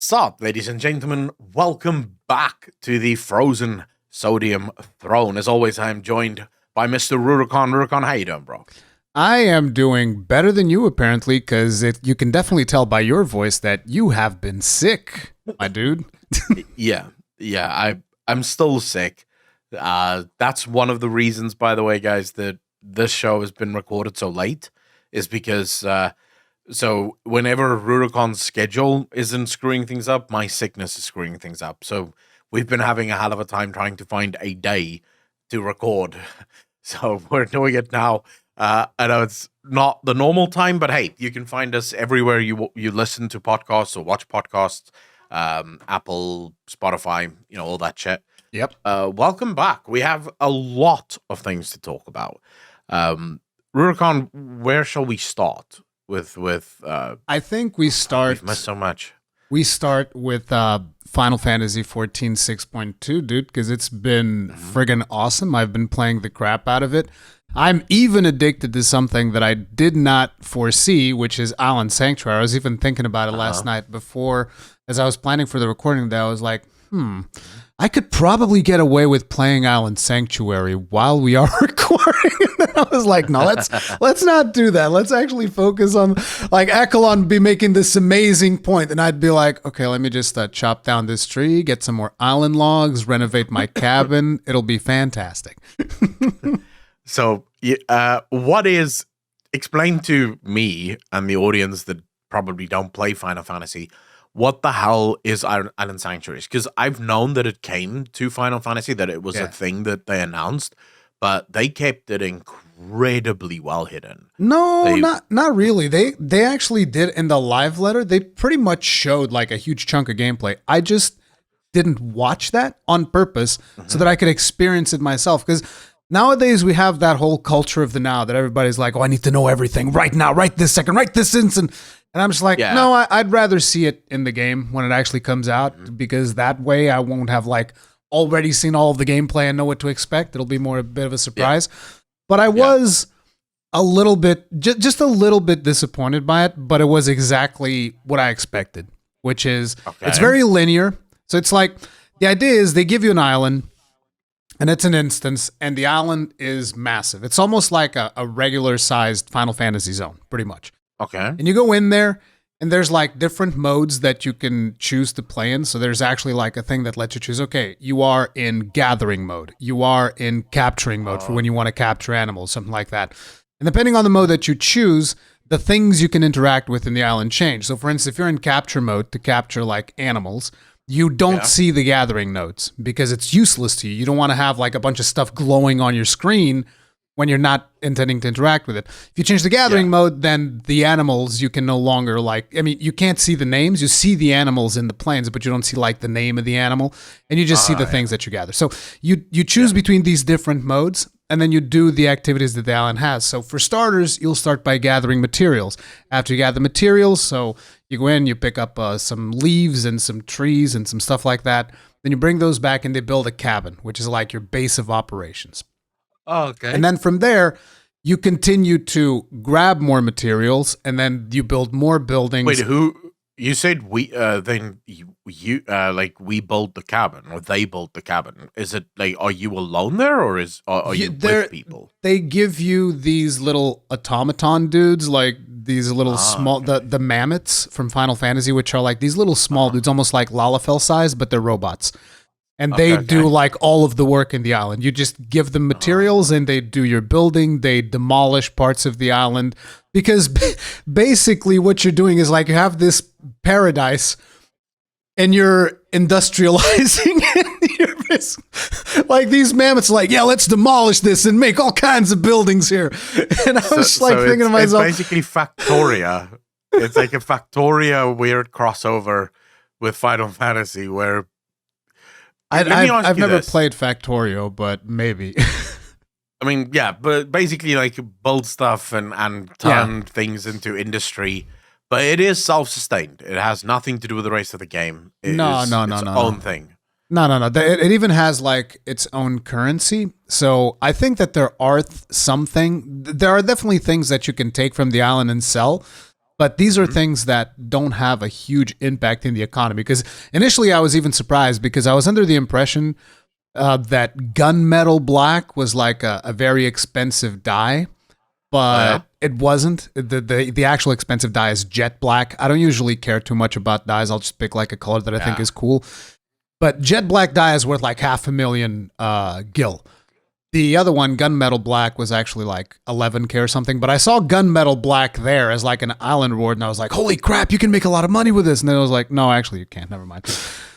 What's up, ladies and gentlemen? Welcome back to the Frozen Sodium Throne. As always, I am joined by Mr. Rurikhan. Rurikhan, how you doing, bro? I am doing better than you, apparently, because you can definitely tell by your voice that you have been sick, my dude. Yeah, I'm still sick. That's one of the reasons, by the way, guys, that this show has been recorded so late, is because so whenever Rurikhan's schedule isn't screwing things up, my sickness is screwing things up. So we've been having a hell of a time trying to find a day to record. So we're doing it now. I know it's not the normal time, but hey, you can find us everywhere you listen to podcasts or watch podcasts, Apple, Spotify, all that shit. Yep. Welcome back. We have a lot of things to talk about. Rurikhan, where shall we start with I think we start. We've missed so much. We start with Final Fantasy XIV 6.2, dude, because it's been friggin' awesome. I've been playing the crap out of it. I'm even addicted to something that I did not foresee, which is Island Sanctuary. I was even thinking about it last night before, as I was planning for the recording, that I was like, I could probably get away with playing Island Sanctuary while we are recording. And I was like, no, let's not do that. Let's actually focus on, like, Accolonn be making this amazing point, and I'd be like, okay, let me just chop down this tree, get some more island logs, renovate my cabin. It'll be fantastic. So, explain to me and the audience that probably don't play Final Fantasy, what the hell is Island Sanctuaries? Because I've known that it came to Final Fantasy, that it was a thing that they announced, but they kept it incredibly well hidden. No, not really. They actually did in the live letter. They pretty much showed like a huge chunk of gameplay. I just didn't watch that on purpose so that I could experience it myself. Because nowadays we have that whole culture of the now that everybody's like, oh, I need to know everything right now, right this second, right this instant. And I'm just like, no, I'd rather see it in the game when it actually comes out, because that way I won't have like already seen all of the gameplay and know what to expect. It'll be more a bit of a surprise. But I was a little bit, just a little bit disappointed by it, but it was exactly what I expected, which is it's very linear. So it's like, the idea is they give you an island, and it's an instance, and the island is massive. It's almost like a regular-sized Final Fantasy zone, pretty much. Okay. And you go in there, and there's like different modes that you can choose to play in. So there's actually like a thing that lets you choose, okay, you are in gathering mode. You are in capturing mode for when you want to capture animals, something like that. And depending on the mode that you choose, the things you can interact with in the island change. So for instance, if you're in capture mode to capture like animals, you don't see the gathering nodes because it's useless to you. You don't want to have like a bunch of stuff glowing on your screen when you're not intending to interact with it. If you change the gathering mode, then the animals you can no longer you can't see the names. You see the animals in the plains, but you don't see like the name of the animal, and you just see the things that you gather. So you choose between these different modes, and then you do the activities that the island has. So for starters, you'll start by gathering materials. After you gather materials, so you go in, you pick up some leaves and some trees and some stuff like that. Then you bring those back and they build a cabin, which is like your base of operations. Oh, okay. And then from there, you continue to grab more materials, and then you build more buildings. Wait, who? You said we? Then you we build the cabin, or they build the cabin. Is it like, are you alone there, or are you with people? They give you these little automaton dudes, like these little small the mammoths from Final Fantasy, which are like these little small dudes, almost like Lalafell size, but they're robots. And they do like all of the work in the island. You just give them materials and they do your building. They demolish parts of the island, because basically what you're doing is like you have this paradise and you're industrializing it. Like these mammoths are like, yeah, let's demolish this and make all kinds of buildings here. And I was thinking to myself, it's basically Factoria. It's like a Factoria weird crossover with Final Fantasy where I've never played Factorio, but maybe. I mean, yeah, but basically like build stuff and turn things into industry. But it is self-sustained. It has nothing to do with the rest of the game. It's own thing. No. It even has like its own currency. So I think that there are there are definitely things that you can take from the island and sell. But these are things that don't have a huge impact in the economy. Because initially I was even surprised because I was under the impression that gunmetal black was like a very expensive dye, but it wasn't. The actual expensive dye is jet black. I don't usually care too much about dyes. I'll just pick like a color that I think is cool. But jet black dye is worth like 500,000 gil. The other one, gunmetal black, was actually like 11k or something. But I saw gunmetal black there as like an island reward, and I was like, holy crap, you can make a lot of money with this. And then I was like, no, actually you can't. Never mind.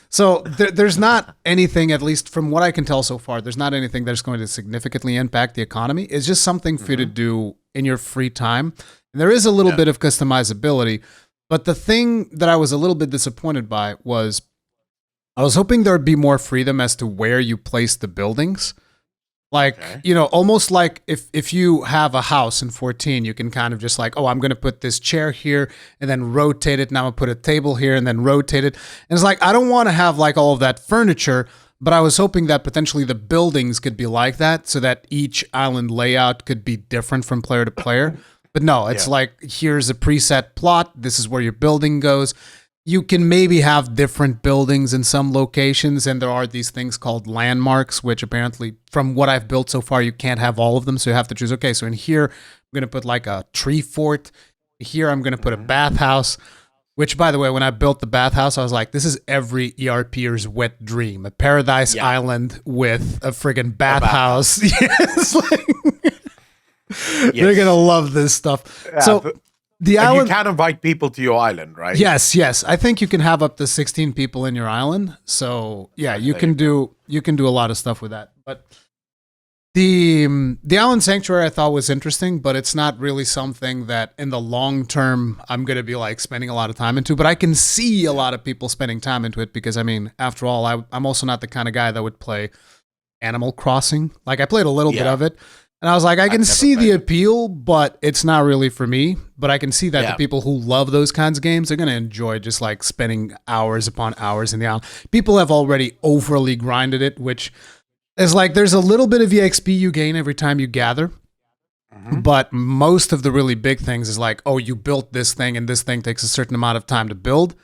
So there's not anything, at least from what I can tell so far, there's not anything that's going to significantly impact the economy. It's just something for you to do in your free time. And there is a little bit of customizability. But the thing that I was a little bit disappointed by was I was hoping there would be more freedom as to where you place the buildings. Like, almost like if you have a house in 14, you can kind of just like, oh, I'm going to put this chair here and then rotate it. Now I'm going to put a table here and then rotate it. And it's like, I don't want to have like all of that furniture, but I was hoping that potentially the buildings could be like that so that each island layout could be different from player to player. But no, it's like, here's a preset plot. This is where your building goes. You can maybe have different buildings in some locations, and there are these things called landmarks, which apparently, from what I've built so far, you can't have all of them, so you have to choose, okay, so in here, I'm going to put like a tree fort. Here, I'm going to put a bathhouse, which, by the way, when I built the bathhouse, I was like, this is every ERPer's wet dream, a paradise island with a friggin' bathhouse. Yes, they're going to love this stuff. So... The island, you can invite people to your island, right? Yes. I think you can have up to 16 people in your island. So yeah, you can do a lot of stuff with that. But the island sanctuary I thought was interesting, but it's not really something that in the long term I'm going to be like spending a lot of time into. But I can see a lot of people spending time into it because I mean, after all, I'm also not the kind of guy that would play Animal Crossing. Like I played a little bit of it. And I was like, I can see the appeal, but it's not really for me. But I can see that the people who love those kinds of games are going to enjoy just like spending hours upon hours in the island. People have already overly grinded it, which is like there's a little bit of EXP you gain every time you gather. But most of the really big things is like, oh, you built this thing and this thing takes a certain amount of time to build.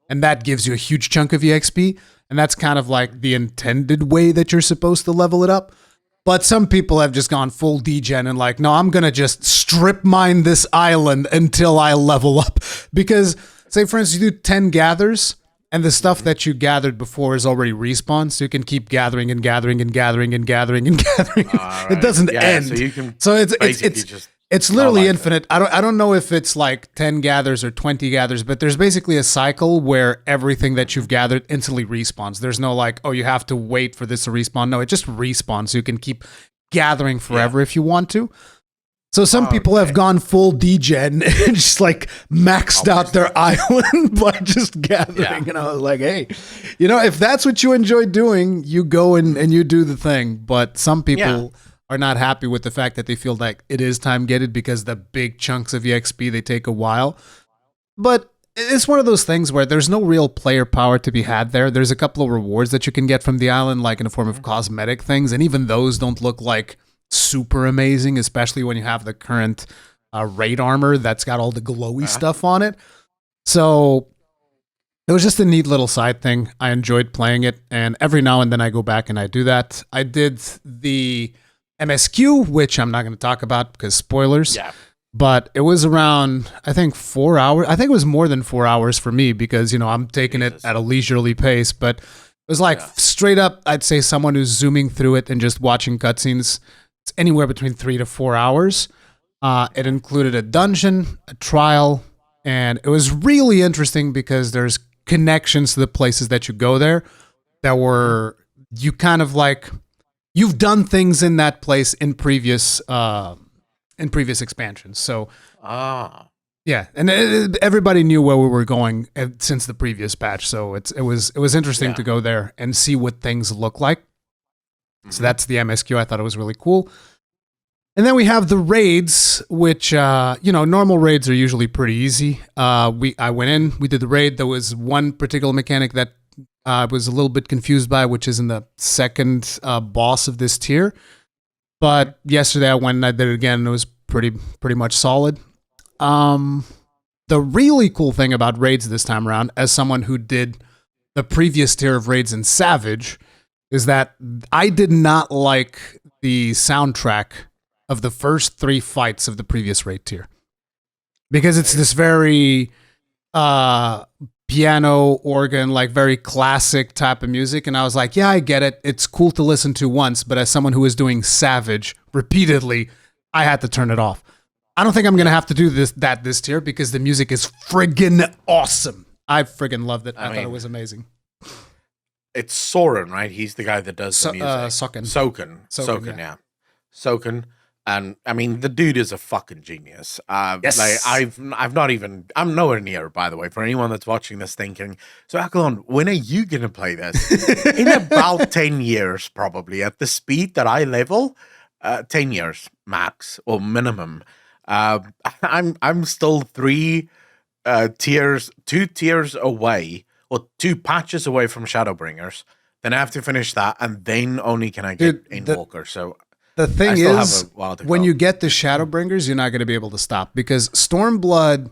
And that gives you a huge chunk of EXP. And that's kind of like the intended way that you're supposed to level it up. But some people have just gone full degen and like, no, I'm going to just strip mine this island until I level up. Because, say, for instance, you do 10 gathers, and the stuff that you gathered before is already respawned, so you can keep gathering and gathering and gathering and gathering and gathering. Right. It doesn't end. So, you can it's literally infinite. I don't know if it's like 10 gathers or 20 gathers, but there's basically a cycle where everything that you've gathered instantly respawns. There's no like, oh, you have to wait for this to respawn. No, it just respawns, so you can keep gathering forever if you want to. So some people have gone full degen and just like maxed out their island by just gathering. And I was like, hey, if that's what you enjoy doing, you go and you do the thing. But some people... are not happy with the fact that they feel like it is time gated because the big chunks of EXP, they take a while. But it's one of those things where there's no real player power to be had there. There's a couple of rewards that you can get from the island, like in the form of cosmetic things. And even those don't look like super amazing, especially when you have the current raid armor that's got all the glowy stuff on it. So it was just a neat little side thing. I enjoyed playing it. And every now and then I go back and I do that. I did the MSQ, which I'm not going to talk about because spoilers. Yeah. But it was around, I think, 4 hours. I think it was more than 4 hours for me because, I'm taking it at a leisurely pace. But it was like straight up, I'd say someone who's zooming through it and just watching cutscenes. It's anywhere between 3 to 4 hours. It included a dungeon, a trial, and it was really interesting because there's connections to the places that you go there that were, you kind of like... You've done things in that place in previous expansions. So, yeah, and everybody knew where we were going since the previous patch. So it was interesting to go there and see what things look like. So that's the MSQ. I thought it was really cool. And then we have the raids, which normal raids are usually pretty easy. I went in, we did the raid. There was one particular mechanic that I was a little bit confused by, which is in the second boss of this tier. But yesterday I went and I did it again, and it was pretty much solid. The really cool thing about raids this time around, as someone who did the previous tier of raids in Savage, is that I did not like the soundtrack of the first 3 fights of the previous raid tier. Because it's this very piano, organ, like very classic type of music. And I was like, yeah, I get it. It's cool to listen to once. But as someone who was doing Savage repeatedly, I had to turn it off. I don't think I'm going to have to do this tier because the music is friggin' awesome. I friggin' loved it. I thought it was amazing. It's Soren, right? He's the guy that does the music. Soken, yeah. Soken. And I mean, the dude is a fucking genius. Yes. Like I'm nowhere near, by the way, for anyone that's watching this thinking, so Accolonn, when are you going to play this? In about 10 years, probably, at the speed that I level, 10 years max or minimum. I'm still 2 tiers away, or 2 patches away from Shadowbringers. Then I have to finish that, and then only can I get Endwalker. So the thing is, when you get the Shadowbringers, you're not going to be able to stop, because Stormblood,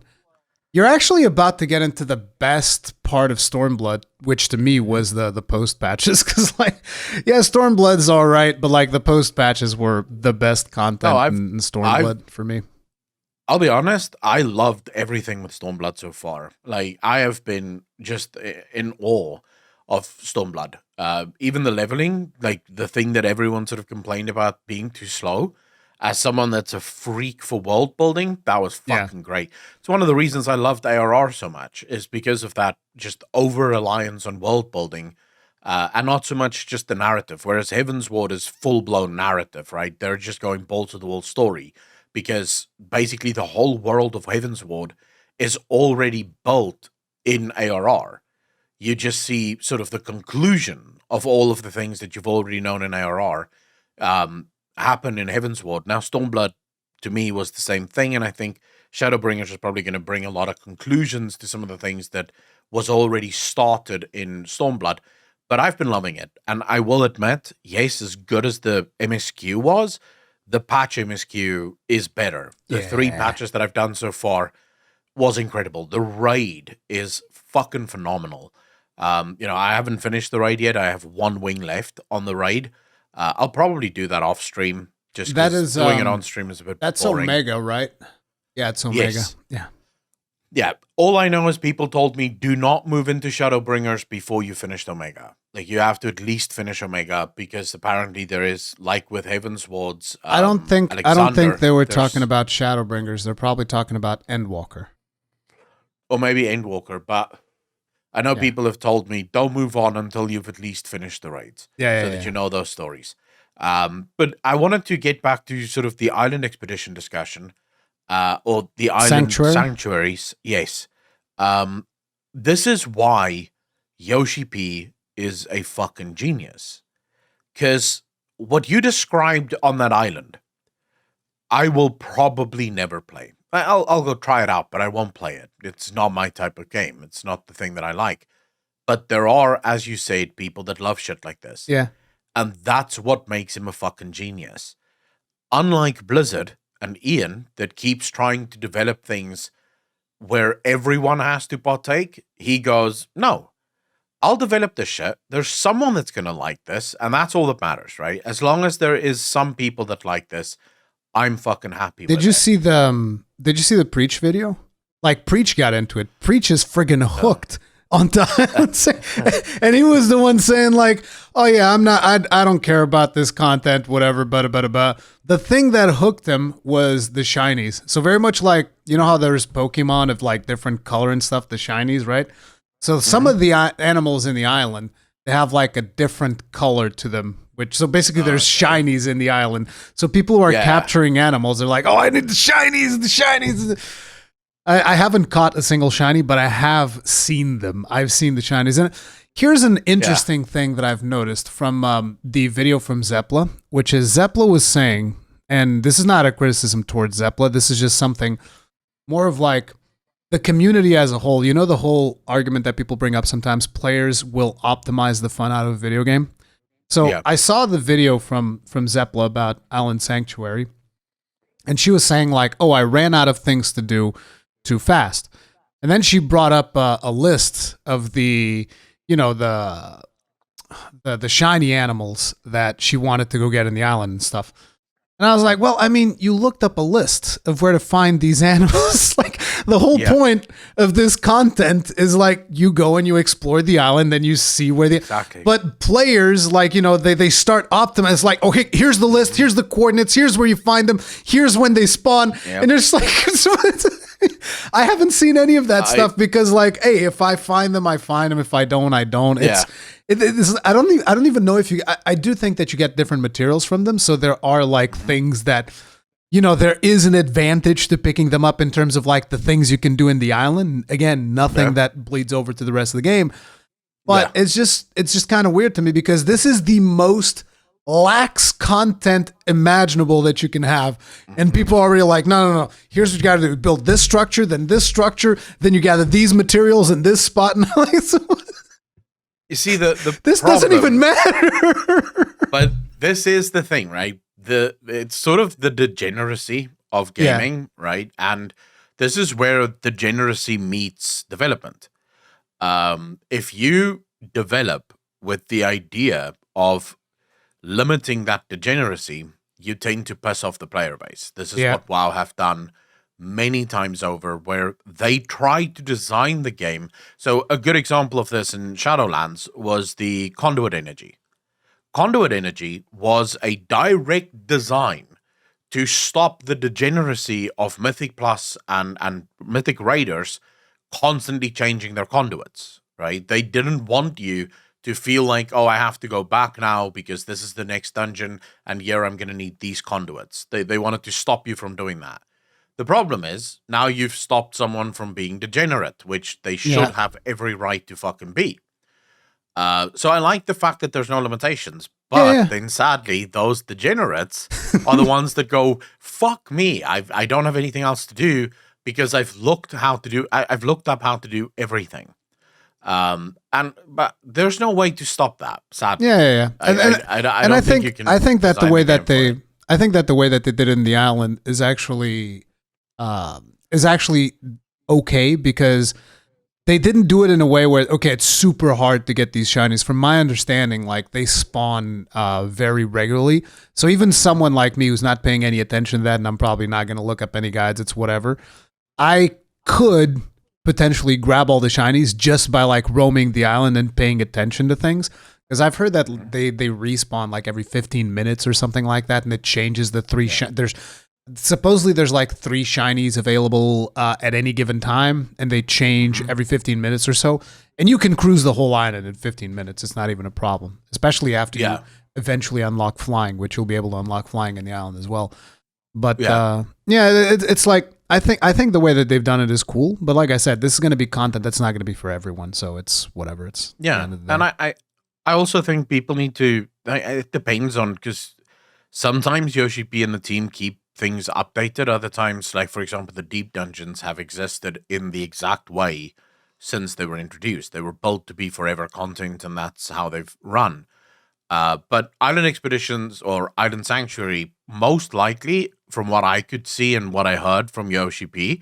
you're actually about to get into the best part of Stormblood, which to me was the post patches. Because Stormblood's all right, but like the post patches were the best content in Stormblood for me. I'll be honest, I loved everything with Stormblood so far. Like, I have been just in awe of Stormblood. Even the leveling, like the thing that everyone sort of complained about being too slow, as someone that's a freak for world building, that was fucking great. It's one of the reasons I loved ARR so much, is because of that just over-reliance on world building, and not so much just the narrative, whereas Heavensward is full-blown narrative, right? They're just going ball-to-the-wall story, because basically the whole world of Heavensward is already built in ARR. You just see sort of the conclusion of all of the things that you've already known in ARR happen in Heavensward. Now, Stormblood, to me, was the same thing, and I think Shadowbringers is probably going to bring a lot of conclusions to some of the things that was already started in Stormblood, but I've been loving it. And I will admit, yes, as good as the MSQ was, the patch MSQ is better. The 3 patches that I've done so far was incredible. The raid is fucking phenomenal. I haven't finished the raid yet. I have 1 wing left on the raid. I'll probably do that off stream. Just because doing it on stream is a bit that's boring. Omega, right? Yeah, it's Omega. Yes. Yeah. Yeah. All I know is people told me, do not move into Shadowbringers before you finished Omega. Like, you have to at least finish Omega, because apparently there is, like with Heavensward's, I don't think they were talking about Shadowbringers. They're probably talking about Endwalker. Or maybe Endwalker, but I know people have told me, don't move on until you've at least finished the raids. So that you know those stories. But I wanted to get back to sort of the island expedition discussion, or the island sanctuaries. Yes. This is why Yoshi P is a fucking genius. Because what you described on that island, I will probably never play. I'll go try it out, but I won't play it. It's not my type of game. It's not the thing that I like. But there are, as you said, people that love shit like this. Yeah. And that's what makes him a fucking genius. Unlike Blizzard and Ian, that keeps trying to develop things where everyone has to partake, he goes, no, I'll develop this shit. There's someone that's going to like this, and that's all that matters, right? As long as there is some people that like this, I'm fucking happy with it. Did you see the Preach video? Like, Preach got into it. Preach is friggin' hooked on time. And he was the one saying, like, oh yeah, I don't care about this content, whatever, but. The thing that hooked him was the shinies. So very much like, you know how there's Pokemon of like different color and stuff, the shinies, right? So some of the animals in the island, they have like a different color to them. So basically there's shinies in the island. So people who are capturing animals, they're like, oh, I need the shinies. I haven't caught a single shiny, but I have seen them. I've seen the shinies. And here's an interesting thing that I've noticed from the video from Zepla, which is Zepla was saying, and this is not a criticism towards Zepla, this is just something more of like the community as a whole. You know the whole argument that people bring up sometimes, players will optimize the fun out of a video game? So I saw the video from Zepla about Island Sanctuary, and she was saying like, oh, I ran out of things to do too fast. And then she brought up a list of the, you know, the shiny animals that she wanted to go get in the island and stuff. And I was like, well, I mean, you looked up a list of where to find these animals. Like, the whole point of this content is like you go and you explore the island, then you see where the... Exactly. But players, like, you know, they start optimizing. Like, okay, here's the list, here's the coordinates, here's where you find them, here's when they spawn. Yep. And it's like... I haven't seen any of that stuff because, like, hey, if I find them, I find them. If I don't, I don't. I don't even know if you. I do think that you get different materials from them, so there are like things that, you know, there is an advantage to picking them up in terms of like the things you can do in the island. Again, nothing that bleeds over to the rest of the game, but it's just kind of weird to me because this is the most lax content imaginable that you can have, and people are really like, no, here's what you gotta do: build this structure, then you gather these materials in this spot. And like, so, you see, the this problem, doesn't even matter. But this is the thing, right? It's sort of the degeneracy of gaming, right? And this is where degeneracy meets development. If you develop with the idea of limiting that degeneracy, you tend to piss off the player base. This is what WoW have done many times over, where they try to design the game. So a good example of this in Shadowlands was the Conduit Energy. Conduit Energy was a direct design to stop the degeneracy of Mythic Plus and Mythic Raiders constantly changing their conduits, right? They didn't want you to feel like, oh, I have to go back now because this is the next dungeon and here I'm going to need these conduits. They wanted to stop you from doing that. The problem is, now you've stopped someone from being degenerate, which they should have every right to fucking be. So I like the fact that there's no limitations, but then sadly, those degenerates are the ones that go, fuck me, I don't have anything else to do because I've looked up how to do everything. But there's no way to stop that, sadly. I think that the way that they did it in the island is actually okay, because they didn't do it in a way where, okay, it's super hard to get these shinies. From my understanding, like, they spawn very regularly. So even someone like me who's not paying any attention to that, and I'm probably not going to look up any guides, it's whatever, I could potentially grab all the shinies just by like roaming the island and paying attention to things. Because I've heard that they respawn like every 15 minutes or something like that, and it changes the three. Supposedly there's like 3 shinies available at any given time, and they change every 15 minutes or so. And you can cruise the whole island in 15 minutes. It's not even a problem, especially after you eventually unlock flying, which you'll be able to unlock flying in the island as well. But it's like, I think the way that they've done it is cool. But like I said, this is going to be content that's not going to be for everyone. So it's whatever. It's and I also think people need to. It depends on, because sometimes Yoshi P and the team keep things updated. Other times, like for example, the deep dungeons have existed in the exact way since they were introduced. They were built to be forever content, and that's how they've run. But Island Expeditions or Island Sanctuary, most likely, from what I could see and what I heard from Yoshi P,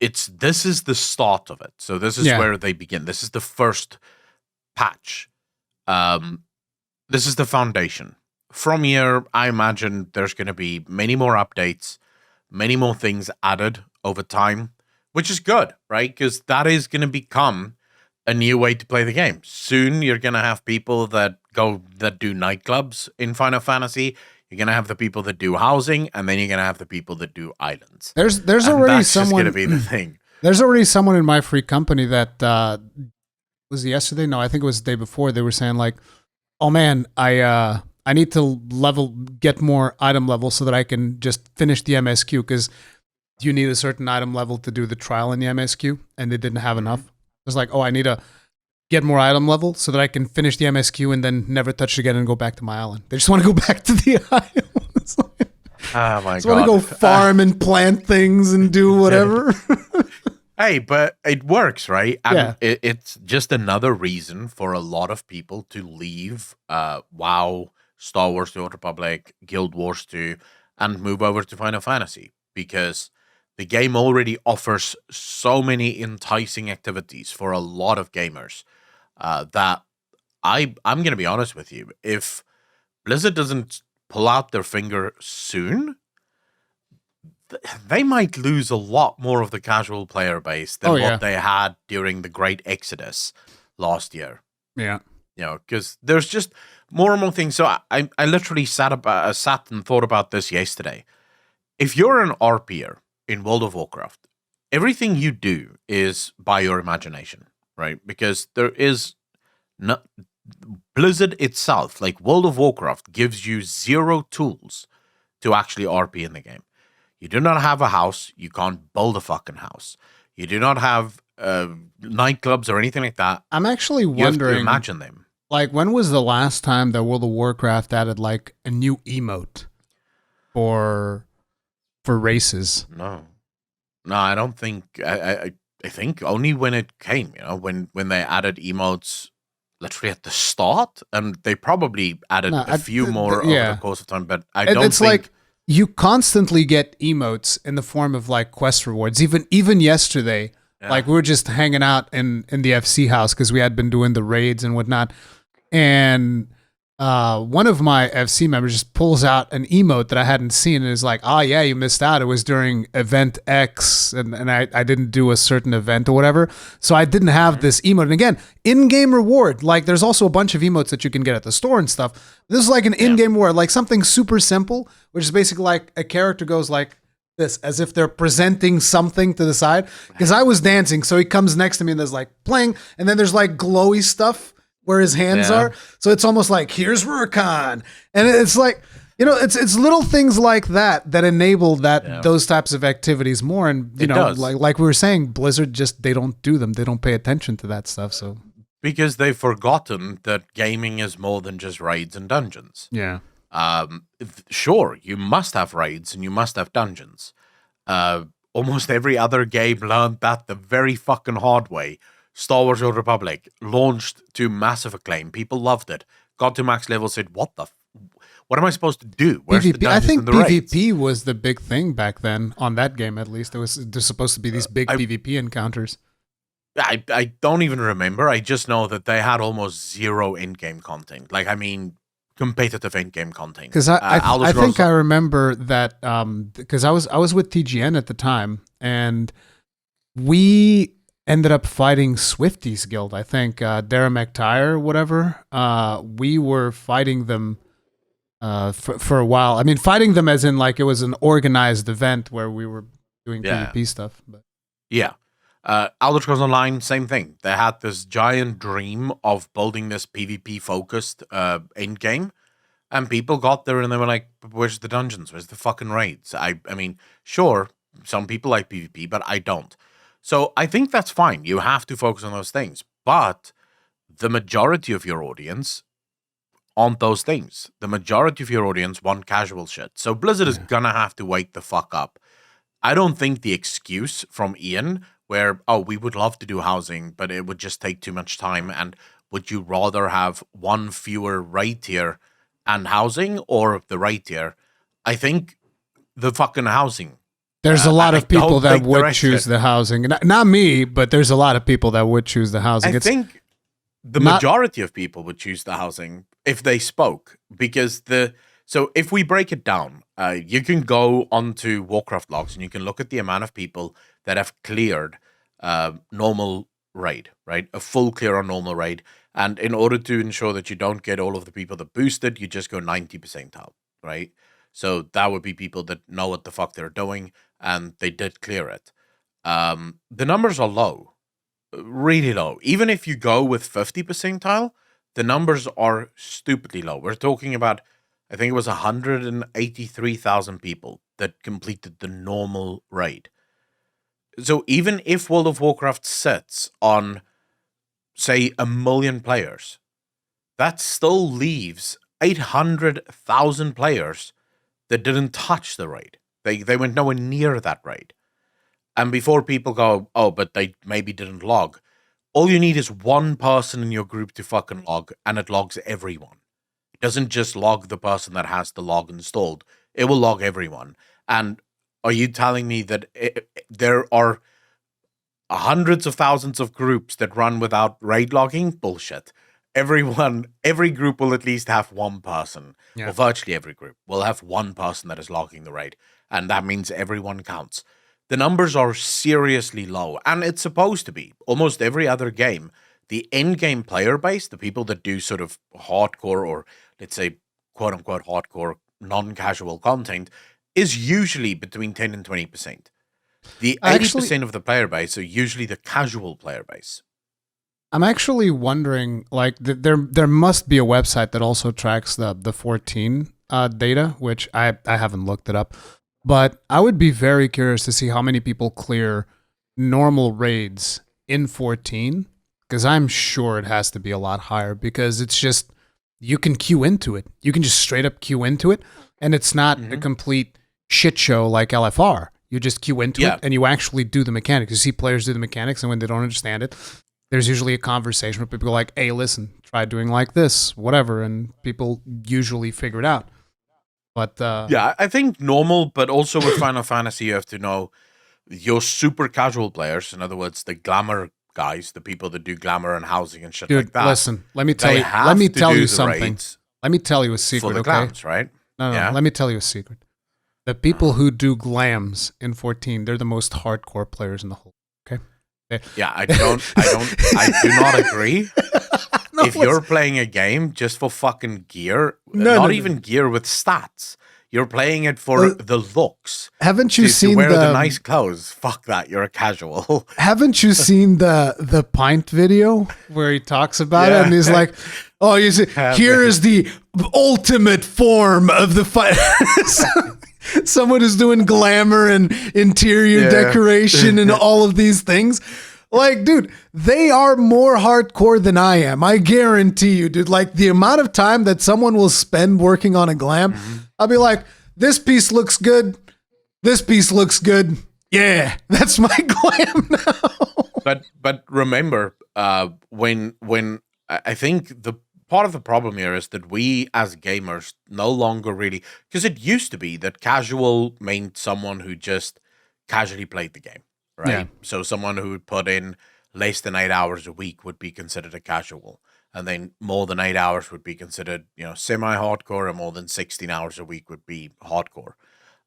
this is the start of it. So this is where they begin. This is the first patch. This is the foundation. From here, I imagine there's going to be many more updates, many more things added over time, which is good, right? Because that is going to become a new way to play the game. Soon, you're going to have people that do nightclubs in Final Fantasy. You're going to have the people that do housing, and then you're going to have the people that do islands. There's already that's someone just going to be the thing. There's already someone in my free company that was it yesterday? No, I think it was the day before. They were saying like, "Oh man, I need to get more item level so that I can just finish the MSQ, because you need a certain item level to do the trial in the MSQ, and they didn't have enough." It's like, oh, I need to get more item level so that I can finish the MSQ and then never touch it again and go back to my island. They just want to go back to the island. It's like, oh my god! Just want to go farm and plant things and do whatever. Hey, but it works, right? And it's just another reason for a lot of people to leave WoW, Star Wars: The Old Republic, Guild Wars 2, and move over to Final Fantasy, because The game already offers so many enticing activities for a lot of gamers that I'm going to be honest with you. If Blizzard doesn't pull out their finger soon, they might lose a lot more of the casual player base than what they had during the Great Exodus last year. Yeah. Because there's just more and more things. So I literally sat and thought about this yesterday. If you're an RPer in World of Warcraft, everything you do is by your imagination, right? Because there is no Blizzard itself, like World of Warcraft, gives you zero tools to actually RP in the game. You do not have a house. You can't build a fucking house. You do not have nightclubs or anything like that. I'm actually wondering. You have to imagine them. Like, when was the last time that World of Warcraft added like a new emote for races? No, I don't think. I think only when it came. When they added emotes literally at the start, and they probably added a few more over the course of time. But I don't think. Like, you constantly get emotes in the form of like quest rewards. Even yesterday, like we were just hanging out in the FC house because we had been doing the raids and whatnot, and one of my FC members just pulls out an emote that I hadn't seen and is like, "Oh yeah, you missed out. It was during event X, and I didn't do a certain event or whatever, so I didn't have this emote." And again, in-game reward. Like, there's also a bunch of emotes that you can get at the store and stuff. This is like an in-game reward, like something super simple, which is basically like a character goes like this, as if they're presenting something to the side. Because I was dancing, so he comes next to me and there's like playing, and then there's like glowy stuff where his hands are. So it's almost like, here's Rurikhan. And it's like, it's little things like that enable those types of activities more. And, like we were saying, Blizzard they don't do them. They don't pay attention to that stuff. So because they've forgotten that gaming is more than just raids and dungeons. Yeah. Sure, you must have raids and you must have dungeons. Almost every other game learned that the very fucking hard way. Star Wars: Old Republic launched to massive acclaim. People loved it. Got to max level, said, "What am I supposed to do? Where's PvP? The dungeons I think and the PvP raids?" was the big thing back then on that game. At least there's supposed to be these big PvP encounters. I don't even remember. I just know that they had almost zero in-game content. Like, I mean, competitive in-game content. Because I think I remember that because I was with TGN at the time, and we ended up fighting Swifties Guild. I think Dara McTire or whatever. We were fighting them for a while. I mean, fighting them as in like it was an organized event where we were doing PvP stuff. But yeah. Elder Scrolls Online, same thing. They had this giant dream of building this PvP-focused end game, and people got there and they were like, "Where's the dungeons? Where's the fucking raids?" I mean, sure, some people like PvP, but I don't. So I think that's fine. You have to focus on those things, but the majority of your audience aren't those things. The majority of your audience want casual shit. So Blizzard is gonna have to wake the fuck up. I don't think the excuse from Ian where, we would love to do housing, but it would just take too much time. And would you rather have one fewer raid tier and housing or the raid tier? I think the fucking housing. There's a lot of people that would choose the housing. Not me, but there's a lot of people that would choose the housing. I think the majority of people would choose the housing if they spoke. Because so if we break it down, you can go onto Warcraft logs and you can look at the amount of people that have cleared normal raid, right? A full clear on normal raid. And in order to ensure that you don't get all of the people that boosted, you just go 90% out, right? So that would be people that know what the fuck they're doing and they did clear it. The numbers are low, really low. Even if you go with 50 percentile, the numbers are stupidly low. We're talking about, I think it was 183,000 people that completed the normal raid. So even if World of Warcraft sits on, say, 1 million players, that still leaves 800,000 players that didn't touch the raid. They went nowhere near that raid. And before people go, but they maybe didn't log, all you need is one person in your group to fucking log, and it logs everyone. It doesn't just log the person that has the log installed. It will log everyone. And are you telling me that there are hundreds of thousands of groups that run without raid logging? Bullshit. Every group will at least have one person, Yeah. or virtually every group will have one person that is logging the raid, and that means everyone counts. The numbers are seriously low, and it's supposed to be. Almost every other game, the end-game player base, the people that do sort of hardcore or, let's say, quote-unquote hardcore, non-casual content, is usually between 10 and 20%. The 80% of the player base are usually the casual player base. I'm actually wondering, like, there must be a website that also tracks the 14 data, which I haven't looked it up. But I would be very curious to see how many people clear normal raids in 14, because I'm sure it has to be a lot higher, because it's just, you can queue into it. You can just straight up queue into it, and it's not a complete shit show like LFR. You just queue into it, and you actually do the mechanics. You see players do the mechanics, and when they don't understand it, there's usually a conversation where people are like, hey, listen, try doing like this, whatever, and people usually figure it out. But yeah, I think normal, but also with Final Fantasy, you have to know your super casual players, in other words, the glamour guys, the people that do glamour and housing and shit like that. Listen, let me tell you something. Let me tell you a secret, for the okay? glams, right? No, let me tell you a secret. The people who do glams in 14, they're the most hardcore players in the whole. Okay. Yeah, I do not agree. No, if you're playing a game just for fucking gear, not even gear with stats, you're playing it for the looks. Haven't you seen to wear the nice clothes? Fuck that, you're a casual. Haven't you seen the Pint video where he talks about it and he's like, "Oh, you see, here is the ultimate form of the fight." Someone is doing glamour and interior decoration and all of these things. Like, dude, they are more hardcore than I am. I guarantee you, dude. Like, the amount of time that someone will spend working on a glam, I'll be like, this piece looks good. This piece looks good. Yeah, that's my glam now. But remember, when I think the part of the problem here is that we as gamers no longer really, because it used to be that casual meant someone who just casually played the game, right? Yeah. So someone who would put in less than 8 hours a week would be considered a casual, and then more than 8 hours would be considered, semi-hardcore, and more than 16 hours a week would be hardcore.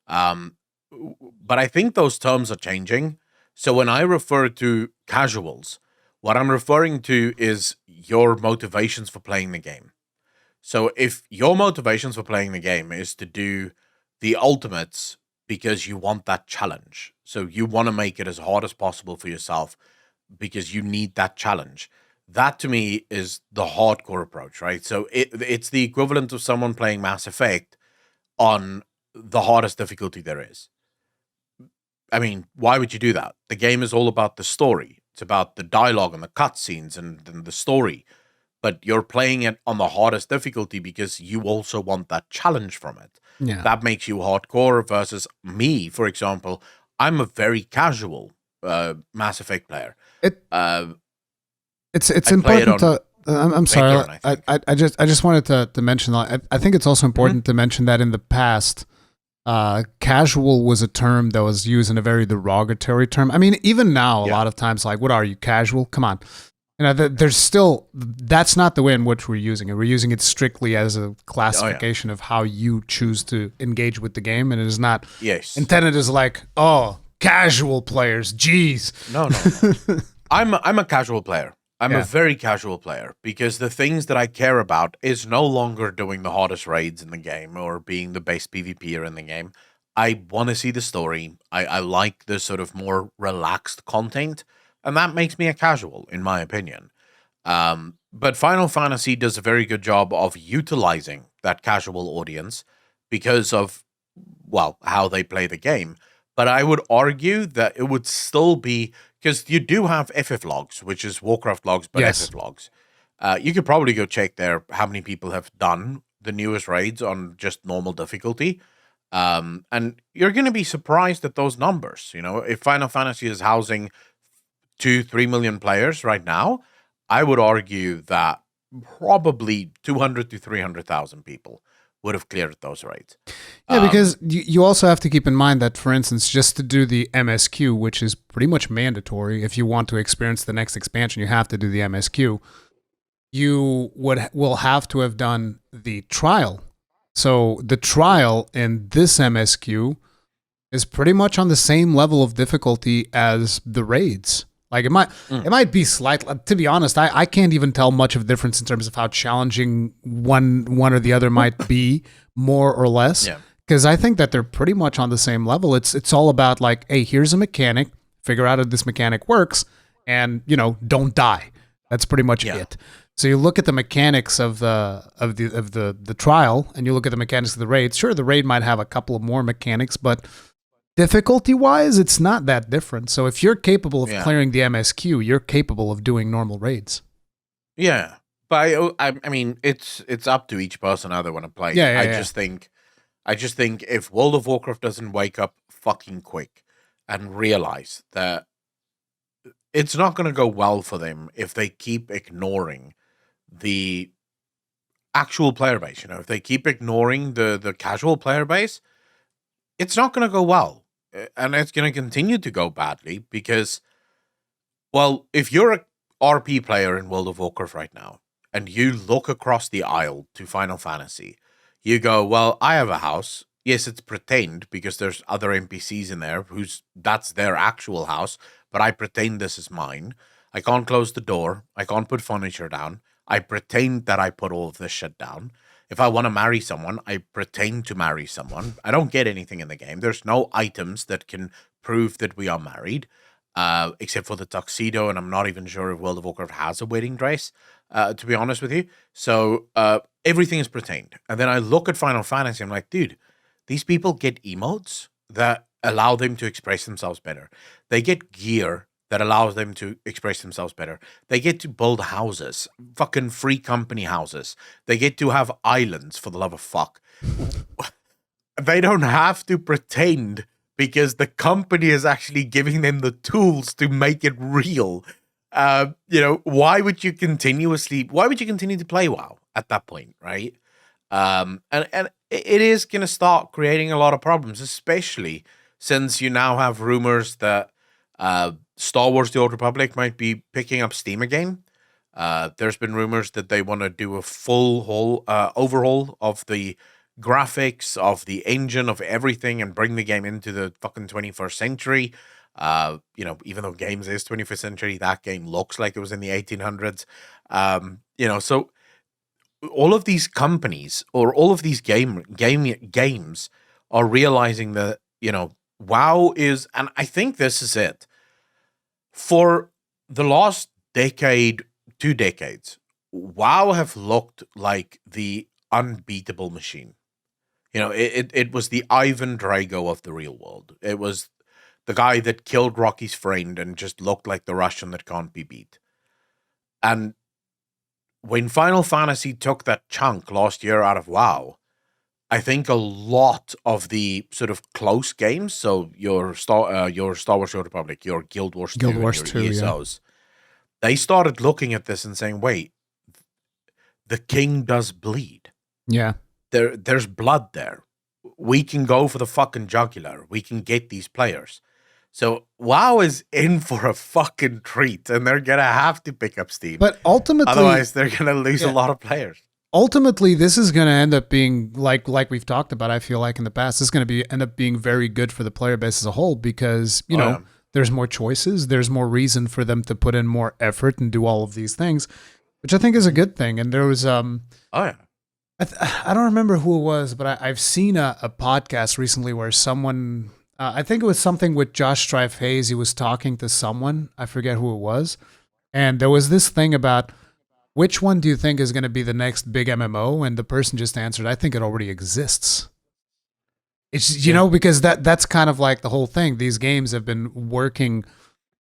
But I think those terms are changing. So when I refer to casuals, what I'm referring to is your motivations for playing the game. So if your motivations for playing the game is to do the ultimates because you want that challenge, so you want to make it as hard as possible for yourself because you need that challenge, that to me is the hardcore approach, right? So it's the equivalent of someone playing Mass Effect on the hardest difficulty there is. I mean, why would you do that? The game is all about the story. It's about the dialogue and the cutscenes and the story. But you're playing it on the hardest difficulty because you also want that challenge from it. Yeah. That makes you hardcore versus me, for example. I'm a very casual Mass Effect player. It's important to. I'm sorry. I just wanted to mention that. I think it's also important to mention that in the past, casual was a term that was used in a very derogatory term. I mean, even now, a lot of times, like, what are you, casual? Come on. There's still, that's not the way in which we're using it. We're using it strictly as a classification of how you choose to engage with the game. And it is not intended as like, oh, casual players. Jeez. No. I'm a casual player. I'm a very casual player because the things that I care about is no longer doing the hardest raids in the game or being the best PvPer in the game. I want to see the story. I like the sort of more relaxed content, and that makes me a casual, in my opinion. But Final Fantasy does a very good job of utilizing that casual audience because of, well, how they play the game. But I would argue that it would still be, because you do have FF logs, which is Warcraft logs, but FF logs. You could probably go check there how many people have done the newest raids on just normal difficulty. And you're going to be surprised at those numbers. If Final Fantasy is housing 2-3 million players right now, I would argue that probably 200 to 300,000 people would have cleared those raids. Yeah, because you also have to keep in mind that, for instance, just to do the MSQ, which is pretty much mandatory if you want to experience the next expansion, you have to do the MSQ. You will have to have done the trial. So the trial in this MSQ is pretty much on the same level of difficulty as the raids. Like it might be slightly. To be honest, I can't even tell much of a difference in terms of how challenging one or the other might be, more or less. Yeah. Because I think that they're pretty much on the same level. It's all about like, hey, here's a mechanic, figure out how this mechanic works, and don't die. That's pretty much it. So you look at the mechanics of the trial, and you look at the mechanics of the raid. Sure, the raid might have a couple of more mechanics, but difficulty-wise, it's not that different. So if you're capable of clearing the MSQ, you're capable of doing normal raids. Yeah, but I mean, it's up to each person how they want to play. I just think if World of Warcraft doesn't wake up fucking quick and realize that it's not going to go well for them if they keep ignoring the actual player base, if they keep ignoring the casual player base, it's not going to go well. And it's going to continue to go badly because, well, if you're a RP player in World of Warcraft right now, and you look across the aisle to Final Fantasy, you go, well, I have a house. Yes, it's pretend because there's other NPCs in there that's their actual house, but I pretend this is mine. I can't close the door. I can't put furniture down. I pretend that I put all of this shit down. If I want to marry someone, I pretend to marry someone. I don't get anything in the game. There's no items that can prove that we are married, except for the tuxedo, and I'm not even sure if World of Warcraft has a wedding dress, to be honest with you. So everything is pretend. And then I look at Final Fantasy, I'm like, dude, these people get emotes that allow them to express themselves better. They get gear that allows them to express themselves better. They get to build houses, fucking free company houses. They get to have islands, for the love of fuck. They don't have to pretend because the company is actually giving them the tools to make it real. Why would you continue to play WoW at that point, right? And it is going to start creating a lot of problems, especially since you now have rumors that Star Wars The Old Republic might be picking up Steam again. There's been rumors that they want to do a full overhaul of the graphics, of the engine, of everything, and bring the game into the fucking 21st century. Even though games is 21st century, that game looks like it was in the 1800s. So all of these companies or all of these games are realizing that, WoW is, and I think this is it. For the last decade, 2 decades, WoW have looked like the unbeatable machine. It was the Ivan Drago of the real world. It was the guy that killed Rocky's friend and just looked like the Russian that can't be beat. And when Final Fantasy took that chunk last year out of WoW, I think a lot of the sort of close games, so your Star Wars The Old Republic, your Guild Wars 2, and your ESOs, they started looking at this and saying, wait, the king does bleed. Yeah. There's blood there. We can go for the fucking jugular. We can get these players. So WoW is in for a fucking treat, and they're gonna have to pick up Steam. But ultimately, otherwise they're gonna lose a lot of players. Ultimately, this is going to end up being like we've talked about. I feel like in the past, this is going to end up being very good for the player base as a whole because there's more choices, there's more reason for them to put in more effort and do all of these things, which I think is a good thing. And there was I don't remember who it was, but I've seen a podcast recently where someone, I think it was something with Josh Strife Hayes. He was talking to someone, I forget who it was, and there was this thing about, which one do you think is going to be the next big MMO? And the person just answered, I think it already exists. It's, because that's kind of like the whole thing. These games have been working,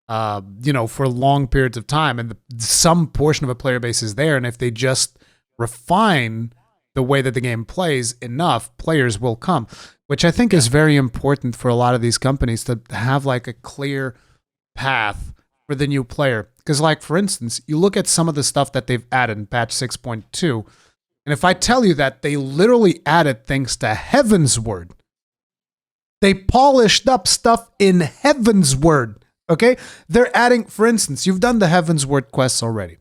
for long periods of time, and some portion of a player base is there. And if they just refine the way that the game plays enough, players will come, which I think is very important for a lot of these companies to have like a clear path for the new player. Because, like, for instance, you look at some of the stuff that they've added in patch 6.2, And if I tell you that they literally added things to Heavensward, they polished up stuff in Heavensward. Okay? They're adding, for instance, you've done the Heavensward quests already.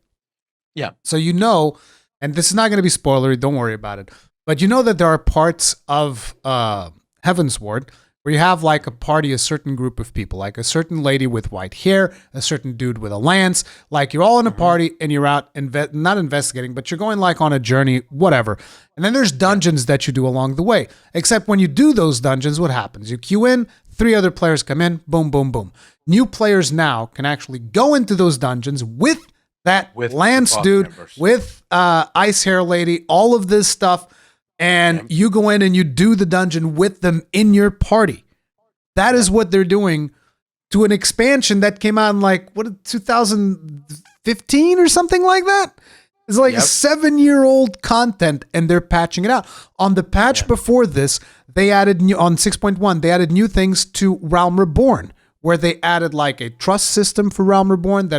Yeah. So you know, and this is not going to be spoilery, don't worry about it. But you know that there are parts of Heavensward where you have like a party, a certain group of people, like a certain lady with white hair, a certain dude with a lance. Like you're all in a party and you're out, not investigating, but you're going like on a journey, whatever. And then there's dungeons that you do along the way. Except when you do those dungeons, what happens? You queue in, 3 other players come in, boom, boom, boom. New players now can actually go into those dungeons with that lance dude, with ice hair lady, all of this stuff. And you go in and you do the dungeon with them in your party. That is what they're doing to an expansion that came out in like, 2015 or something like that? It's like 7-year-old content and they're patching it out. On the patch before this, they added, on 6.1, they added new things to Realm Reborn, where they added like a trust system for Realm Reborn.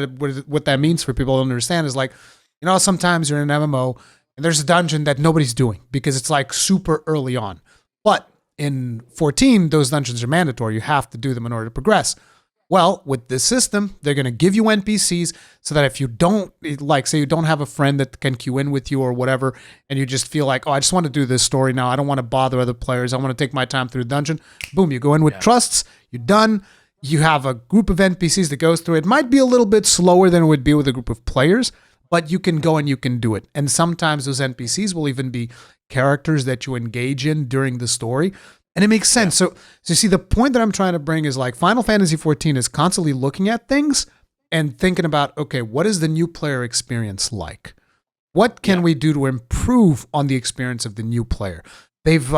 What that means for people to understand is like, you know, sometimes you're in an MMO, and there's a dungeon that nobody's doing because it's like super early on. But in 14, those dungeons are mandatory. You have to do them in order to progress. Well, with this system, they're going to give you NPCs so that if you don't, like say you don't have a friend that can queue in with you or whatever, and you just feel like, oh, I just want to do this story now. I don't want to bother other players. I want to take my time through the dungeon. Boom, you go in with trusts. You're done. You have a group of NPCs that goes through. It might be a little bit slower than it would be with a group of players, but you can go and you can do it. And sometimes those NPCs will even be characters that you engage in during the story. And it makes sense. So you see, the point that I'm trying to bring is like Final Fantasy XIV is constantly looking at things and thinking about, okay, what is the new player experience like? What can we do to improve on the experience of the new player? They've...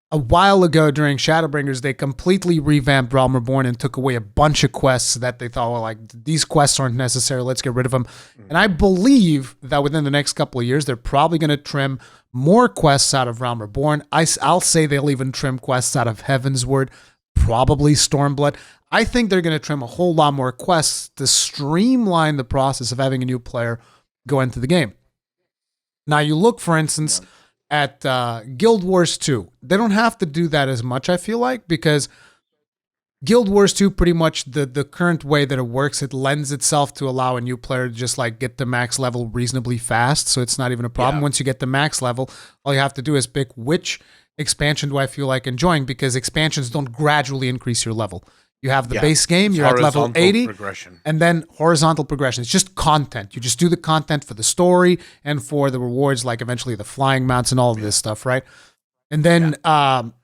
A while ago during Shadowbringers, they completely revamped Realm Reborn and took away a bunch of quests that they thought were like, these quests aren't necessary, let's get rid of them. And I believe that within the next couple of years, they're probably going to trim more quests out of Realm Reborn. I'll say they'll even trim quests out of Heavensward, probably Stormblood. I think they're going to trim a whole lot more quests to streamline the process of having a new player go into the game. Now you look, for instance... at Guild Wars 2. They don't have to do that as much, I feel like, because Guild Wars 2, pretty much the current way that it works, it lends itself to allow a new player to just like get to max level reasonably fast, so it's not even a problem. Once you get to max level, all you have to do is pick which expansion do I feel like enjoying, because expansions don't gradually increase your level. You have the base game, you're at level 80, and then horizontal progression. It's just content. You just do the content for the story and for the rewards, like eventually the flying mounts and all of this stuff, right? And then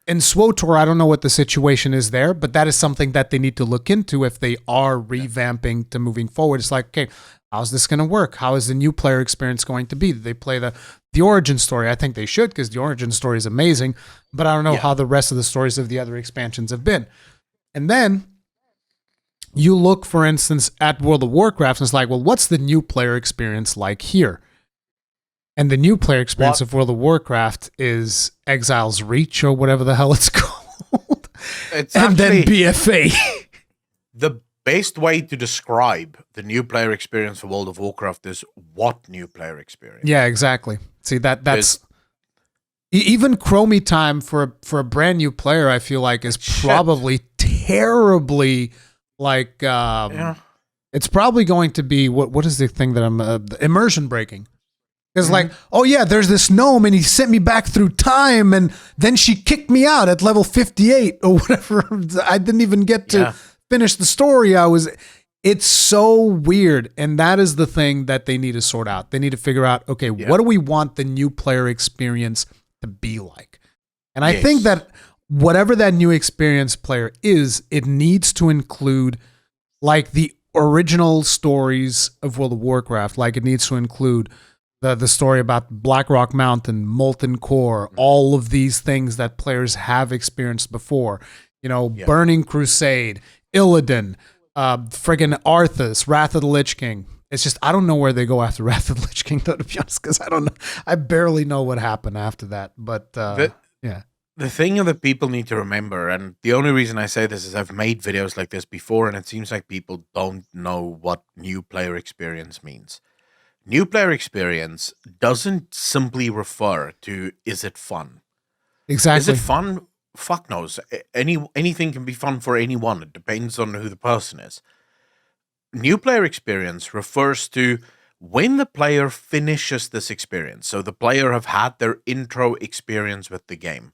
in SWTOR, I don't know what the situation is there, but that is something that they need to look into if they are revamping to moving forward. It's like, okay, how's this going to work? How is the new player experience going to be? Do they play the origin story? I think they should, because the origin story is amazing, but I don't know how the rest of the stories of the other expansions have been. And then you look, for instance, at World of Warcraft, and it's like, well, what's the new player experience like here? And the new player experience of World of Warcraft is Exile's Reach, or whatever the hell it's called. And then BFA. The best way to describe the new player experience for World of Warcraft is what new player experience? Yeah, exactly. See, that's... Even Chromie time for a brand new player, I feel like, is probably terribly like it's probably going to be what is the thing that I'm immersion breaking. Because like, oh yeah, there's this gnome and he sent me back through time and then she kicked me out at level 58 or whatever. I didn't even get to finish the story. It's so weird. And that is the thing that they need to sort out. They need to figure out, okay, what do we want the new player experience to be like? And I think that whatever that new experience player is, it needs to include like the original stories of World of Warcraft. Like it needs to include the story about Blackrock Mountain, Molten Core, all of these things that players have experienced before. You know, Burning Crusade, Illidan, friggin' Arthas, Wrath of the Lich King. It's just, I don't know where they go after Wrath of the Lich King, though, to be honest, because I don't know. I barely know what happened after that. But the thing that people need to remember, and the only reason I say this is I've made videos like this before, and it seems like people don't know what new player experience means. new player experience doesn't simply refer to is it fun? Exactly. Is it fun? Fuck knows. Anything can be fun for anyone. It depends on who the person is. New player experience refers to when the player finishes this experience. So the player have had their intro experience with the game.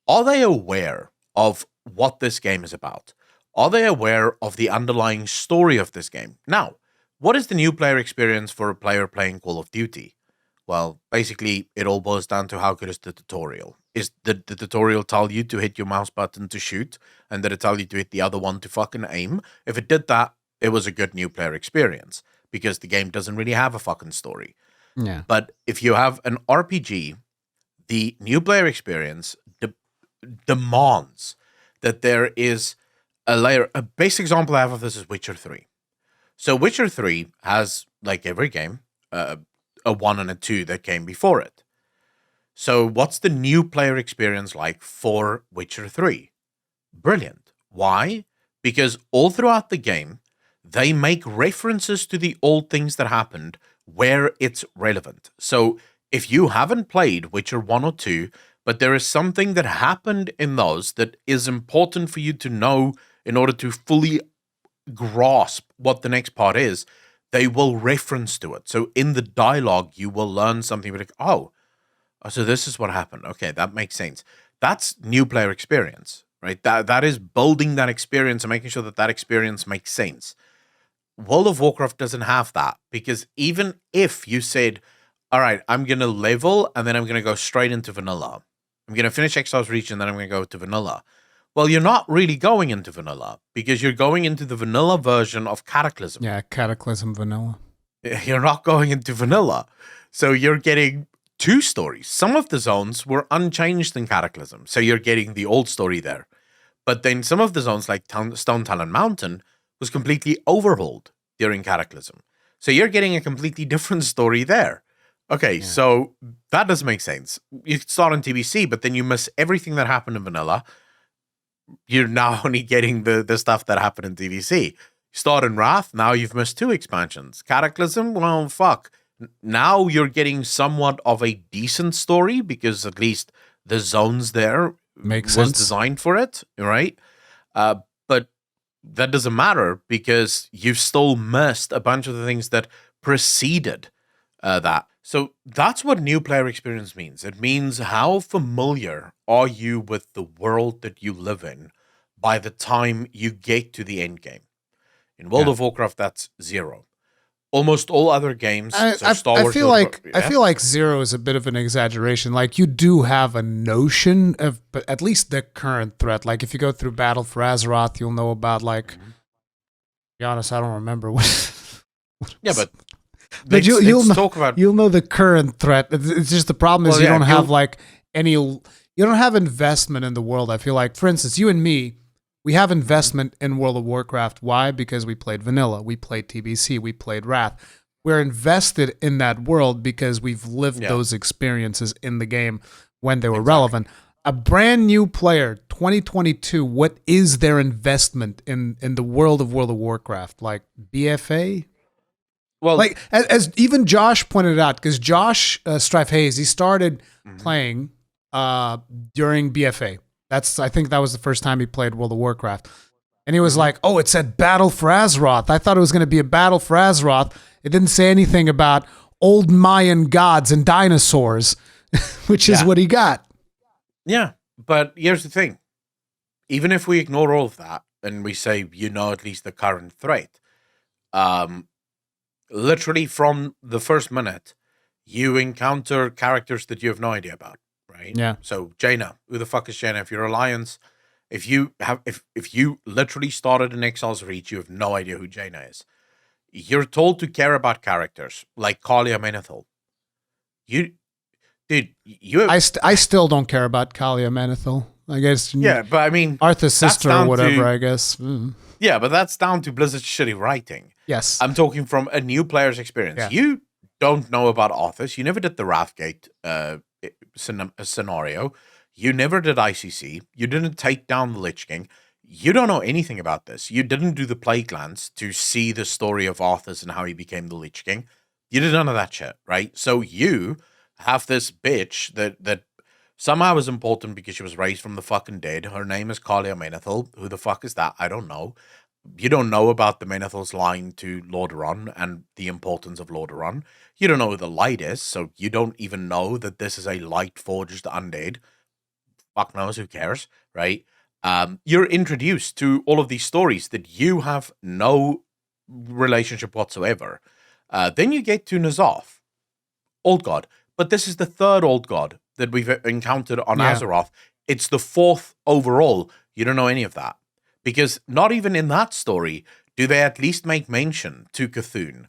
Are they aware of what this game is about? Are they aware of the underlying story of this game? Now, what is the new player experience for a player playing Call of Duty? Well, basically, it all boils down to how good is the tutorial. Did the tutorial tell you to hit your mouse button to shoot, and did it tell you to hit the other one to fucking aim? If it did that, it was a good new player experience, because the game doesn't really have a fucking story. Yeah. But if you have an RPG, the new player experience demands that there is a layer. A basic example I have of this is Witcher 3. So Witcher 3 has, like every game, a 1 and a 2 that came before it. So what's the new player experience like for Witcher 3? Brilliant. Why? Because all throughout the game, they make references to the old things that happened where it's relevant. So if you haven't played Witcher 1 or 2, but there is something that happened in those that is important for you to know in order to fully grasp what the next part is, they will reference to it. So in the dialogue, you will learn something like, oh, so this is what happened. Okay, that makes sense. That's new player experience, right? That is building that experience and making sure that that experience makes sense. World of Warcraft doesn't have that, because even if you said, all right, I'm going to level and then I'm going to go straight into vanilla. I'm going to finish Exile's Reach and then I'm going to go to vanilla. Well, you're not really going into vanilla, because you're going into the vanilla version of Cataclysm. Yeah, Cataclysm vanilla. You're not going into vanilla. So you're getting two stories. Some of the zones were unchanged in Cataclysm, so you're getting the old story there. But then some of the zones, like Stone Talon Mountain, was completely overhauled during Cataclysm. So you're getting a completely different story there. Okay, Yeah. so that doesn't make sense. You start on TBC, but then you miss everything that happened in vanilla. You're now only getting the stuff that happened in TBC. You start in Wrath, now you've missed 2 expansions. Cataclysm, well, fuck. Now you're getting somewhat of a decent story, because at least the zones there Makes was sense. designed for it, right? But that doesn't matter, because you've still missed a bunch of the things that preceded that. So that's what new player experience means. It means how familiar are you with the world that you live in by the time you get to the end game. In World of Warcraft, that's 0. Almost all other games, Star Wars. I feel like 0 is a bit of an exaggeration. Like, you do have a notion of, but at least the current threat. Like, if you go through Battle for Azeroth, you'll know about, like. To be honest, I don't remember what. Yeah, but you'll know, talk about. You'll know the current threat. It's just the problem is you don't have like any. You don't have investment in the world. I feel like, for instance, you and me. We have investment in World of Warcraft. Why? Because we played vanilla, we played TBC, we played Wrath. We're invested in that world because we've lived those experiences in the game when they were relevant. A brand new player, 2022, what is their investment in the world of Warcraft? Like BFA? Well, like as even Josh pointed out, because Josh Strife Hayes, he started playing during BFA. I think that was the first time he played World of Warcraft. And he was like, oh, it said Battle for Azeroth. I thought it was going to be a Battle for Azeroth. It didn't say anything about old Mayan gods and dinosaurs, which is what he got. Yeah, but here's the thing. Even if we ignore all of that and we say, at least the current threat, literally from the first minute, you encounter characters that you have no idea about. Right? Yeah. So Jaina, who the fuck is Jaina? If you're Alliance, if you literally started in Exile's Reach, you have no idea who Jaina is. You're told to care about characters like Kalia Menethil. I still don't care about Kalia Menethil. I guess. Yeah, but I mean, Arthur's sister or whatever. I guess. Yeah, but that's down to Blizzard's shitty writing. Yes. I'm talking from a new player's experience. Yeah. You don't know about Arthas. You never did the Wrathgate scenario. You never did ICC. You didn't take down the Lich King. You don't know anything about this. You didn't do the Plague Lands to see the story of Arthas and how he became the Lich King. You did none of that shit, right? So you have this bitch that somehow is important because she was raised from the fucking dead. Her name is Kalia Menethil. Who the fuck is that? I don't know. You don't know about the Menethil's line to Lordaeron and the importance of Lordaeron. You don't know who the light is, so you don't even know that this is a light forged undead. Fuck knows, who cares, right? You're introduced to all of these stories that you have no relationship whatsoever. Then you get to N'Zoth, Old God. But this is the third Old God that we've encountered on Azeroth. It's the fourth overall. You don't know any of that. Because not even in that story do they at least make mention to Cthulhu,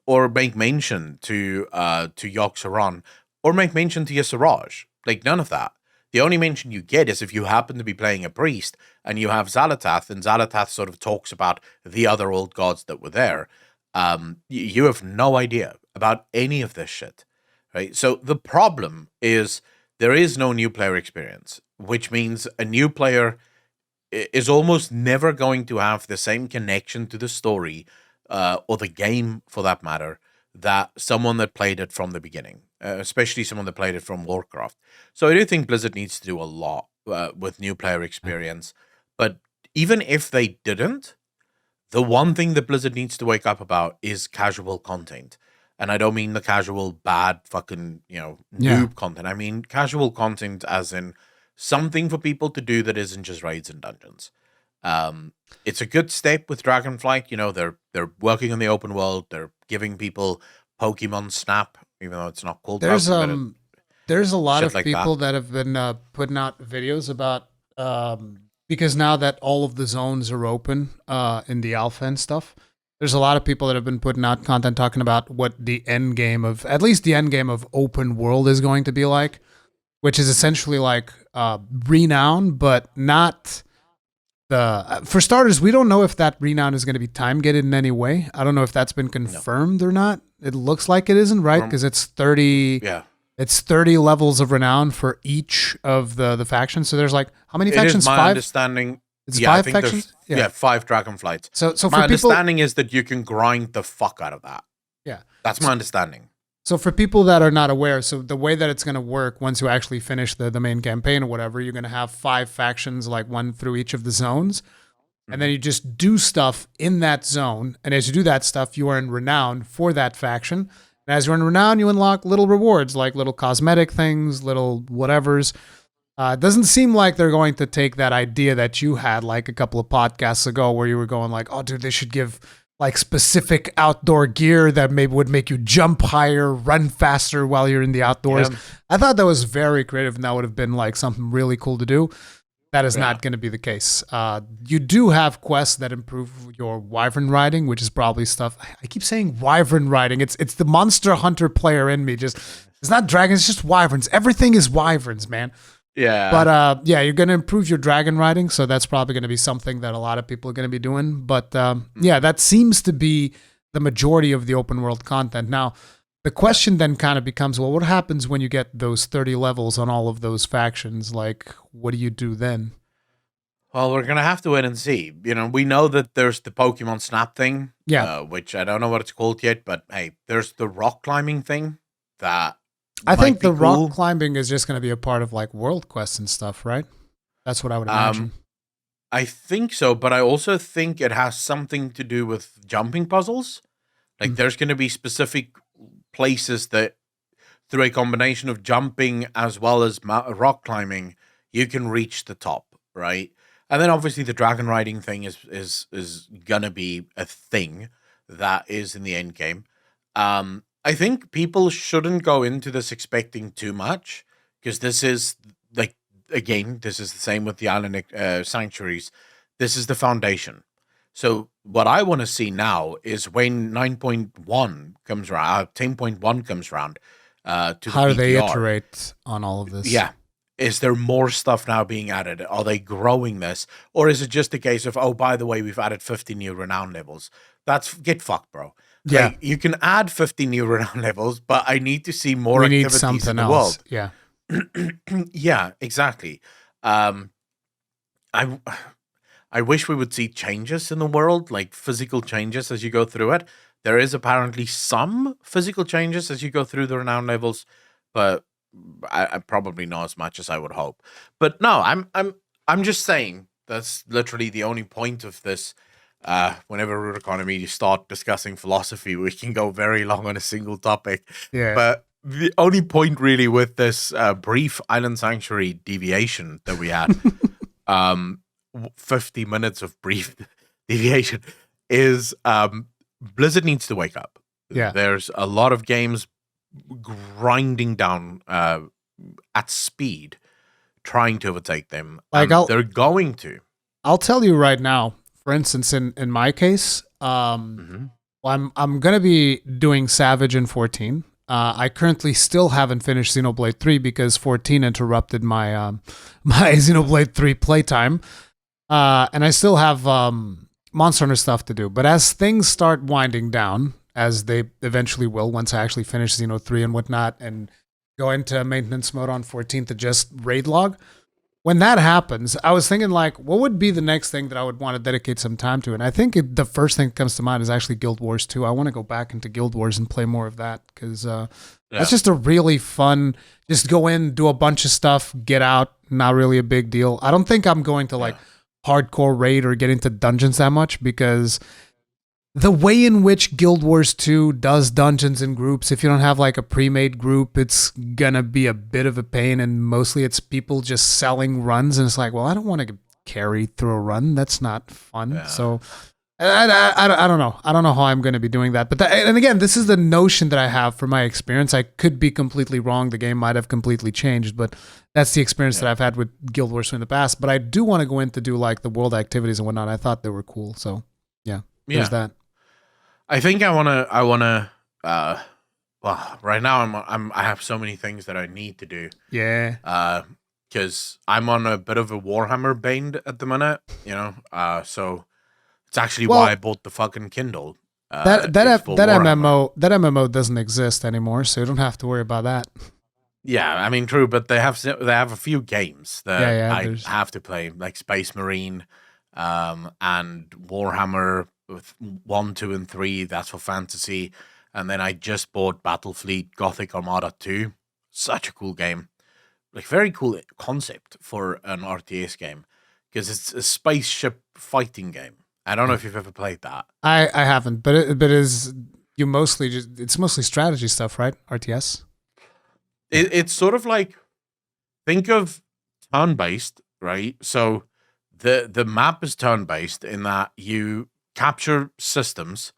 or make mention to Yogg-Saron, or make mention to Yisaraj. Like, none of that. The only mention you get is if you happen to be playing a priest and you have Xal'atath, and Xal'atath sort of talks about the other old gods that were there. You have no idea about any of this shit, right? So the problem is there is no new player experience, which means a new player is almost never going to have the same connection to the story, or the game for that matter, that someone that played it from the beginning, especially someone that played it from Warcraft. So I do think Blizzard needs to do a lot with new player experience. But even if they didn't, the one thing that Blizzard needs to wake up about is casual content. And I don't mean the casual bad fucking, noob content. I mean casual content as in something for people to do that isn't just raids and dungeons. It's a good step with Dragonflight. They're working on the open world. They're giving people Pokemon Snap, even though it's not called. There's a lot of like people that have been putting out videos about because now that all of the zones are open in the alpha and stuff, there's a lot of people that have been putting out content talking about what the end game of, at least the end game of open world is going to be like, which is essentially like Renown, but not the. For starters, we don't know if that Renown is going to be time gated in any way. I don't know if that's been confirmed or not. It looks like it isn't, right? Because it's 30. Yeah. It's 30 levels of renown for each of the factions. So there's like how many factions? It is my 5? Understanding. It's 5 factions. Yeah, 5 Dragonflights. So for my people, understanding is that you can grind the fuck out of that. Yeah, that's my understanding. So for people that are not aware, so the way that it's going to work once you actually finish the main campaign or whatever, you're going to have 5 factions, like one through each of the zones. And then you just do stuff in that zone. And as you do that stuff, you earn renown for that faction. And as you earn renown, you unlock little rewards, like little cosmetic things, little whatevers. It doesn't seem like they're going to take that idea that you had like a couple of podcasts ago where you were going like, oh, dude, they should give like specific outdoor gear that maybe would make you jump higher, run faster while you're in the outdoors. Yeah. I thought that was very creative, and that would have been like something really cool to do. That is not going to be the case. You do have quests that improve your wyvern riding, which is probably stuff. I keep saying wyvern riding. It's the Monster Hunter player in me. It's not dragons, it's just wyverns. Everything is wyverns, man. Yeah. But you're going to improve your dragon riding, so that's probably going to be something that a lot of people are going to be doing. But that seems to be the majority of the open world content. Now, the question then kind of becomes, well, what happens when you get those 30 levels on all of those factions? Like, what do you do then? Well, we're going to have to wait and see. We know that there's the Pokemon Snap thing, which I don't know what it's called yet, but hey, there's the rock climbing thing that I think the rock climbing is just going to be a part of like world quests and stuff, right? That's what I would imagine. I think so, but I also think it has something to do with jumping puzzles. Like there's going to be specific places that through a combination of jumping as well as rock climbing, you can reach the top, right? And then obviously the dragon riding thing is going to be a thing that is in the end game. I think people shouldn't go into this expecting too much, because this is, like, again, this is the same with the island sanctuaries. This is the foundation. So what I want to see now is when 9.1 comes around, 10.1 comes around, to the how do they BTR, iterate on all of this? Yeah. Is there more stuff now being added? Are they growing this? Or is it just a case of, oh, by the way, we've added 50 new renown levels? Get fucked, bro. Yeah, like, you can add 50 new renown levels, but I need to see more activities in the world. Yeah, yeah, exactly. I wish we would see changes in the world, like physical changes as you go through it. There is apparently some physical changes as you go through the renown levels, but I probably not as much as I would hope. But no, I'm just saying that's literally the only point of this. Whenever Rurikhan and me start discussing philosophy, we can go very long on a single topic. Yeah. But the only point really with this brief Island Sanctuary deviation that we had, 50 minutes of brief deviation, is Blizzard needs to wake up. Yeah. There's a lot of games grinding down at speed, trying to overtake them. Like they're going to. I'll tell you right now. For instance, in my case, I'm gonna be doing Savage in 14. I currently still haven't finished Xenoblade 3 because 14 interrupted my my Xenoblade 3 playtime, and I still have Monster Hunter stuff to do. But as things start winding down, as they eventually will once I actually finish Xeno 3 and whatnot, and go into maintenance mode on 14 to just raid log. When that happens, I was thinking, like, what would be the next thing that I would want to dedicate some time to? And I think the first thing that comes to mind is actually Guild Wars 2. I want to go back into Guild Wars and play more of that because that's just a really fun, just go in, do a bunch of stuff, get out, not really a big deal. I don't think I'm going to, like, hardcore raid or get into dungeons that much because the way in which Guild Wars 2 does dungeons in groups, if you don't have like a pre-made group, it's gonna be a bit of a pain, and mostly it's people just selling runs, and it's like, well, I don't want to carry through a run. That's not fun. Yeah. So I don't know. I don't know how I'm going to be doing that. But and again, this is the notion that I have from my experience. I could be completely wrong. The game might have completely changed, but that's the experience that I've had with Guild Wars 2 in the past. But I do want to go in to do like the world activities and whatnot. I thought they were cool. So there's that. I think I wanna well, right now I have so many things that I need to do. Yeah. Because I'm on a bit of a Warhammer bend at the minute, so it's actually why I bought the fucking Kindle. That MMO doesn't exist anymore, so you don't have to worry about that. Yeah, I mean, true, but they have a few games that I have to play, like Space Marine, and Warhammer with 1, 2, and 3. That's for fantasy, and then I just bought Battlefleet Gothic Armada 2. Such a cool game, like very cool concept for an RTS game because it's a spaceship fighting game. I don't know if you've ever played that. I haven't, but it's mostly strategy stuff, right? RTS. It's sort of like, think of turn-based, right? So the map is turn-based in that you capture systems,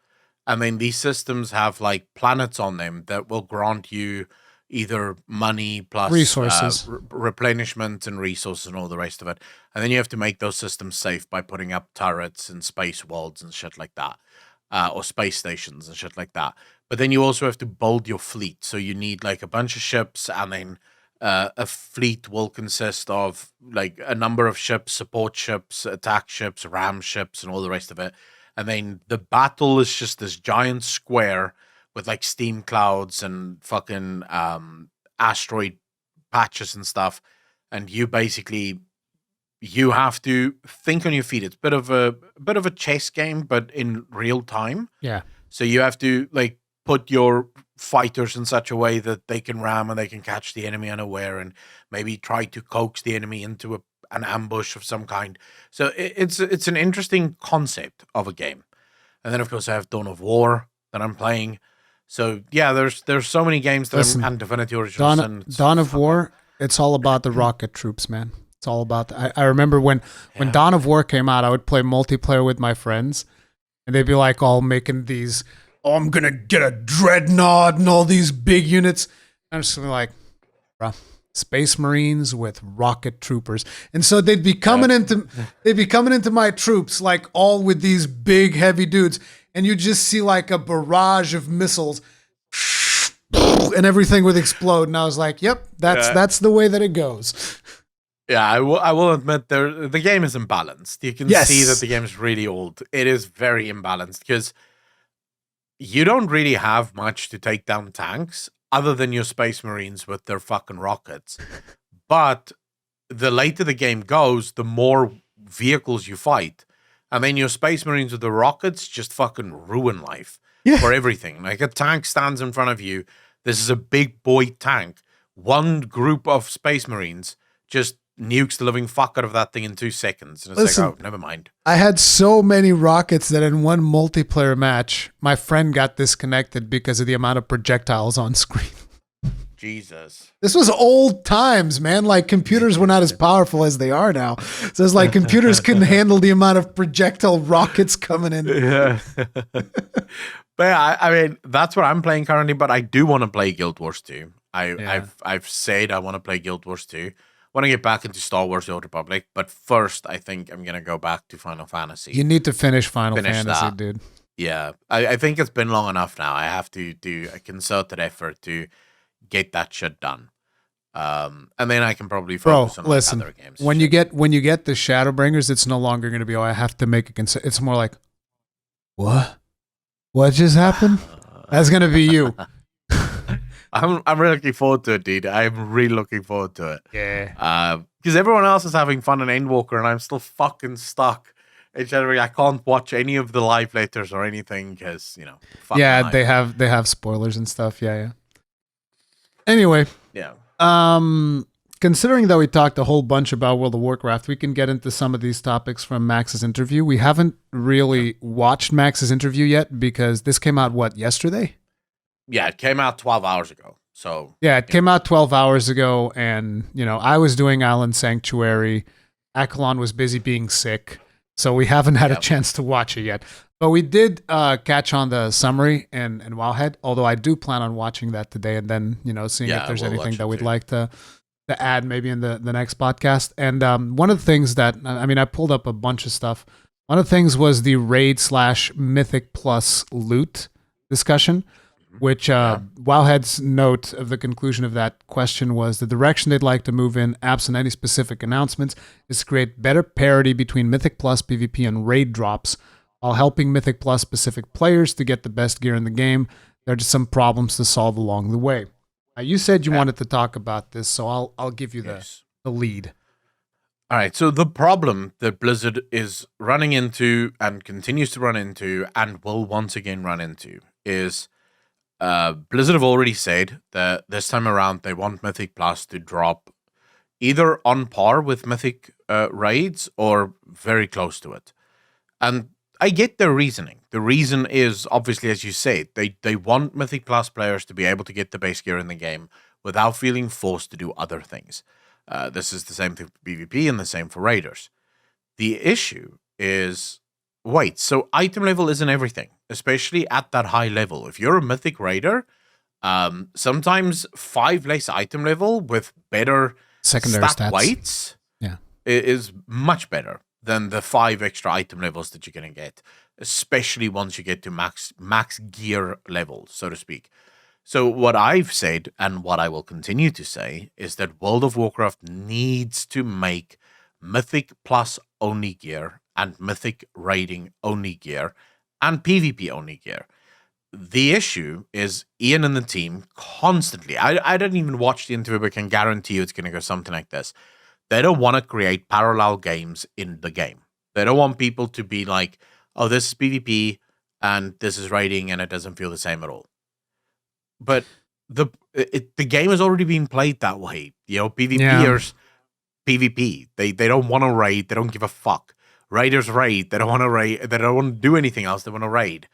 and then these systems have like planets on them that will grant you either money plus resources, replenishment and resources and all the rest of it. And then you have to make those systems safe by putting up turrets and space worlds and shit like that, or space stations and shit like that. But then you also have to build your fleet. So you need like a bunch of ships, and then a fleet will consist of like a number of ships, support ships, attack ships, ram ships, and all the rest of it. And then the battle is just this giant square with like steam clouds and fucking asteroid patches and stuff. And you have to think on your feet. It's a bit of a chess game, but in real time. Yeah. So you have to like put your fighters in such a way that they can ram and they can catch the enemy unaware, and maybe try to coax the enemy into an ambush of some kind. So it's an interesting concept of a game. And then of course I have Dawn of War that I'm playing. So yeah, there's so many games that and Divinity Original Sin. Dawn of War, it's all about the rocket troops, man. It's all about I remember when Dawn of War came out, I would play multiplayer with my friends, and they'd be like all making these, oh, I'm gonna get a dreadnought and all these big units. I'm just like, bruh, Space Marines with rocket troopers. And so they'd be coming into my troops, like all with these big heavy dudes, and you just see like a barrage of missiles and everything would explode. And I was like, yep, that's the way that it goes. Yeah, I will admit the game is imbalanced. You can see that the game is really old. It is very imbalanced because you don't really have much to take down tanks other than your Space Marines with their fucking rockets. But the later the game goes, the more vehicles you fight. And then your Space Marines with the rockets just fucking ruin life. Yeah. for everything. Like a tank stands in front of you. This is a big boy tank. One group of Space Marines just nukes the living fuck out of that thing in 2 seconds. And it's Listen, like, oh, never mind. I had so many rockets that in one multiplayer match, my friend got disconnected because of the amount of projectiles on screen. Jesus. This was old times, man. Like computers were not as powerful as they are now. So it's like computers couldn't handle the amount of projectile rockets coming in. Yeah. But yeah, I mean, that's what I'm playing currently, but I do want to play Guild Wars 2. I've said I want to play Guild Wars 2. Want to get back into Star Wars: The Old Republic, but first I think I'm gonna go back to Final Fantasy. You need to finish Fantasy, that. dude. Yeah, I think it's been long enough now. I have to do a concerted effort to get that shit done, and then I can probably focus on listen, other games. When you get the Shadowbringers, it's no longer going to be, oh, I have to make a concern. It's more like, what just happened? That's going to be you. I'm really looking forward to it, dude. I'm really looking forward to it. Yeah. Because everyone else is having fun in Endwalker, and I'm still fucking stuck. I can't watch any of the live letters or anything because Yeah, they have spoilers and stuff. Yeah. Anyway. Yeah. Considering that we talked a whole bunch about World of Warcraft, we can get into some of these topics from Max's interview. We haven't really watched Max's interview yet because this came out, yesterday? Yeah, it came out 12 hours ago. So yeah, it came out 12 hours ago, and I was doing Island Sanctuary. Accolonn was busy being sick, so we haven't had a chance to watch it yet. But we did catch on the summary and Wowhead, although I do plan on watching that today and then, seeing if there's anything that we'd like to add maybe in the next podcast. And one of the things that, I pulled up a bunch of stuff. One of the things was the raid/Mythic Plus loot discussion, which Wowhead's note of the conclusion of that question was the direction they'd like to move in, absent any specific announcements, is to create better parity between Mythic Plus PvP and raid drops, while helping Mythic Plus specific players to get the best gear in the game. There are just some problems to solve along the way. You said you wanted to talk about this, so I'll give you the lead. All right, so the problem that Blizzard is running into and continues to run into and will once again run into is Blizzard have already said that this time around they want Mythic Plus to drop either on par with Mythic raids or very close to it. And I get their reasoning. The reason is, obviously, as you say, they want Mythic Plus players to be able to get the base gear in the game without feeling forced to do other things. This is the same thing for PvP and the same for raiders. The issue is, wait, so item level isn't everything, especially at that high level. If you're a Mythic raider, sometimes 5 less item level with better secondary stat stats weights is much better than the 5 extra item levels that you're going to get, especially once you get to max gear level, so to speak. So what I've said, and what I will continue to say, is that World of Warcraft needs to make Mythic Plus only gear and Mythic raiding only gear and PvP only gear. The issue is Ian and the team constantly, I didn't even watch the interview, but can guarantee you it's going to go something like this. They don't want to create parallel games in the game. They don't want people to be like, oh, this is PvP and this is raiding and it doesn't feel the same at all. But the game has already been played that way. PvPers, PvP. They don't want to raid. They don't give a fuck. Raiders raid. They don't want to raid. They don't want to do anything else. They want to raid.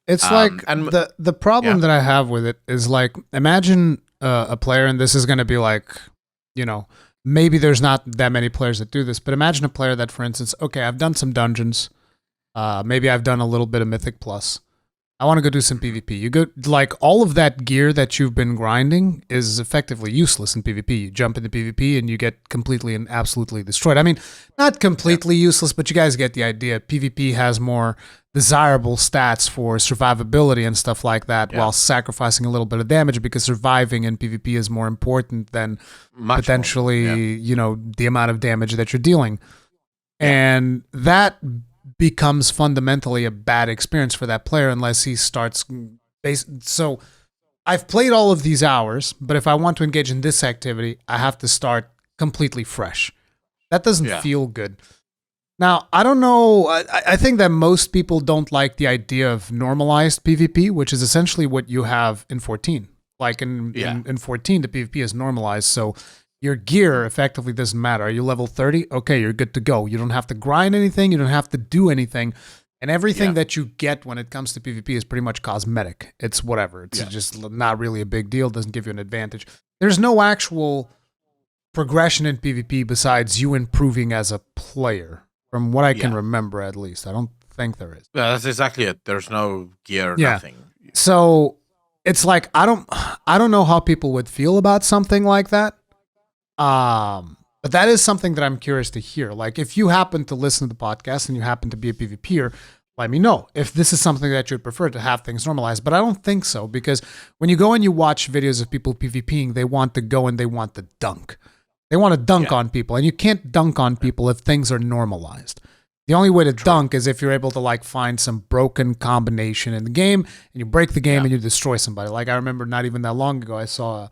It's the problem that I have with it is like, imagine a player, and this is going to be like, maybe there's not that many players that do this, but imagine a player that, for instance, okay, I've done some dungeons. Maybe I've done a little bit of Mythic Plus. I want to go do some PvP. You go, like, all of that gear that you've been grinding is effectively useless in PvP. You jump into PvP and you get completely and absolutely destroyed. I mean, not completely useless, but you guys get the idea. PvP has more desirable stats for survivability and stuff like that, while sacrificing a little bit of damage, because surviving in PvP is more important than potentially, the amount of damage that you're dealing. And that becomes fundamentally a bad experience for that player unless he starts so I've played all of these hours, but if I want to engage in this activity, I have to start completely fresh. That doesn't feel good. Now, I don't know. I think that most people don't like the idea of normalized PvP, which is essentially what you have in 14. Like in 14, the PvP is normalized. So your gear effectively doesn't matter. Are you level 30? Okay, you're good to go. You don't have to grind anything. You don't have to do anything. And everything that you get when it comes to PvP is pretty much cosmetic. It's whatever. It's just not really a big deal. It doesn't give you an advantage. There's no actual progression in PvP besides you improving as a player. From what I can remember, at least. I don't think there is. Yeah, that's exactly it. There's no gear, nothing. So it's like I don't know how people would feel about something like that. But that is something that I'm curious to hear. Like if you happen to listen to the podcast and you happen to be a PvPer, let me know if this is something that you'd prefer to have things normalized. But I don't think so, because when you go and you watch videos of people PvPing, they want to go and they want to dunk. They want to dunk on people, and you can't dunk on people if things are normalized. The only way to dunk is if you're able to like find some broken combination in the game, and you break the game and you destroy somebody. Like I remember not even that long ago, I saw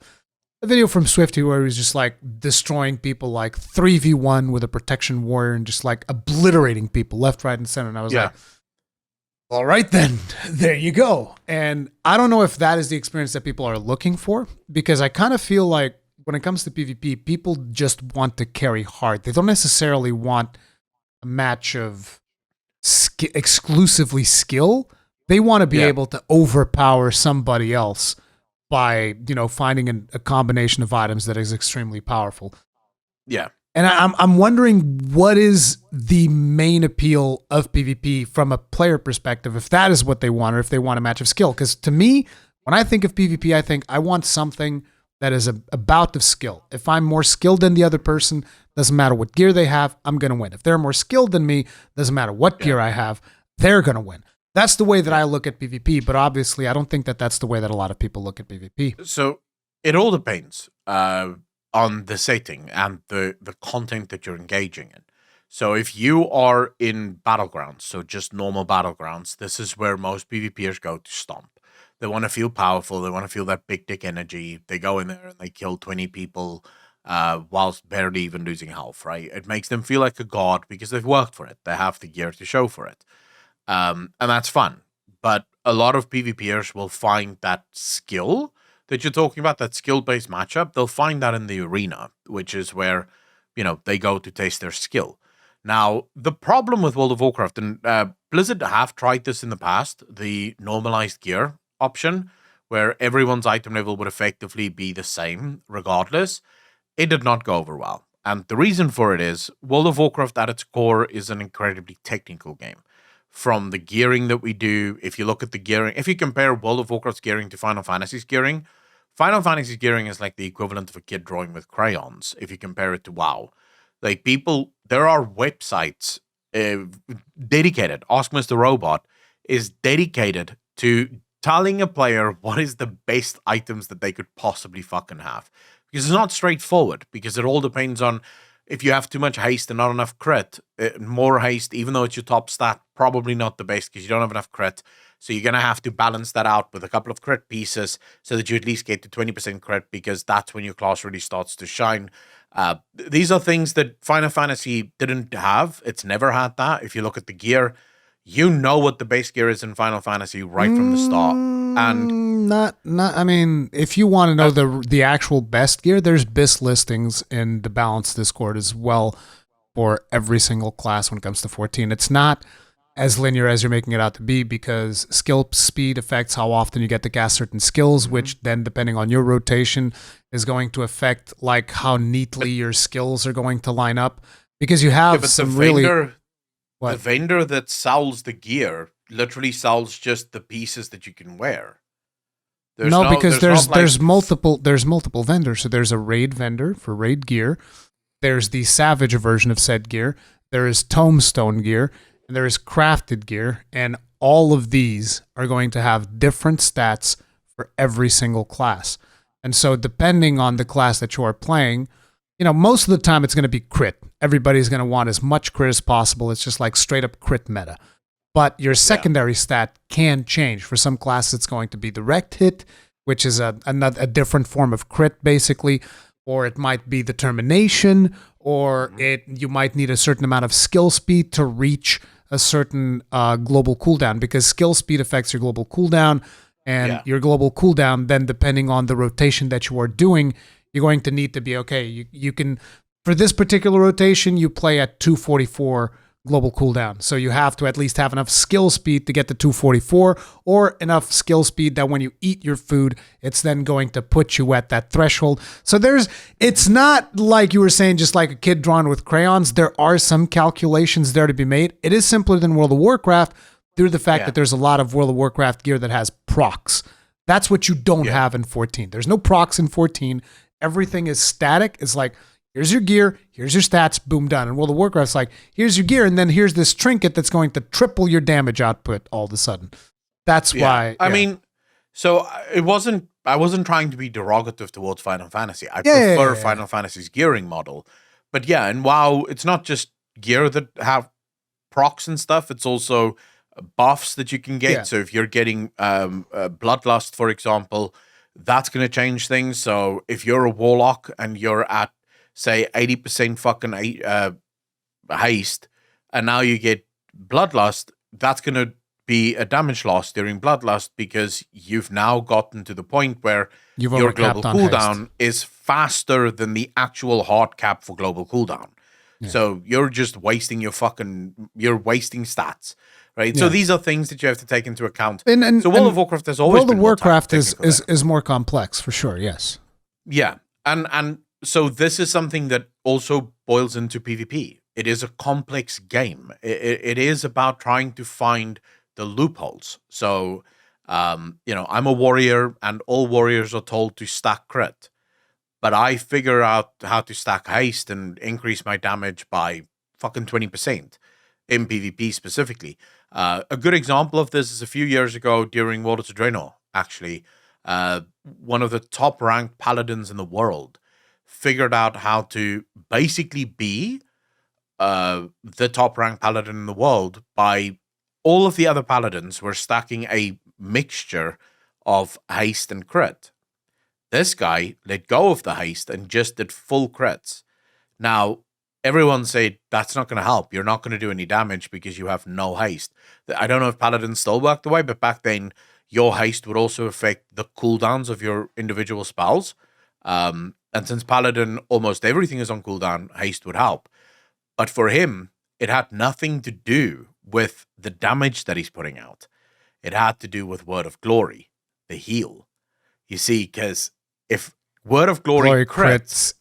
a video from Swifty where he was just like destroying people like 3v1 with a protection warrior and just like obliterating people left, right, and center. And I was like, all right then, there you go. And I don't know if that is the experience that people are looking for, because I kind of feel like when it comes to PvP, people just want to carry hard. They don't necessarily want a match of exclusively skill. They want to be able to overpower somebody else by, finding a combination of items that is extremely powerful. Yeah. And I'm wondering what is the main appeal of PvP from a player perspective, if that is what they want, or if they want a match of skill. Because to me, when I think of PvP, I think I want something that is a bout of skill. If I'm more skilled than the other person, doesn't matter what gear they have, I'm going to win. If they're more skilled than me, doesn't matter what gear I have, they're going to win. That's the way that I look at PvP, but obviously I don't think that that's the way that a lot of people look at PvP. So it all depends on the setting and the content that you're engaging in. So if you are in battlegrounds, so just normal battlegrounds, this is where most PvPers go to stomp. They want to feel powerful. They want to feel that big dick energy. They go in there and they kill 20 people whilst barely even losing health, right? It makes them feel like a god because they've worked for it. They have the gear to show for it. And that's fun. But a lot of PvPers will find that skill that you're talking about, that skill-based matchup. They'll find that in the arena, which is where, they go to test their skill. Now, the problem with World of Warcraft, and Blizzard have tried this in the past, the normalized gear option, where everyone's item level would effectively be the same regardless. It did not go over well. And the reason for it is World of Warcraft at its core is an incredibly technical game. From the gearing that we do, if you look at the gearing, if you compare World of Warcraft's gearing to Final Fantasy's gearing is like the equivalent of a kid drawing with crayons if you compare it to WoW. Like there are websites dedicated. Ask Mr. Robot is dedicated to telling a player what is the best items that they could possibly fucking have. Because it's not straightforward, because it all depends on if you have too much haste and not enough crit. More haste, even though it's your top stat, probably not the best because you don't have enough crit. So you're going to have to balance that out with a couple of crit pieces so that you at least get to 20% crit, because that's when your class really starts to shine. These are things that Final Fantasy didn't have. It's never had that. If you look at the gear, you know what the base gear is in Final Fantasy right from the start. And I mean, if you want to know the actual best gear, there's BIS listings in the Balance Discord as well for every single class when it comes to 14. It's not as linear as you're making it out to be, because skill speed affects how often you get to cast certain skills, which then, depending on your rotation, is going to affect like how neatly your skills are going to line up. Because you have some the vendor that sells the gear literally sells just the pieces that you can wear. Because there's multiple vendors. So there's a raid vendor for raid gear. There's the Savage version of said gear. There is Tombstone gear, and there is crafted gear, and all of these are going to have different stats for every single class. And so depending on the class that you are playing, most of the time it's going to be crit. Everybody's going to want as much crit as possible. It's just like straight up crit meta. But your secondary stat can change. For some classes, it's going to be direct hit, which is a different form of crit, basically. or it might be determination, or you might need a certain amount of skill speed to reach a certain global cooldown, because skill speed affects your global cooldown, and your global cooldown, then depending on the rotation that you are doing, you're going to need to be okay. You can, for this particular rotation, you play at 244 global cooldown. So you have to at least have enough skill speed to get to 244, or enough skill speed that when you eat your food, it's then going to put you at that threshold. So it's not like you were saying, just like a kid drawn with crayons. There are some calculations there to be made. It is simpler than World of Warcraft due to the fact that there's a lot of World of Warcraft gear that has procs. That's what you don't have in 14. There's no procs in 14. Everything is static. It's like, here's your gear, here's your stats, boom, done. And World of Warcraft's like, here's your gear, and then here's this trinket that's going to triple your damage output all of a sudden. That's why. I mean, so I wasn't trying to be derogative towards Final Fantasy. I prefer Final Fantasy's gearing model. But yeah, and WoW, it's not just gear that have procs and stuff, it's also buffs that you can get. So if you're getting Bloodlust, for example, that's going to change things. So if you're a Warlock and you're at, say, 80% fucking haste, and now you get Bloodlust, that's going to be a damage loss during Bloodlust, because you've now gotten to the point where your global cooldown is faster than the actual hard cap for global cooldown. So you're just wasting you're wasting stats, right? So these are things that you have to take into account. And so World of Warcraft has always been World of Warcraft is more complex, for sure, yes. Yeah, and so this is something that also boils into PvP. It is a complex game. It is about trying to find the loopholes. So, I'm a warrior, and all warriors are told to stack crit. But I figure out how to stack haste and increase my damage by fucking 20% in PvP specifically. A good example of this is a few years ago during World of Draenor, actually. One of the top-ranked paladins in the world figured out how to basically be the top-ranked paladin in the world by all of the other paladins were stacking a mixture of haste and crit. This guy let go of the haste and just did full crits. Now, everyone said, that's not going to help. You're not going to do any damage because you have no haste. I don't know if paladins still work the way, but back then, your haste would also affect the cooldowns of your individual spells. And since paladin, almost everything is on cooldown, haste would help. But for him, it had nothing to do with the damage that he's putting out. It had to do with Word of Glory, the heal. You see, because if Word of Glory crits,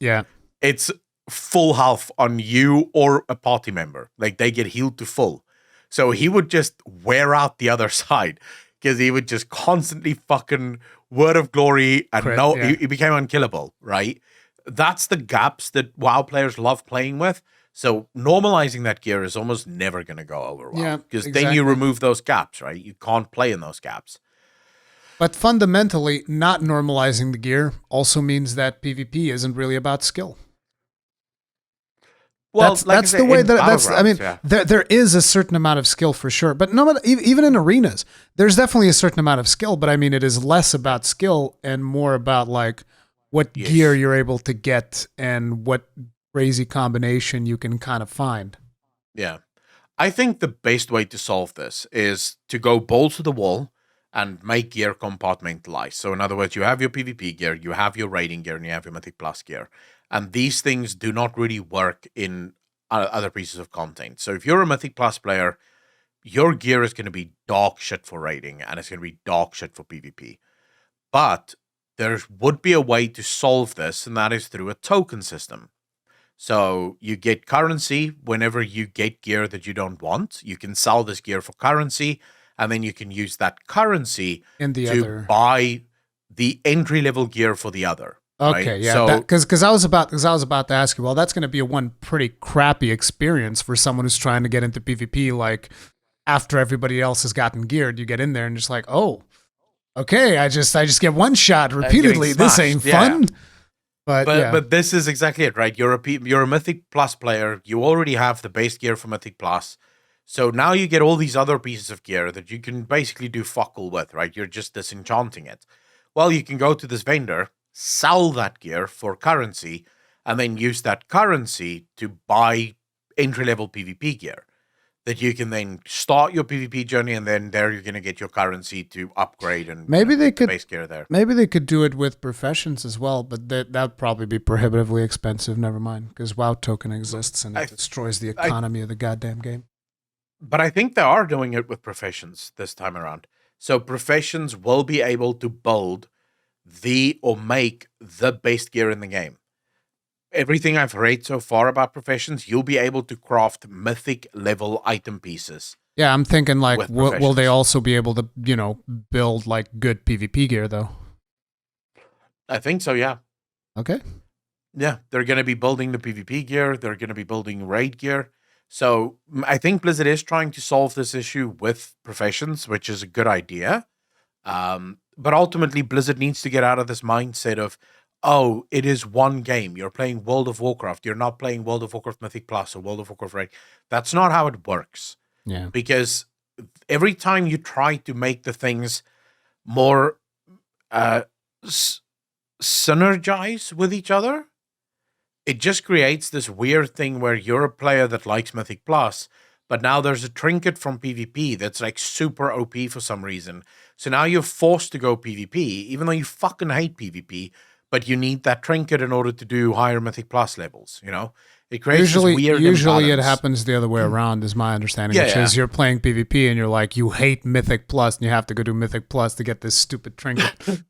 it's full health on you or a party member. Like, they get healed to full. So he would just wear out the other side, because he would just constantly fucking Word of Glory, and he became unkillable, right? That's the gaps that WoW players love playing with. So normalizing that gear is almost never going to go over well, because then you remove those gaps, right? You can't play in those gaps. But fundamentally, not normalizing the gear also means that PvP isn't really about skill. Well, that's the way that that's. I mean, there is a certain amount of skill for sure, but no, even in arenas, there's definitely a certain amount of skill. But I mean, it is less about skill and more about like what gear you're able to get and what crazy combination you can kind of find. Yeah, I think the best way to solve this is to go balls to the wall and make gear compartmentalized. So in other words, you have your PvP gear, you have your raiding gear, and you have your Mythic Plus gear. And these things do not really work in other pieces of content. So if you're a Mythic Plus player, your gear is going to be dog shit for raiding, and it's going to be dog shit for PvP. But there would be a way to solve this, and that is through a token system. So you get currency whenever you get gear that you don't want. You can sell this gear for currency, and then you can use that currency to buy the entry-level gear for the other. Okay, right? yeah, So, because I was about to ask you. Well, that's going to be one pretty crappy experience for someone who's trying to get into PvP. Like after everybody else has gotten geared, you get in there and just like, oh, okay, I just get one shot repeatedly. This ain't fun. But this is exactly it, right? You're a Mythic Plus player. You already have the base gear for Mythic Plus. So now you get all these other pieces of gear that you can basically do fuck all with, right? You're just disenchanting it. Well, you can go to this vendor sell that gear for currency, and then use that currency to buy entry-level PvP gear that you can then start your PvP journey, and then there you're going to get your currency to upgrade and Maybe they could base gear there. Maybe they could do it with professions as well, but that'd probably be prohibitively expensive. Never mind, because WoW token exists and it destroys the economy of the goddamn game. But I think they are doing it with professions this time around. So professions will be able to build or make the best gear in the game. Everything I've read so far about professions, you'll be able to craft mythic level item pieces. Yeah, I'm thinking like, will they also be able to, build like good PvP gear though? I think so, yeah. Okay. Yeah, they're going to be building the PvP gear. They're going to be building raid gear. So I think Blizzard is trying to solve this issue with professions, which is a good idea. But ultimately, Blizzard needs to get out of this mindset of, oh, it is one game. You're playing World of Warcraft. You're not playing World of Warcraft Mythic Plus or World of Warcraft Raid. That's not how it works. Yeah. Because every time you try to make the things more synergize with each other, it just creates this weird thing where you're a player that likes Mythic Plus, but now there's a trinket from PvP that's like super OP for some reason. So now you're forced to go PvP, even though you fucking hate PvP, but you need that trinket in order to do higher Mythic Plus levels, It creates this weird Usually imbalance. It happens the other way around, is my understanding, which is you're playing PvP and you're like, you hate Mythic Plus, and you have to go do Mythic Plus to get this stupid trinket.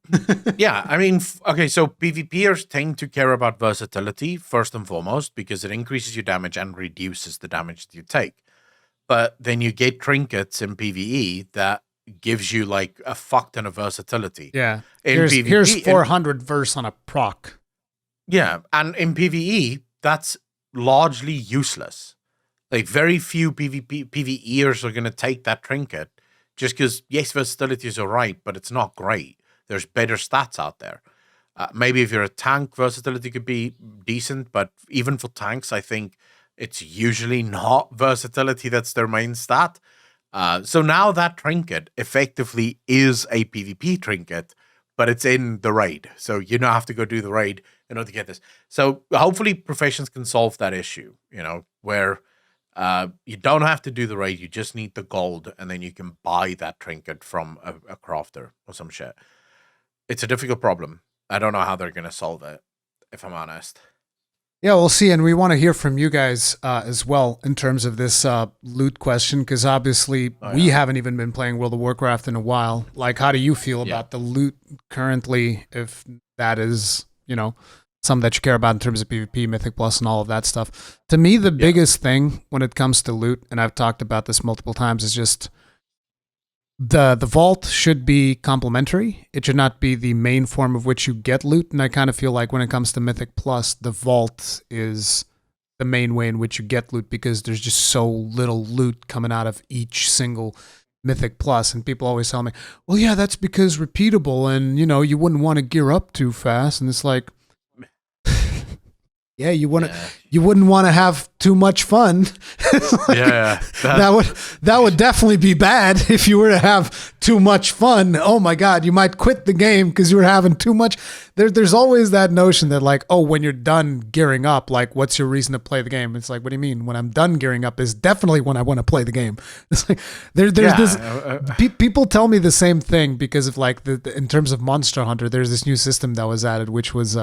Yeah, I mean, okay, so PvPers tend to care about versatility, first and foremost, because it increases your damage and reduces the damage that you take. But then you get trinkets in PvE that gives you like a fuck ton of versatility. Yeah. PvP, here's 400 verse on a proc. Yeah, and in PvE, that's largely useless. Like very few PvEers are going to take that trinket just because, yes, versatility is all right, but it's not great. There's better stats out there. Maybe if you're a tank, versatility could be decent, but even for tanks, I think it's usually not versatility that's their main stat. So now that trinket effectively is a PvP trinket, but it's in the raid. So you don't have to go do the raid in order to get this. So hopefully professions can solve that issue, where you don't have to do the raid. You just need the gold, and then you can buy that trinket from a crafter or some shit. It's a difficult problem. I don't know how they're going to solve it, if I'm honest. Yeah, we'll see. And we want to hear from you guys as well in terms of this loot question, because obviously we haven't even been playing World of Warcraft in a while. Like, how do you feel about the loot currently, if that is, something that you care about in terms of PvP, Mythic Plus, and all of that stuff? To me, the biggest thing when it comes to loot, and I've talked about this multiple times, is just the vault should be complementary. It should not be the main form of which you get loot. And I kind of feel like when it comes to Mythic Plus, the vault is the main way in which you get loot, because there's just so little loot coming out of each single Mythic Plus. And people always tell me, well, yeah, that's because repeatable and, you wouldn't want to gear up too fast. And it's like, yeah, you wouldn't want to have too much fun. That would definitely be bad if you were to have too much fun. Oh my God, you might quit the game because you were having too much. There's always that notion that like, oh, when you're done gearing up, like, what's your reason to play the game? It's like, what do you mean? When I'm done gearing up is definitely when I want to play the game. It's like people tell me the same thing because of like in terms of Monster Hunter, there's this new system that was added, which was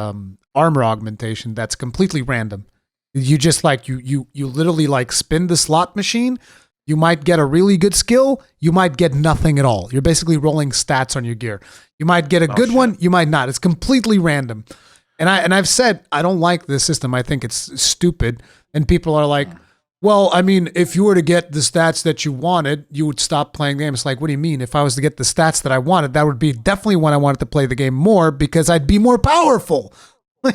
armor augmentation. That's completely random. You just like you literally like spin the slot machine. You might get a really good skill. You might get nothing at all. You're basically rolling stats on your gear. You might get a good one. You might not. It's completely random. And I've said I don't like this system. I think it's stupid. And people are like, well, I mean, if you were to get the stats that you wanted, you would stop playing the game. It's like, what do you mean? If I was to get the stats that I wanted, that would be definitely when I wanted to play the game more because I'd be more powerful.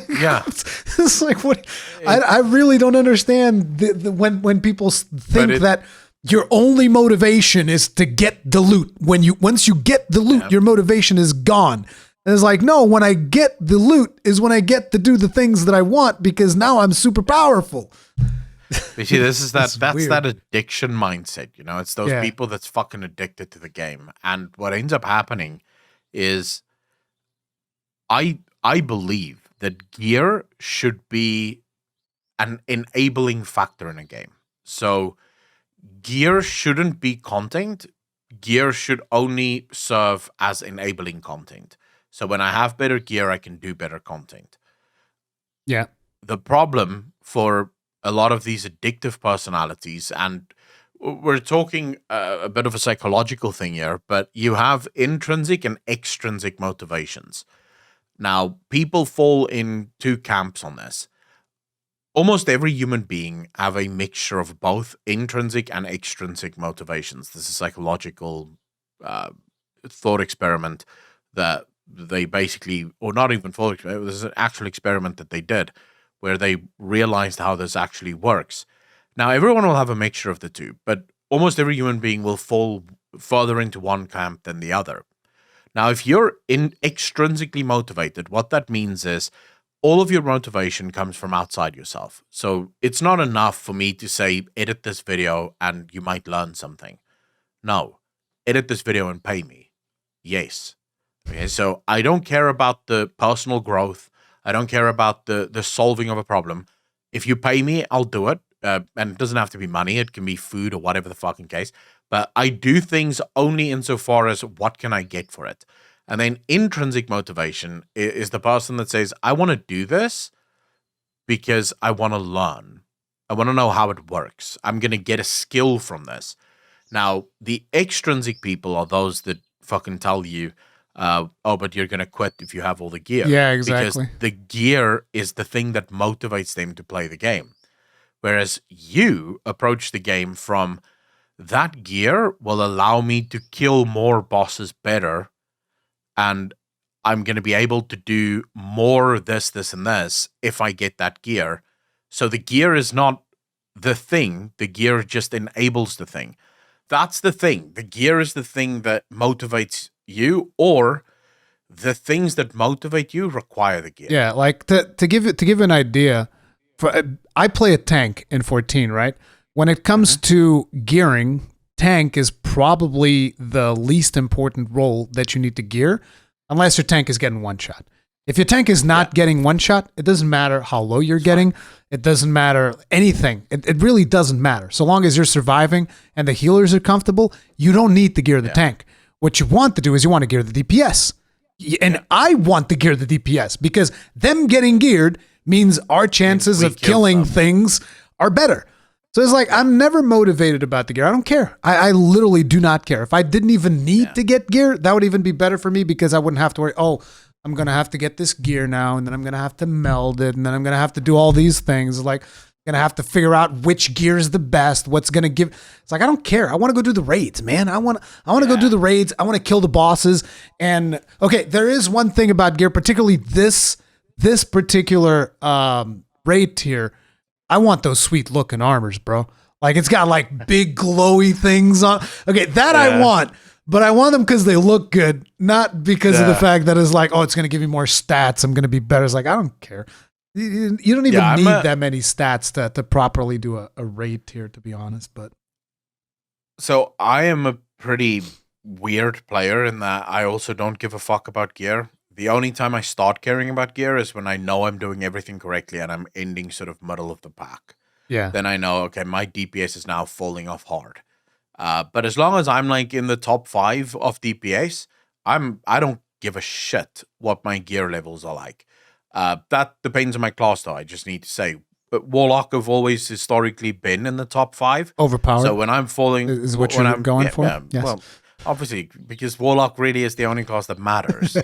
Yeah, it's like what I really don't understand when people think that your only motivation is to get the loot. Once you get the loot, your motivation is gone. And it's like, no, when I get the loot is when I get to do the things that I want because now I'm super powerful. You see, that's that addiction mindset. It's those people that's fucking addicted to the game, and what ends up happening is I I believe that gear should be an enabling factor in a game. So gear shouldn't be content. Gear should only serve as enabling content. So when I have better gear, I can do better content. Yeah. The problem for a lot of these addictive personalities, and we're talking a bit of a psychological thing here, but you have intrinsic and extrinsic motivations. Now, people fall in two camps on this. Almost every human being have a mixture of both intrinsic and extrinsic motivations. This is a psychological thought experiment that they basically, or not even thought experiment, this is an actual experiment that they did where they realized how this actually works. Now, everyone will have a mixture of the two, but almost every human being will fall further into one camp than the other. Now, if you're extrinsically motivated, what that means is all of your motivation comes from outside yourself. So it's not enough for me to say, edit this video and you might learn something. No, edit this video and pay me. Yes. Okay, so I don't care about the personal growth. I don't care about the solving of a problem. If you pay me, I'll do it. And it doesn't have to be money. It can be food or whatever the fucking case. But I do things only insofar as what can I get for it. And then intrinsic motivation is the person that says, I want to do this because I want to learn. I want to know how it works. I'm going to get a skill from this. Now, the extrinsic people are those that fucking tell you, oh, but you're going to quit if you have all the gear. Yeah, exactly. Because the gear is the thing that motivates them to play the game. Whereas you approach the game from that gear will allow me to kill more bosses better, and I'm going to be able to do more this, and this if I get that gear. So the gear is not the thing. The gear just enables the thing. That's the thing. The gear is the thing that motivates you, or the things that motivate you require the gear. Yeah, like to give an idea, I play a tank in 14, right? When it comes to gearing, tank is probably the least important role that you need to gear, unless your tank is getting one shot. If your tank is not getting one shot, it doesn't matter how low you're getting. It doesn't matter anything. It really doesn't matter. So long as you're surviving and the healers are comfortable, you don't need to gear the tank. What you want to do is you want to gear the DPS. And I want to gear the DPS because them getting geared means our chances of killing things are better. So it's like, I'm never motivated about the gear. I don't care. I literally do not care. If I didn't even need to get gear, that would even be better for me because I wouldn't have to worry, oh, I'm going to have to get this gear now, and then I'm going to have to meld it, and then I'm going to have to do all these things. Like, I'm going to have to figure out which gear is the best, what's going to give. It's like, I don't care. I want to go do the raids, man. I want to go do the raids. I want to kill the bosses. And, okay, there is one thing about gear, particularly this particular raid tier. I want those sweet looking armors, bro. Like, it's got like big glowy things on. Okay, that I want. But I want them because they look good, not because of the fact that it's like, oh, it's going to give me more stats. I'm going to be better. It's like, I don't care. You don't even need that many stats to properly do a raid tier, to be honest. But so I am a pretty weird player in that I also don't give a fuck about gear. The only time I start caring about gear is when I know I'm doing everything correctly and I'm ending sort of middle of the pack. Yeah. Then I know, okay, my DPS is now falling off hard. But as long as I'm like in the top 5 of DPS, I don't give a shit what my gear levels are like. That depends on my class, though. I just need to say, but Warlock have always historically been in the top 5. Overpowered. So when I'm falling, is what you're going for. Yes. Well, obviously, because Warlock really is the only class that matters.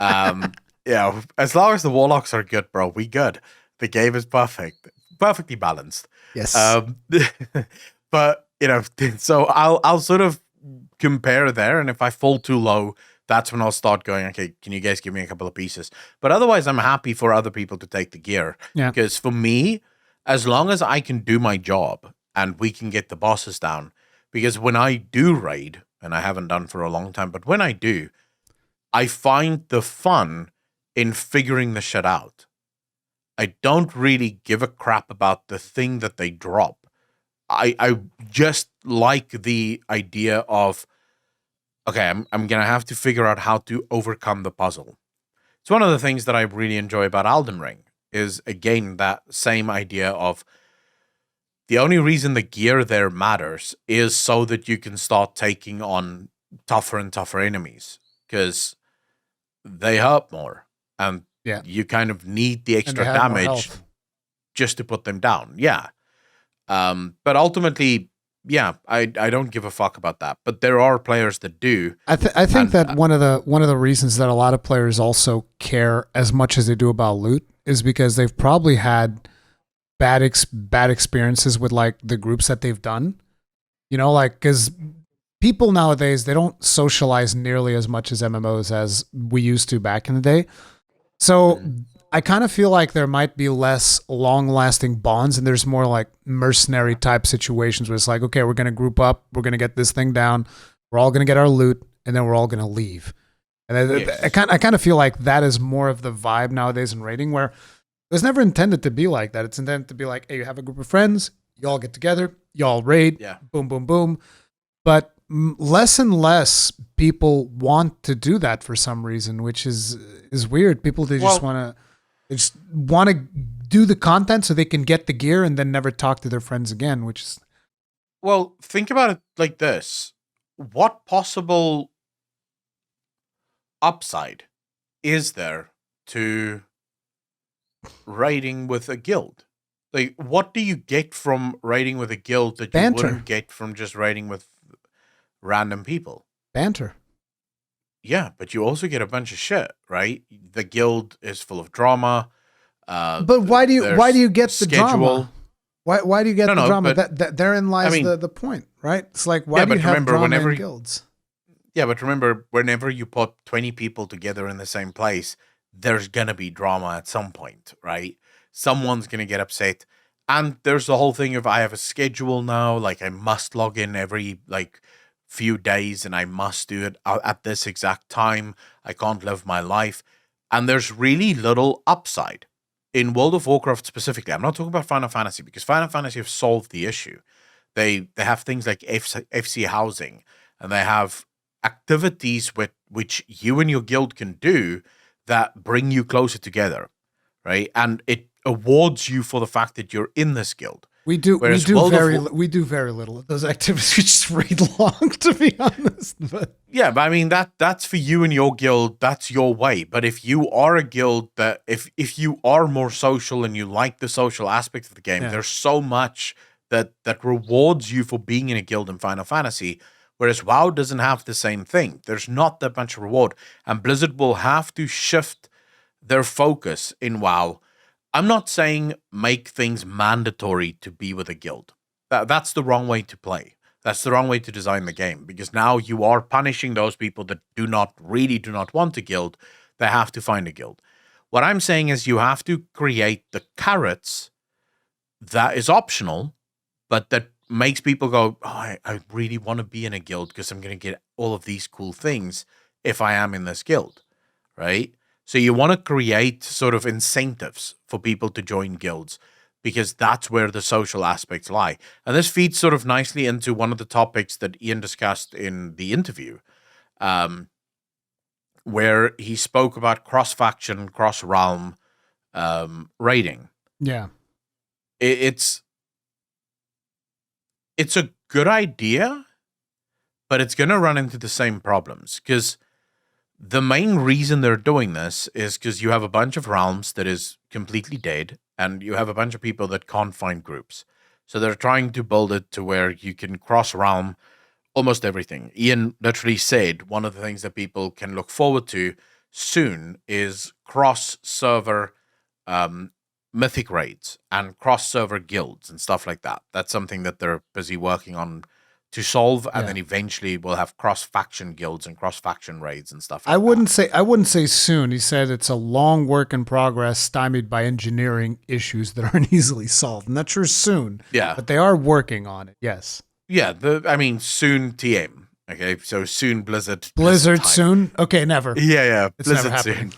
As long as the Warlocks are good, bro, we good. The game is perfectly balanced. Yes. But so I'll sort of compare there, and if I fall too low, that's when I'll start going, okay, can you guys give me a couple of pieces? But otherwise, I'm happy for other people to take the gear. Yeah. Because for me, as long as I can do my job and we can get the bosses down, because when I do raid, and I haven't done for a long time, but when I do, I find the fun in figuring the shit out. I don't really give a crap about the thing that they drop. I just like the idea of, okay, I'm going to have to figure out how to overcome the puzzle. It's one of the things that I really enjoy about Elden Ring is, again, that same idea of the only reason the gear there matters is so that you can start taking on tougher and tougher enemies, because they hurt more, and Yeah. you kind of need the And extra they have more damage health. just to put them down. Yeah. But ultimately, yeah, I don't give a fuck about that. But there are players that do. I think And, that one of the reasons that a lot of players also care as much as they do about loot is because they've probably had bad experiences with like the groups that they've done. You know, like because people nowadays they don't socialize nearly as much as MMOs as we used to back in the day. So I kind of feel like there might be less long-lasting bonds, and there's more like mercenary type situations where it's like, okay, we're gonna group up, we're gonna get this thing down, we're all gonna get our loot, and then we're all gonna leave. And Yes. I kind of feel like that is more of the vibe nowadays in raiding, where it was never intended to be like that. It's intended to be like, hey, you have a group of friends, you all get together, you all raid, Yeah. boom, boom, boom. But less and less people want to do that for some reason, which is weird. People they just want to do the content so they can get the gear and then never talk to their friends again, which is Well, think about it like this. What possible upside is there to raiding with a guild? Like, what do you get from raiding with a guild that you Banter. wouldn't get from just raiding with random people? banter. Yeah, but you also get a bunch of shit, right? The guild is full of drama. But why do you get the drama? Why do you get the drama? That therein lies the point, right? It's like why do you have drama in guilds? Yeah, but remember, whenever you put 20 people together in the same place, there's gonna be drama at some point, right? Someone's gonna get upset. And there's the whole thing of I have a schedule now, like I must log in every like few days and I must do it at this exact time. I can't live my life. And there's really little upside. In World of Warcraft specifically, I'm not talking about Final Fantasy because Final Fantasy have solved the issue. They have things like FC housing, and they have activities which you and your guild can do that bring you closer together, right? And it awards you for the fact that you're in this guild. We do Whereas we do very little of those activities. We just read long, to be honest. But yeah, but I mean that's for you and your guild. That's your way. But if you are a guild that if you are more social and you like the social aspect of the game, there's so much that rewards you for being in a guild in Final Fantasy. Whereas WoW doesn't have the same thing. There's not that much reward, and Blizzard will have to shift their focus in WoW. I'm not saying make things mandatory to be with a guild. That's the wrong way to play. That's the wrong way to design the game, because now you are punishing those people that do not want a guild. They have to find a guild. What I'm saying is you have to create the carrots that is optional, but that makes people go, oh, I really want to be in a guild because I'm going to get all of these cool things if I am in this guild, right? So you want to create sort of incentives for people to join guilds, because that's where the social aspects lie. And this feeds sort of nicely into one of the topics that Ian discussed in the interview, where he spoke about cross-faction, cross-realm raiding. yeah, It's a good idea, but it's going to run into the same problems, because the main reason they're doing this is because you have a bunch of realms that is completely dead, and you have a bunch of people that can't find groups. So they're trying to build it to where you can cross-realm almost everything. Ian literally said one of the things that people can look forward to soon is cross-server Mythic raids and cross-server guilds and stuff like that. That's something that they're busy working on to solve, and then eventually we'll have cross-faction guilds and cross-faction raids and stuff like that. I wouldn't say soon. He said it's a long work in progress, stymied by engineering issues that aren't easily solved. I'm not sure soon. Yeah. But they are working on it, yes. Yeah, soon TM. Okay, so soon Blizzard. Blizzard time. soon? Okay, never. Yeah, It's Blizzard never soon.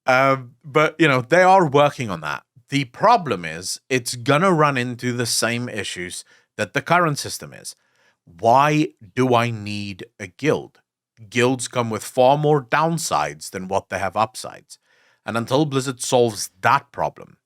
happening. But, they are working on that. The problem is it's going to run into the same issues that the current system is. Why do I need a guild? Guilds come with far more downsides than what they have upsides. And until Blizzard solves that problem,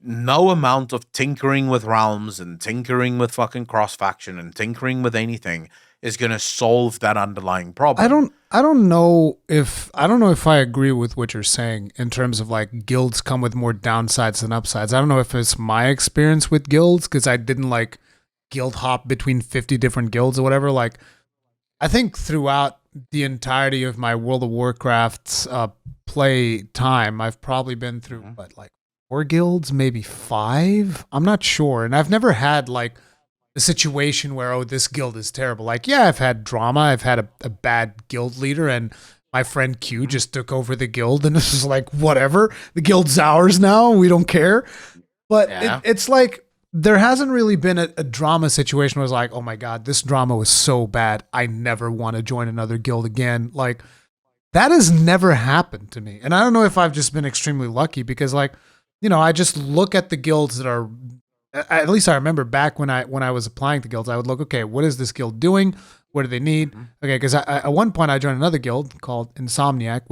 no amount of tinkering with realms and tinkering with fucking cross-faction and tinkering with anything is going to solve that underlying problem. I don't know if I agree with what you're saying in terms of like guilds come with more downsides than upsides. I don't know if it's my experience with guilds because I didn't like guild hop between 50 different guilds or whatever. Like, I think throughout the entirety of my World of Warcraft play time, I've probably been through like 4 guilds, maybe 5. I'm not sure, and I've never had like a situation where, oh, this guild is terrible. Like, yeah, I've had drama. I've had a bad guild leader, and my friend Q just took over the guild, and this is like, whatever. The guild's ours now. We don't care. But it's like, there hasn't really been a drama situation where it's like, oh my God, this drama was so bad, I never want to join another guild again. Like, that has never happened to me. And I don't know if I've just been extremely lucky because, like, you know, I just look at the guilds that are, at least I remember back when I was applying to guilds, I would look, okay, what is this guild doing? What do they need? Okay, because at one point I joined another guild called Insomniac,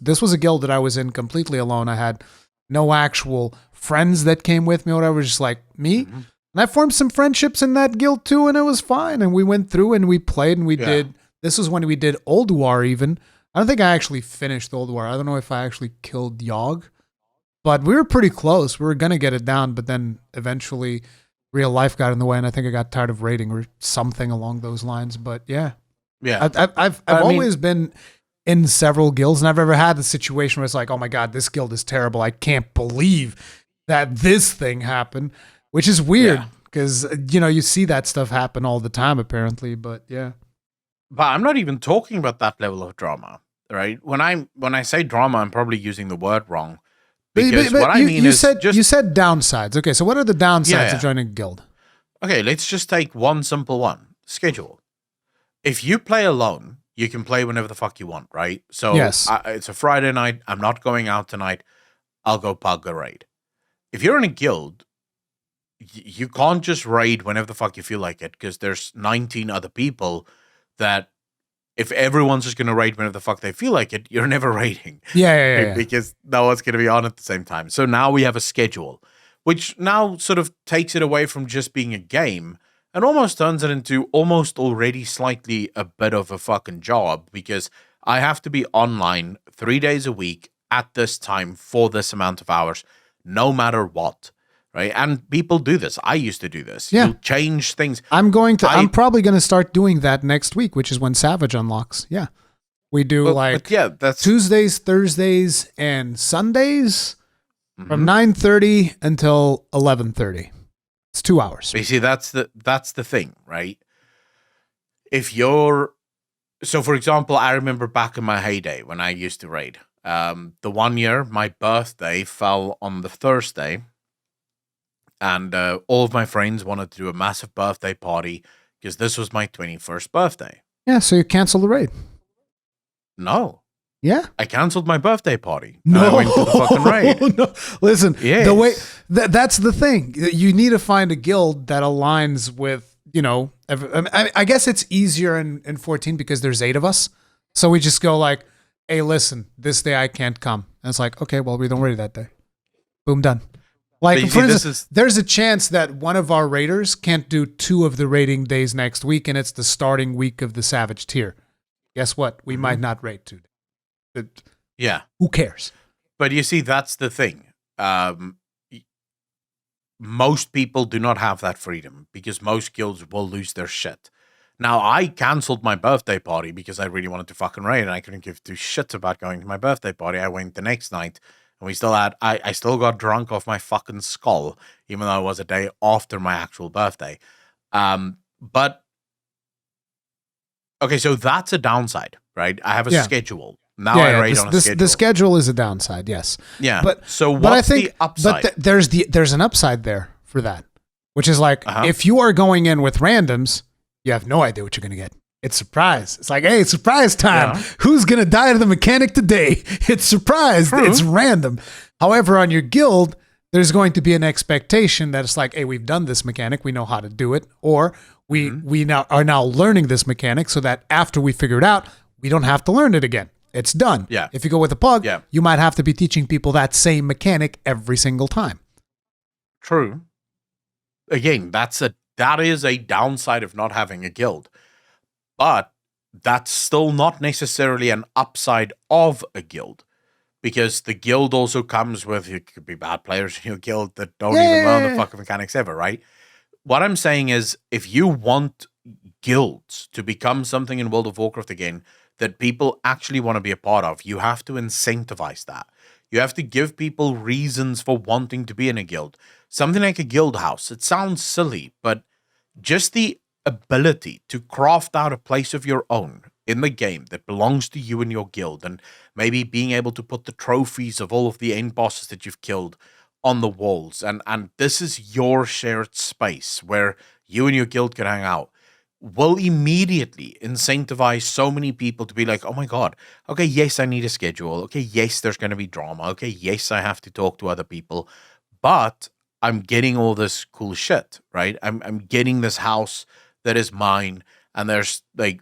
this was a guild that I was in completely alone. I had no actual friends that came with me or whatever, just like me. And I formed some friendships in that guild too, and it was fine. And we went through and we played and we did, this was when we did Old War even. I don't think I actually finished Old War. I don't know if I actually killed Yogg. But we were pretty close. We were going to get it down, but then eventually real life got in the way, and I think I got tired of raiding or something along those lines. But yeah. I've always been in several guilds, and I've ever had the situation where it's like, oh my God, this guild is terrible. I can't believe that this thing happened, which is weird because, you know, you see that stuff happen all the time apparently, but yeah. But I'm not even talking about that level of drama, right? When I say drama, I'm probably using the word wrong. Because what I mean is you said downsides. Okay, so what are the downsides of joining a guild? Okay, let's just take one simple one. Schedule. If you play alone, you can play whenever the fuck you want, right? So it's a Friday night. I'm not going out tonight. I'll go pug a raid. If you're in a guild, you can't just raid whenever the fuck you feel like it because there's 19 other people that if everyone's just going to raid whenever the fuck they feel like it, you're never raiding. Yeah. Because no one's going to be on at the same time. So now we have a schedule, which now sort of takes it away from just being a game and almost turns it into almost already slightly a bit of a fucking job because I have to be online 3 days a week at this time for this amount of hours, no matter what. Right. And people do this. I used to do this. Yeah. You change things. I'm probably going to start doing that next week, which is when Savage unlocks. Yeah. We do that's Tuesdays, Thursdays, and Sundays from 9:30 until 11:30. It's 2 hours. You see, that's the thing, right? So for example, I remember back in my heyday when I used to raid. The 1 year, my birthday fell on the Thursday. And all of my friends wanted to do a massive birthday party because this was my 21st birthday. Yeah, so you canceled the raid. No. Yeah? I canceled my birthday party. No. I went to the fucking raid. No. Listen, yes. the way that's the thing. You need to find a guild that aligns with, you know, I guess it's easier in 14 because there's 8 of us. So we just go like, hey, listen, this day I can't come. And it's like, okay, well, we don't raid that day. Boom, done. Like, for instance, there's a chance that one of our raiders can't do 2 of the raiding days next week, and it's the starting week of the Savage tier. Guess what? We might not raid 2 days. Yeah. Who cares? But you see, that's the thing. Most people do not have that freedom because most guilds will lose their shit. Now, I canceled my birthday party because I really wanted to fucking raid, and I couldn't give 2 shits about going to my birthday party. I went the next night. And we still had, I still got drunk off my fucking skull, even though it was a day after my actual birthday. But, okay, so that's a downside, right? I have a schedule. Now I raid on a schedule. The schedule is a downside, yes. Yeah. But so what's the upside? But there's an upside there for that, which is like, if you are going in with randoms, you have no idea what you're going to get. It's surprise. It's like, hey, it's surprise time. Yeah. Who's going to die to the mechanic today? It's surprise. True. It's random. However, on your guild, there's going to be an expectation that it's like, hey, we've done this mechanic. We know how to do it. Or we now are learning this mechanic so that after we figure it out, we don't have to learn it again. It's done. Yeah. If you go with a pug, Yeah. you might have to be teaching people that same mechanic every single time. True. Again, that is a downside of not having a guild. But that's still not necessarily an upside of a guild. Because the guild also comes with, you could be bad players in your guild that don't even learn the fucking mechanics ever, right? What I'm saying is, if you want guilds to become something in World of Warcraft again that people actually want to be a part of, you have to incentivize that. You have to give people reasons for wanting to be in a guild. Something like a guild house. It sounds silly, but just the ability to craft out a place of your own in the game that belongs to you and your guild, and maybe being able to put the trophies of all of the end bosses that you've killed on the walls, and this is your shared space where you and your guild can hang out, will immediately incentivize so many people to be like, oh my god, okay, yes, I need a schedule, okay, yes, there's going to be drama, okay, yes, I have to talk to other people, but I'm getting all this cool shit, right? I'm getting this house that is mine, and there's like,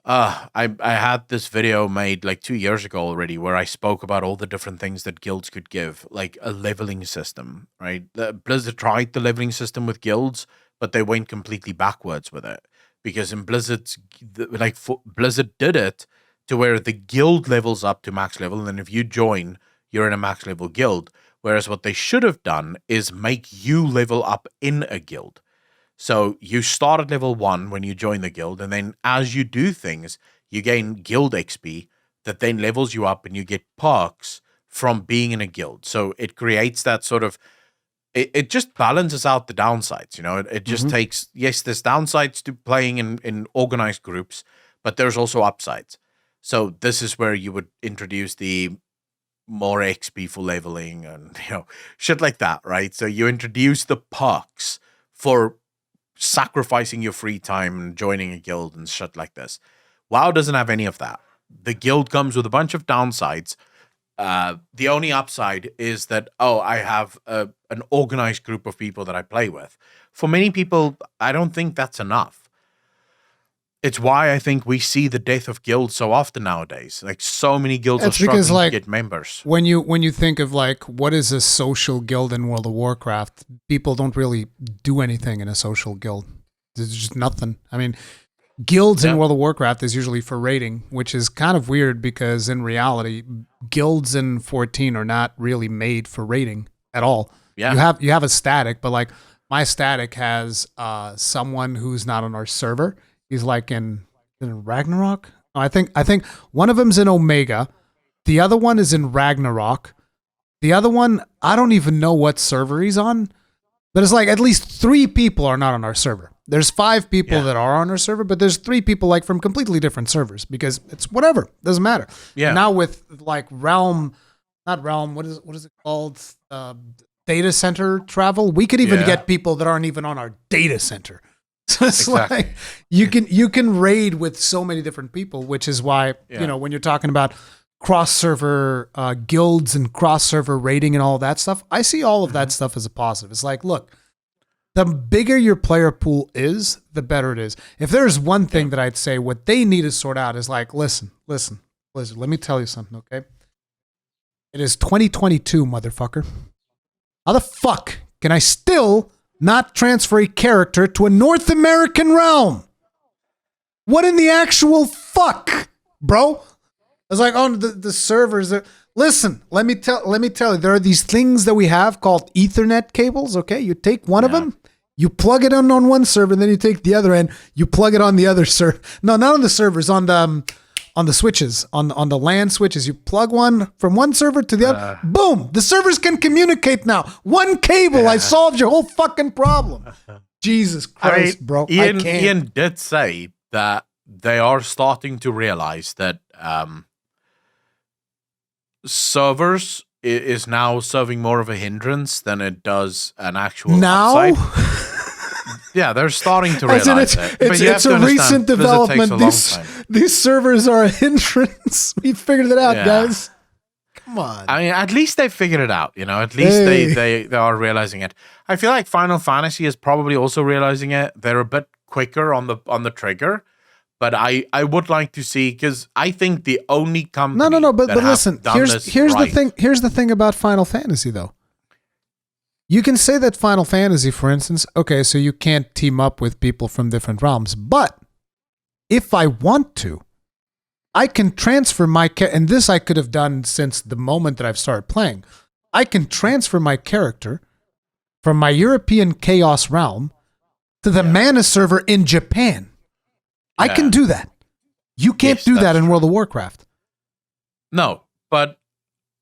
I had this video made like 2 years ago already where I spoke about all the different things that guilds could give, like a leveling system, right? Blizzard tried the leveling system with guilds, but they went completely backwards with it. Because in Blizzard did it to where the guild levels up to max level, and if you join, you're in a max level guild. Whereas what they should have done is make you level up in a guild. So you start at level 1 when you join the guild, and then as you do things, you gain guild XP that then levels you up, and you get perks from being in a guild. So it creates that sort of, it just balances out the downsides, you know. It just takes, yes, there's downsides to playing in organized groups, but there's also upsides. So this is where you would introduce the more XP for leveling and, you know, shit like that, right? So you introduce the perks for sacrificing your free time and joining a guild and shit like this. WoW doesn't have any of that. The guild comes with a bunch of downsides. The only upside is that, I have an organized group of people that I play with. For many people, I don't think that's enough. It's why I think we see the death of guilds so often nowadays. Like, so many guilds are struggling to get members. When you think of like what is a social guild in World of Warcraft, people don't really do anything in a social guild. There's just nothing. I mean, guilds in World of Warcraft is usually for raiding, which is kind of weird because in reality, guilds in 14 are not really made for raiding at all. Yeah. You have a static, but like my static has someone who's not on our server. He's like in Ragnarok. No, I think one of them's in Omega. The other one is in Ragnarok. The other one, I don't even know what server he's on. But it's like at least 3 people are not on our server. There's 5 people that are on our server, but there's 3 people like from completely different servers because it's whatever. Doesn't matter. Yeah. Now with like not Realm, what is it called? Data center travel. We could even get people that aren't even on our data center. So it's like you can raid with so many different people, which is why, you know, when you're talking about cross-server guilds and cross-server raiding and all that stuff, I see all of that stuff as a positive. It's like, look, the bigger your player pool is, the better it is. If there's one thing that I'd say what they need to sort out is like, listen, let me tell you something, okay? It is 2022, motherfucker. How the fuck can I still not transfer a character to a North American realm? What in the actual fuck, bro? I was like, the servers are... Listen, let me tell you, there are these things that we have called Ethernet cables, okay? You take one of them, you plug it on one server, and then you take the other end, you plug it on the other server. No, not on the servers, on the switches, on the LAN switches. You plug one from one server to the other. Boom! The servers can communicate now. One cable, I solved your whole fucking problem. Jesus Christ, bro. Ian did say that they are starting to realize that servers is now serving more of a hindrance than it does an actual upside. Yeah, they're starting to realize it. It's a recent development. These servers are a hindrance. We figured it out, guys. Come on. I mean, at least they figured it out, you know. At least they are realizing it. I feel like Final Fantasy is probably also realizing it. They're a bit quicker on the trigger, But I would like to see, because I think the only company No. But that have listen, done here's this the right- thing. Here's the thing about Final Fantasy, though. You can say that Final Fantasy, for instance, okay, so you can't team up with people from different realms, but if I want to, I can transfer my and this I could have done since the moment that I've started playing. I can transfer my character from my European Chaos realm to the Mana server in Japan. I can do that. You can't do that in World of Warcraft. No, but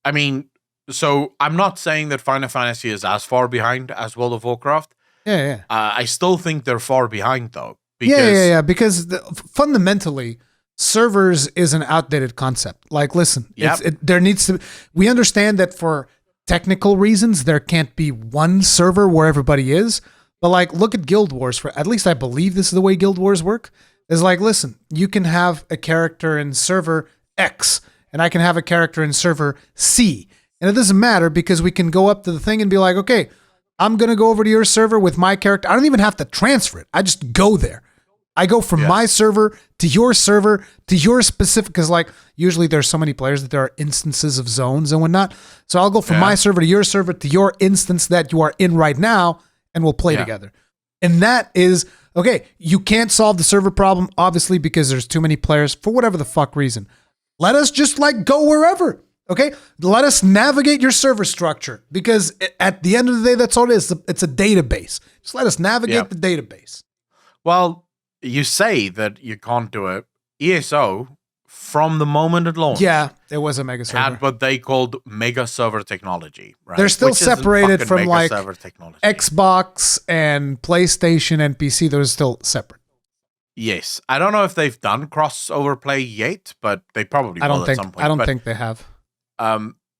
I mean, so I'm not saying that Final Fantasy is as far behind as World of Warcraft. Yeah. I still think they're far behind, though. Because because fundamentally, servers is an outdated concept. Like, listen, there needs to. We understand that for technical reasons, there can't be one server where everybody is. But like, look at Guild Wars. For at least I believe this is the way Guild Wars work. Is like, listen, you can have a character in server X, and I can have a character in server C, and it doesn't matter because we can go up to the thing and be like, okay, I'm gonna go over to your server with my character. I don't even have to transfer it. I just go there. I go from my server to your specific, because like usually there's so many players that there are instances of zones and whatnot. So I'll go from my server to your instance that you are in right now, and we'll play together. And that is, okay, you can't solve the server problem, obviously, because there's too many players for whatever the fuck reason. Let us just like go wherever, okay? Let us navigate your server structure, because at the end of the day, that's all it is. It's a database. Just let us navigate the database. Well, you say that you can't do it. ESO, from the moment it launched, it was a mega server. Had what they called mega server technology. Right? They're still separated from like Xbox and PlayStation and PC. Those are still separate. Yes, I don't know if they've done crossover play yet, but they probably will at some point. I don't think they have.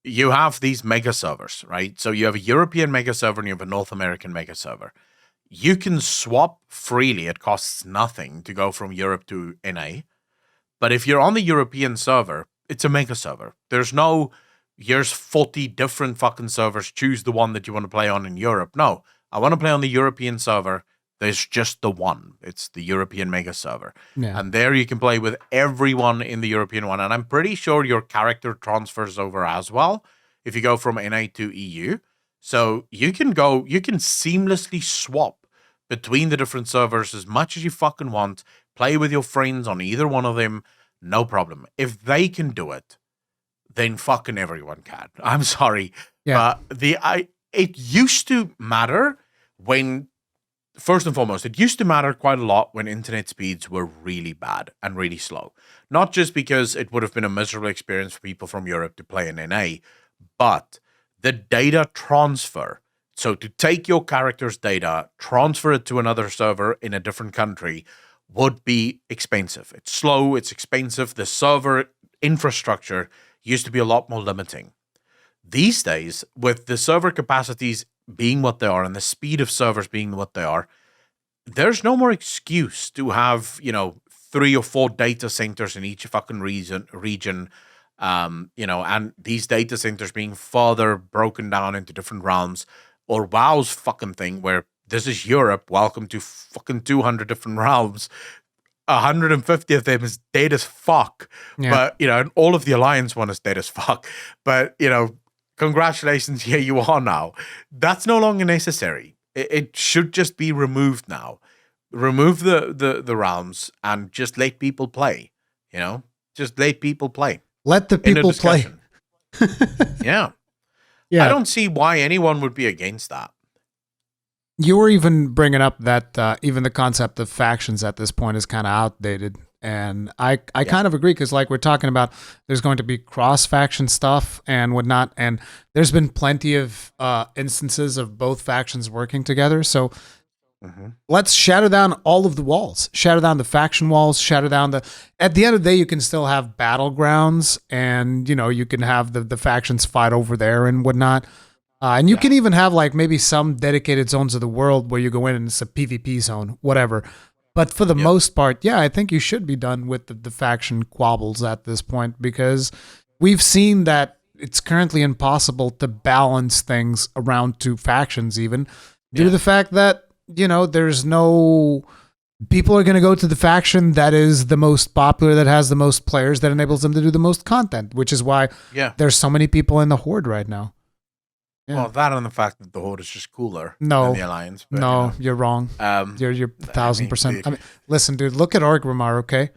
You have these mega servers, right? So you have a European mega server and you have a North American mega server. You can swap freely. It costs nothing to go from Europe to NA. But if you're on the European server, it's a mega server. There's no, here's 40 different fucking servers. Choose the one that you want to play on in Europe. No, I want to play on the European server. There's just the one. It's the European mega server. Yeah. And there you can play with everyone in the European one. And I'm pretty sure your character transfers over as well if you go from NA to EU. So you can seamlessly swap between the different servers as much as you fucking want. Play with your friends on either one of them, no problem. If they can do it, then fucking everyone can. I'm sorry. Yeah. It used to matter when, first and foremost, it used to matter quite a lot when internet speeds were really bad and really slow. Not just because it would have been a miserable experience for people from Europe to play in NA, but the data transfer. So to take your character's data, transfer it to another server in a different country would be expensive. It's slow, it's expensive. The server infrastructure used to be a lot more limiting. These days, with the server capacities being what they are and the speed of servers being what they are, there's no more excuse to have, 3 or 4 data centers in each fucking region, and these data centers being further broken down into different realms, or WoW's fucking thing where this is Europe, welcome to fucking 200 different realms. 150 of them is dead as fuck. Yeah. But, and all of the Alliance one is dead as fuck. But, congratulations, here you are now. That's no longer necessary. It should just be removed now. Remove the realms and just let people play, Just let people play. Let the people play. Yeah. I don't see why anyone would be against that. You were even bringing up that even the concept of factions at this point is kind of outdated. And I kind of agree, because like we're talking about, there's going to be cross-faction stuff and whatnot. And there's been plenty of instances of both factions working together. So let's shatter down all of the walls. Shatter down the faction walls. Shatter down at the end of the day, you can still have battlegrounds, and, you can have the factions fight over there and whatnot. And you can even have like maybe some dedicated zones of the world where you go in and it's a PvP zone, whatever. But for the most part, I think you should be done with the faction quabbles at this point, because we've seen that it's currently impossible to balance things around 2 factions even due to the fact that, there's no people are going to go to the faction that is the most popular, that has the most players, that enables them to do the most content, which is why there's so many people in the Horde right now. Yeah. Well, that and the fact that the Horde is just cooler than the Alliance. But, no, you're wrong. You're 1,000%. I mean, listen, dude, look at Orgrimmar, okay?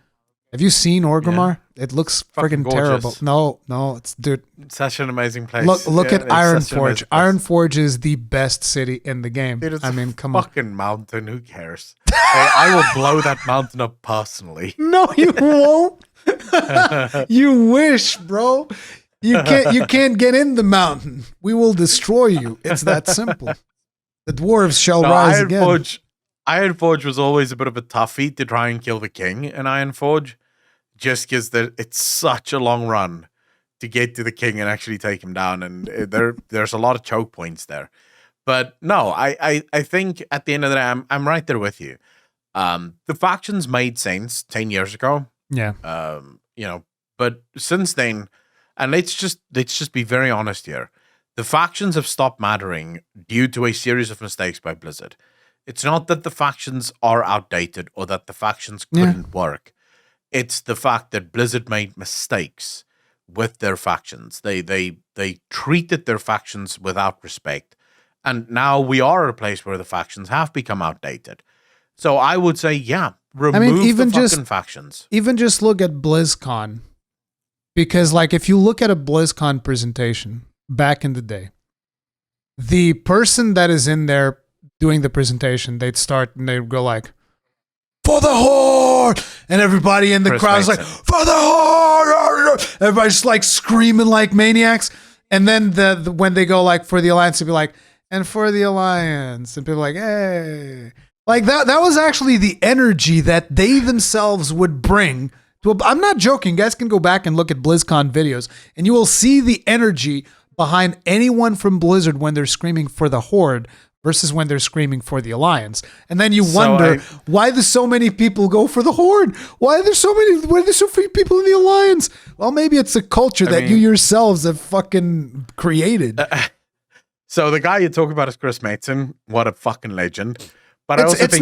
Have you seen Orgrimmar? Yeah. It looks friggin' terrible. No, it's dude. It's such an amazing place. Look at Ironforge. Ironforge is the best city in the game. Dude, come on. Fucking mountain. Who cares? I will blow that mountain up personally. No, you won't. You wish, bro. You can't get in the mountain. We will destroy you. It's that simple. The dwarves shall rise again. Ironforge was always a bit of a toughie to try and kill the king in Ironforge, just because it's such a long run to get to the king and actually take him down, and there's a lot of choke points there. But no, I think at the end of the day, I'm right there with you. The factions made sense 10 years ago. Yeah. But since then, and let's just be very honest here, the factions have stopped mattering due to a series of mistakes by Blizzard. It's not that the factions are outdated or that the factions couldn't work. It's the fact that Blizzard made mistakes with their factions. They treated their factions without respect. And now we are at a place where the factions have become outdated. So I would say, remove the fucking factions. Even just look at BlizzCon. Because, like, if you look at a BlizzCon presentation back in the day, the person that is in there doing the presentation, they'd start and they'd go like, "For the Horde!" And everybody in the crowd is like, "For the Horde!" Everybody's just like screaming like maniacs. And then when they go like, "For the Alliance," they'd be like, "And for the Alliance." And people are like, "Hey." Like that was actually the energy that they themselves would bring. I'm not joking. You guys can go back and look at BlizzCon videos and you will see the energy behind anyone from Blizzard when they're screaming for the Horde versus when they're screaming for the Alliance. And then you wonder why do so many people go for the Horde? Why are there so few people in the Alliance? Well, maybe it's a culture that you yourselves have fucking created. So the guy you talk about is Chris Metzen. What a fucking legend. But it's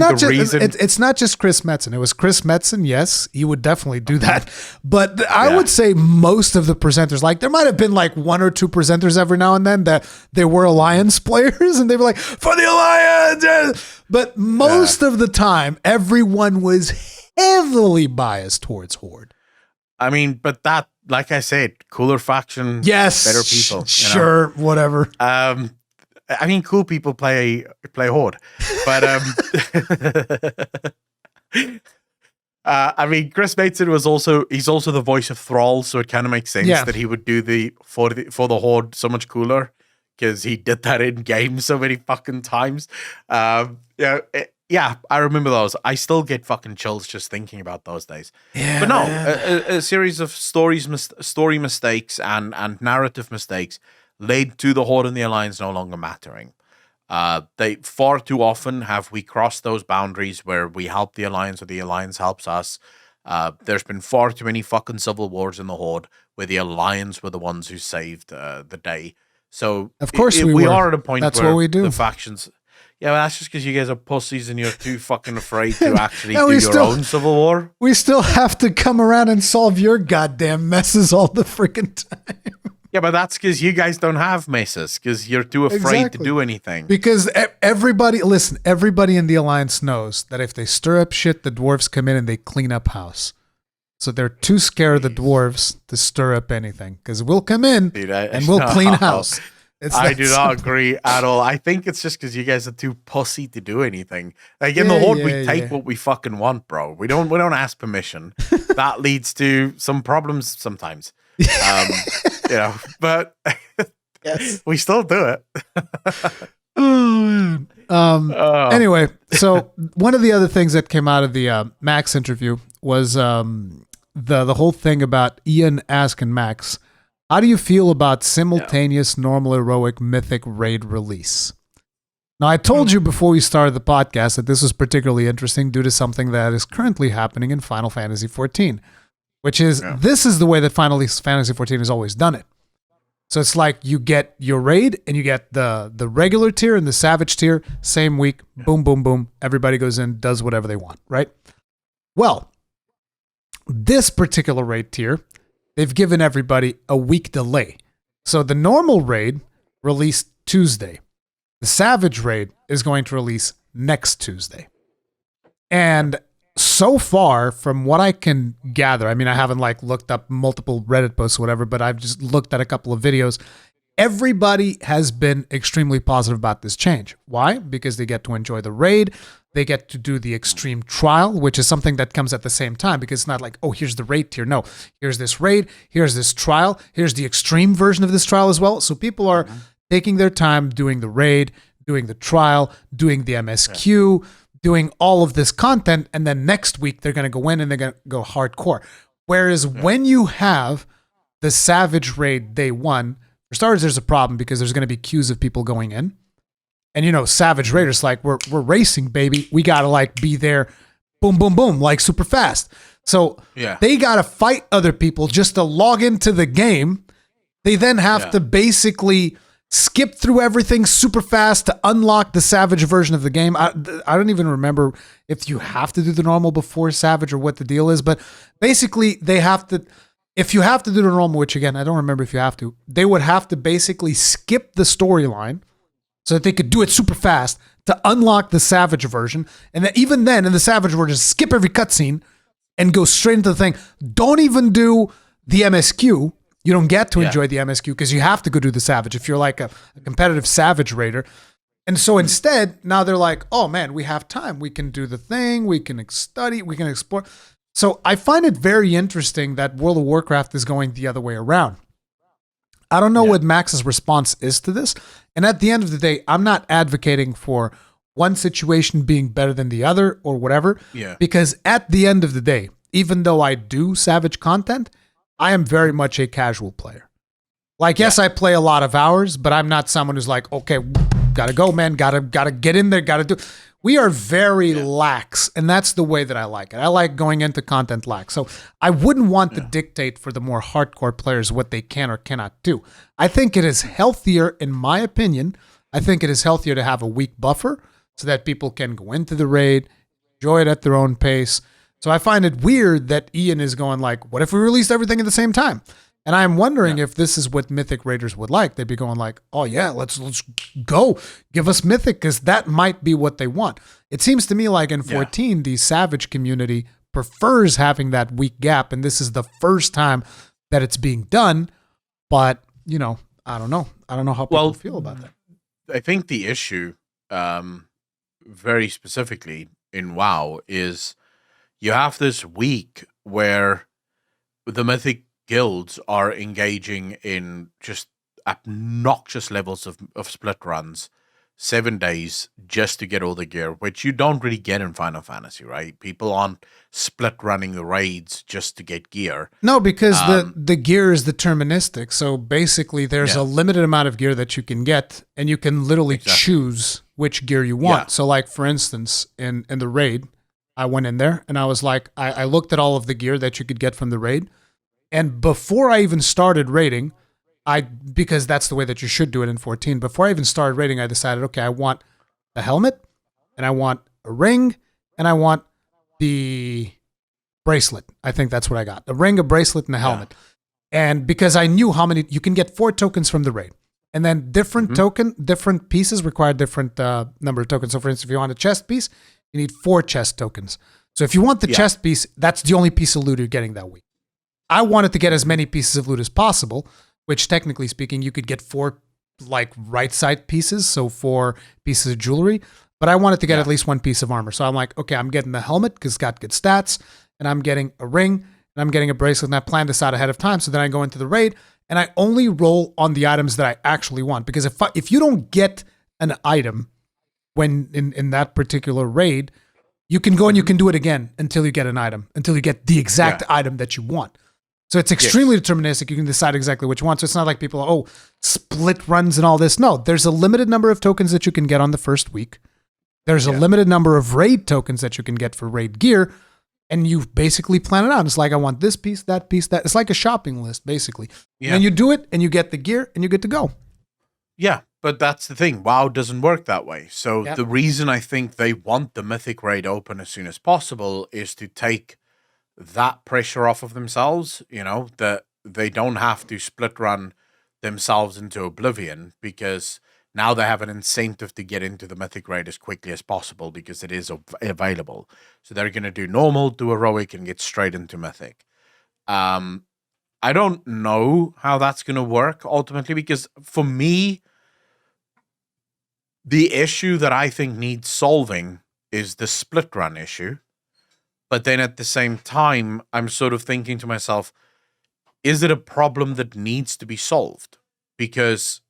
not just Chris Metzen. It was Chris Metzen, yes, he would definitely do that. But I would say most of the presenters, like there might have been like one or two presenters every now and then that they were Alliance players and they were like, "For the Alliance!" But most of the time, everyone was heavily biased towards Horde. I mean, but that, like I said, cooler faction, yes, better people. Sure, whatever. I mean, cool people play Horde, but I mean, Chris Metzen he's also the voice of Thrall, so it kind of makes sense that he would do for the Horde so much cooler because he did that in game so many fucking times. I remember those. I still get fucking chills just thinking about those days. Yeah, but no, a series of story mistakes and narrative mistakes led to the Horde and the Alliance no longer mattering. They far too often have we crossed those boundaries where we help the Alliance or the Alliance helps us. There's been far too many fucking civil wars in the Horde where the Alliance were the ones who saved the day. So of course we are at a point where what we do. The factions. Yeah, well, that's just because you guys are pussies and you're too fucking afraid to actually do your own civil war. We still have to come around and solve your goddamn messes all the freaking time. Yeah, but that's because you guys don't have messes, because you're too afraid to do anything. Because everybody in the Alliance knows that if they stir up shit, the dwarves come in and they clean up house. So they're too scared of the dwarves to stir up anything, because we'll come in and we'll clean house. I do not agree at all. I think it's just because you guys are too pussy to do anything. Like in the Horde, we take what we fucking want, bro. We don't ask permission. That leads to some problems sometimes. But we still do it. Anyway, so one of the other things that came out of the Max interview was the whole thing about Ian asking Max, how do you feel about simultaneous normal heroic mythic raid release? Now, I told you before we started the podcast that this was particularly interesting due to something that is currently happening in Final Fantasy XIV. Which is, this is the way that Final Fantasy XIV has always done it. So it's like you get your raid and you get the regular tier and the savage tier, same week, boom, boom, boom. Everybody goes in, does whatever they want, right? Well, this particular raid tier, they've given everybody a week delay. So the normal raid released Tuesday. The savage raid is going to release next Tuesday. And so far, from what I can gather, I mean, I haven't like looked up multiple Reddit posts or whatever, but I've just looked at a couple of videos. Everybody has been extremely positive about this change. Why? Because they get to enjoy the raid. They get to do the extreme trial, which is something that comes at the same time, because it's not like, oh, here's the raid tier. No, here's this raid, here's this trial, here's the extreme version of this trial as well. So people are taking their time doing the raid, doing the trial, doing the MSQ, doing all of this content, and then next week they're going to go in and they're going to go hardcore. Whereas when you have the Savage Raid day one, for starters, there's a problem because there's going to be queues of people going in. And, you know, Savage Raiders, like, we're racing, baby. We got to, like, be there, boom, boom, boom, like, super fast. So they got to fight other people just to log into the game. They then have to basically skip through everything super fast to unlock the Savage version of the game. I don't even remember if you have to do the normal before Savage or what the deal is, but basically they have to, if you have to do the normal, which again, I don't remember if you have to, they would have to basically skip the storyline so that they could do it super fast to unlock the Savage version. And then even then in the Savage version, skip every cutscene and go straight into the thing. Don't even do the MSQ. You don't get to enjoy the MSQ because you have to go do the Savage if you're like a competitive Savage Raider. And so instead, now they're like, oh man, we have time. We can do the thing. We can study. We can explore. So I find it very interesting that World of Warcraft is going the other way around. I don't know what Max's response is to this. And at the end of the day, I'm not advocating for one situation being better than the other or whatever. Yeah. Because at the end of the day, even though I do Savage content, I am very much a casual player. Like, yes, I play a lot of hours, but I'm not someone who's like, okay, gotta go, man, gotta get in there, gotta do. We are very lax, and that's the way that I like it. I like going into content lax. So I wouldn't want to dictate for the more hardcore players what they can or cannot do. I think it is healthier, in my opinion, I think it is healthier to have a week buffer so that people can go into the raid, enjoy it at their own pace. So I find it weird that Ian is going like, what if we released everything at the same time? And I'm wondering if this is what Mythic Raiders would like. They'd be going like, oh yeah, let's go. Give us Mythic, because that might be what they want. It seems to me like in 14, the Savage community prefers having that week gap, and this is the first time that it's being done. But, you know, I don't know. I don't know how people feel about that. I think the issue, very specifically in WoW, is you have this week where the Mythic guilds are engaging in just obnoxious levels of split runs, 7 days just to get all the gear, which you don't really get in Final Fantasy, right? People aren't split running the raids just to get gear. No, because the gear is deterministic. So basically there's a limited amount of gear that you can get, and you can literally choose which gear you want. So like, for instance, in the raid, I went in there and I was like, I looked at all of the gear that you could get from the raid. And before I even started raiding, because that's the way that you should do it in 14, before I even started raiding, I decided, okay, I want a helmet, and I want a ring, and I want the bracelet. I think that's what I got. A ring, a bracelet, and a helmet. And because I knew how many, you can get 4 tokens from the raid. And then different pieces require different number of tokens. So for instance, if you want a chest piece, you need 4 chest tokens. So if you want the chest piece, that's the only piece of loot you're getting that week. I wanted to get as many pieces of loot as possible, which technically speaking, you could get 4 like right side pieces, so 4 pieces of jewelry, but I wanted to get at least 1 piece of armor. So I'm like, okay, I'm getting the helmet because it's got good stats, and I'm getting a ring, and I'm getting a bracelet, and I planned this out ahead of time. So then I go into the raid, and I only roll on the items that I actually want, because if you don't get an item when in that particular raid, you can go and you can do it again until you get an item, until you get the exact item that you want. So it's extremely deterministic. You can decide exactly which one. So it's not like people, split runs and all this. No, there's a limited number of tokens that you can get on the first week. There's a limited number of raid tokens that you can get for raid gear. and you basically plan it out. It's like, I want this piece, that piece, that. It's like a shopping list, basically. Yeah. And then you do it, and you get the gear, and you get to go. Yeah, but that's the thing. WoW doesn't work that way. So Yep. the reason I think they want the Mythic raid open as soon as possible is to take that pressure off of themselves, that they don't have to split run themselves into oblivion, because now they have an incentive to get into the Mythic raid as quickly as possible because it is available. So they're going to do normal, do heroic, and get straight into Mythic. I don't know how that's going to work ultimately, because for me, the issue that I think needs solving is the split run issue. But then at the same time, I'm sort of thinking to myself, is it a problem that needs to be solved? Because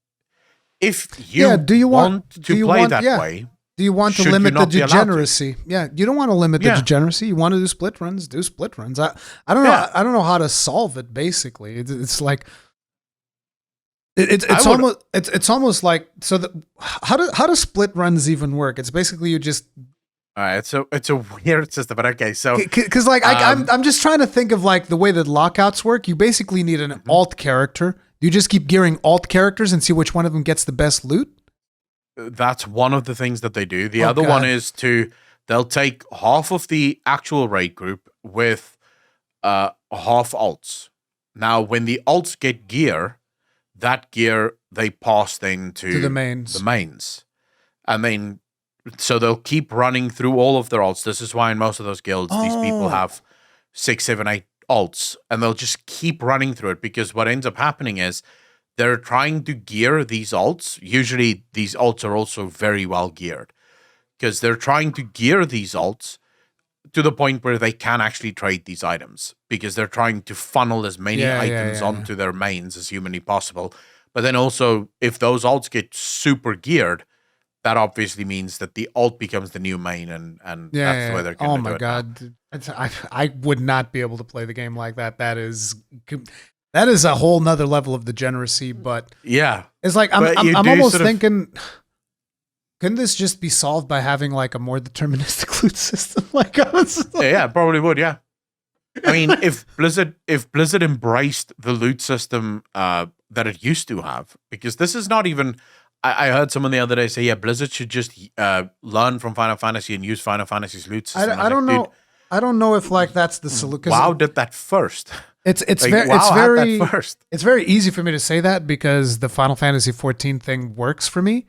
if you want to play that way, do you want to limit the degeneracy? Yeah, you don't want to limit the degeneracy. You want to do split runs. Do split runs. I don't know. I don't know how to solve it. Basically, it's like it's almost like, so how do split runs even work? It's basically you just. All right, it's a weird system, but okay. So because like I'm just trying to think of like the way that lockouts work. You basically need an alt character. You just keep gearing alt characters and see which one of them gets the best loot. That's one of the things that they do. The other one is they'll take half of the actual raid group with half alts. Now, when the alts get gear, that gear they pass then to the mains. And then, so they'll keep running through all of their alts. This is why in most of those guilds, these people have 6, 7, 8 alts, and they'll just keep running through it, because what ends up happening is they're trying to gear these alts. Usually these alts are also very well geared, because they're trying to gear these alts to the point where they can actually trade these items, because they're trying to funnel as many items onto their mains as humanly possible. But then also, if those alts get super geared, that obviously means that the alt becomes the new main, and that's the way they're going to do it. Oh my god, I would not be able to play the game like that. That is a whole nother level of degeneracy. But yeah, it's like I'm almost thinking, couldn't this just be solved by having like a more deterministic loot system? Like, honestly, yeah, probably would. Yeah, I mean, if Blizzard embraced the loot system that it used to have, because this is not even. I heard someone the other day say, yeah, Blizzard should just learn from Final Fantasy and use Final Fantasy's loot system. I don't know. I don't know if like that's the solution. WoW did that first. It's very easy for me to say that because the Final Fantasy XIV thing works for me.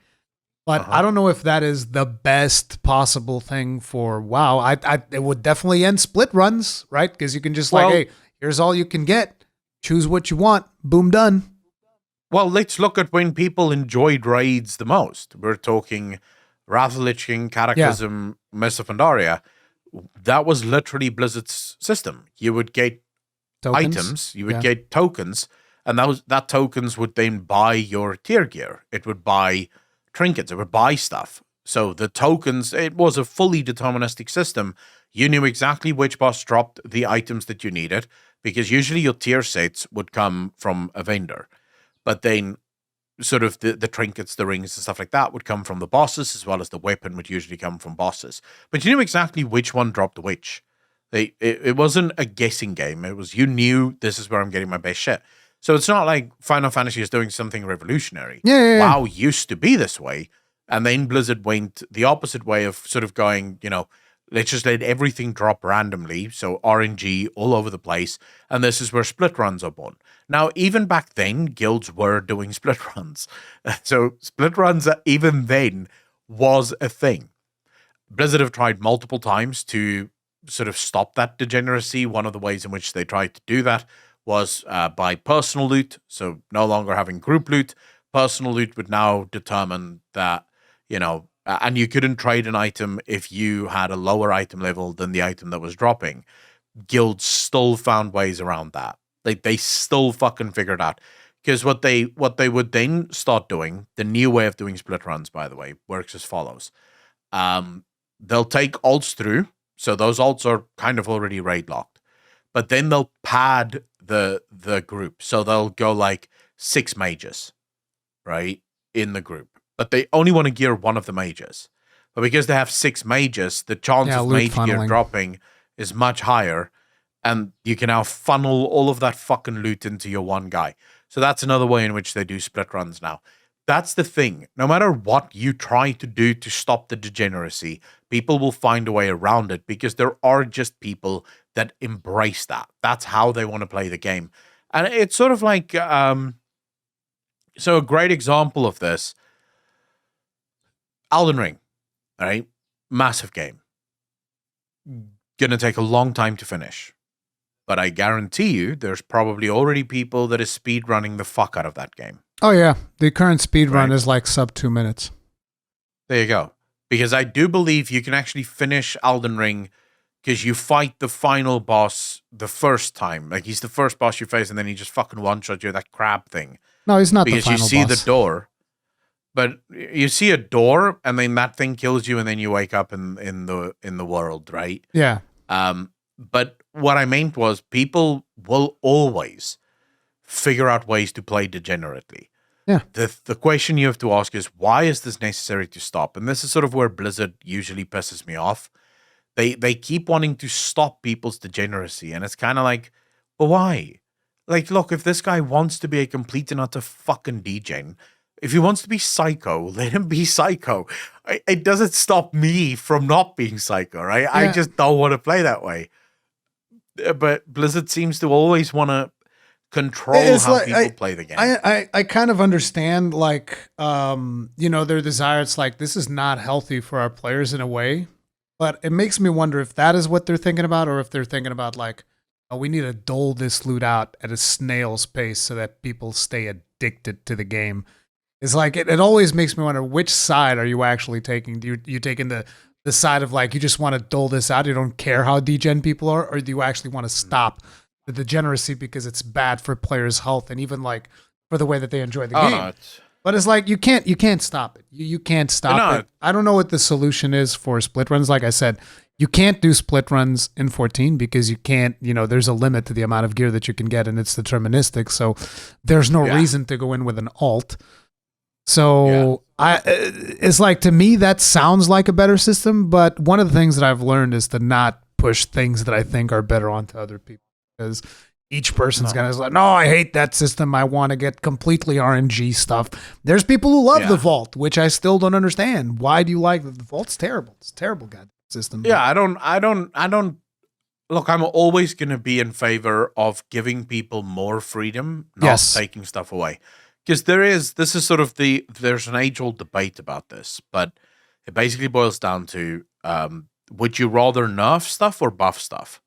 But I don't know if that is the best possible thing for WoW. It would definitely end split runs, right? Because you can just hey, here's all you can get. Choose what you want. Boom, done. Well, let's look at when people enjoyed raids the most. We're talking Wrath of the Lich King, Cataclysm, Mists of Pandaria. That was literally Blizzard's system. You would get items, you would get tokens, and that tokens would then buy your tier gear. It would buy trinkets, it would buy stuff. So the tokens, it was a fully deterministic system. You knew exactly which boss dropped the items that you needed, because usually your tier sets would come from a vendor. But then sort of the trinkets, the rings and stuff like that would come from the bosses, as well as the weapon would usually come from bosses. But you knew exactly which one dropped which. It wasn't a guessing game. It was, you knew this is where I'm getting my best shit. So it's not like Final Fantasy is doing something revolutionary. WoW used to be this way. And then Blizzard went the opposite way of sort of going, let's just let everything drop randomly. So RNG all over the place. And this is where split runs are born. Now, even back then, guilds were doing split runs. So split runs, even then, was a thing. Blizzard have tried multiple times to sort of stop that degeneracy. One of the ways in which they tried to do that was by personal loot. So no longer having group loot. Personal loot would now determine that, and you couldn't trade an item if you had a lower item level than the item that was dropping. Guilds still found ways around that. They still fucking figured out. Because what they would then start doing, the new way of doing split runs, by the way, works as follows. They'll take alts through. So those alts are kind of already raid locked. But then they'll pad the group. So they'll go like 6 mages, right, in the group. But they only want to gear one of the mages. But because they have 6 mages, the chance of mage gear dropping is much higher, and you can now funnel all of that fucking loot into your one guy. So that's another way in which they do split runs now. That's the thing. No matter what you try to do to stop the degeneracy, people will find a way around it because there are just people that embrace that. That's how they want to play the game. And it's sort of like, so a great example of this, Elden Ring, right? Massive game. Gonna take a long time to finish. But I guarantee you there's probably already people that is speed running the fuck out of that game. Oh, yeah. The current speed run Right. is like sub 2 minutes. There you go. Because I do believe you can actually finish Elden Ring because you fight the final boss the first time. Like, he's the first boss you face, and then he just fucking one-shot you, that crab thing. No, he's not Because the you final see boss. the door. But you see a door, and then that thing kills you, and then you wake up in the world, right? Yeah. But what I meant was people will always figure out ways to play degenerately. Yeah. The question you have to ask is, why is this necessary to stop? And this is sort of where Blizzard usually pisses me off. They keep wanting to stop people's degeneracy, and it's kind of like, but why? Like, look, if this guy wants to be a complete and utter fucking degen, if he wants to be psycho, let him be psycho. It doesn't stop me from not being psycho, right? Yeah. I just don't want to play that way. But Blizzard seems to always want to control It's how like- people play the game. I kind of understand, like, their desire. It's like, this is not healthy for our players in a way. But it makes me wonder if that is what they're thinking about, or if they're thinking about, like, oh, we need to dole this loot out at a snail's pace so that people stay addicted to the game. It's like, it always makes me wonder, which side are you actually taking? Do you taking the side of, like, you just want to dole this out, you don't care how degen people are, or do you actually want to stop the degeneracy because it's bad for players' health and even, like, for the way that they enjoy the game? No, But it's like, you can't stop it. You can't stop No. it. I don't know what the solution is for split runs. Like I said, you can't do split runs in 14 because you can't, there's a limit to the amount of gear that you can get, and it's deterministic. So there's no Yeah. reason to go in with an alt. So it's like, to me, that sounds like a better system. But one of the things that I've learned is to not push things that I think are better onto other people, because each person's gonna say, no, I hate that system. I want to get completely RNG stuff. There's people who love the Vault, which I still don't understand. Why do you like the Vault's terrible? It's a terrible goddamn system. Yeah, I don't look, I'm always going to be in favor of giving people more freedom, not Yes. taking stuff away. Because there's an age-old debate about this, but it basically boils down to, would you rather nerf stuff or buff stuff?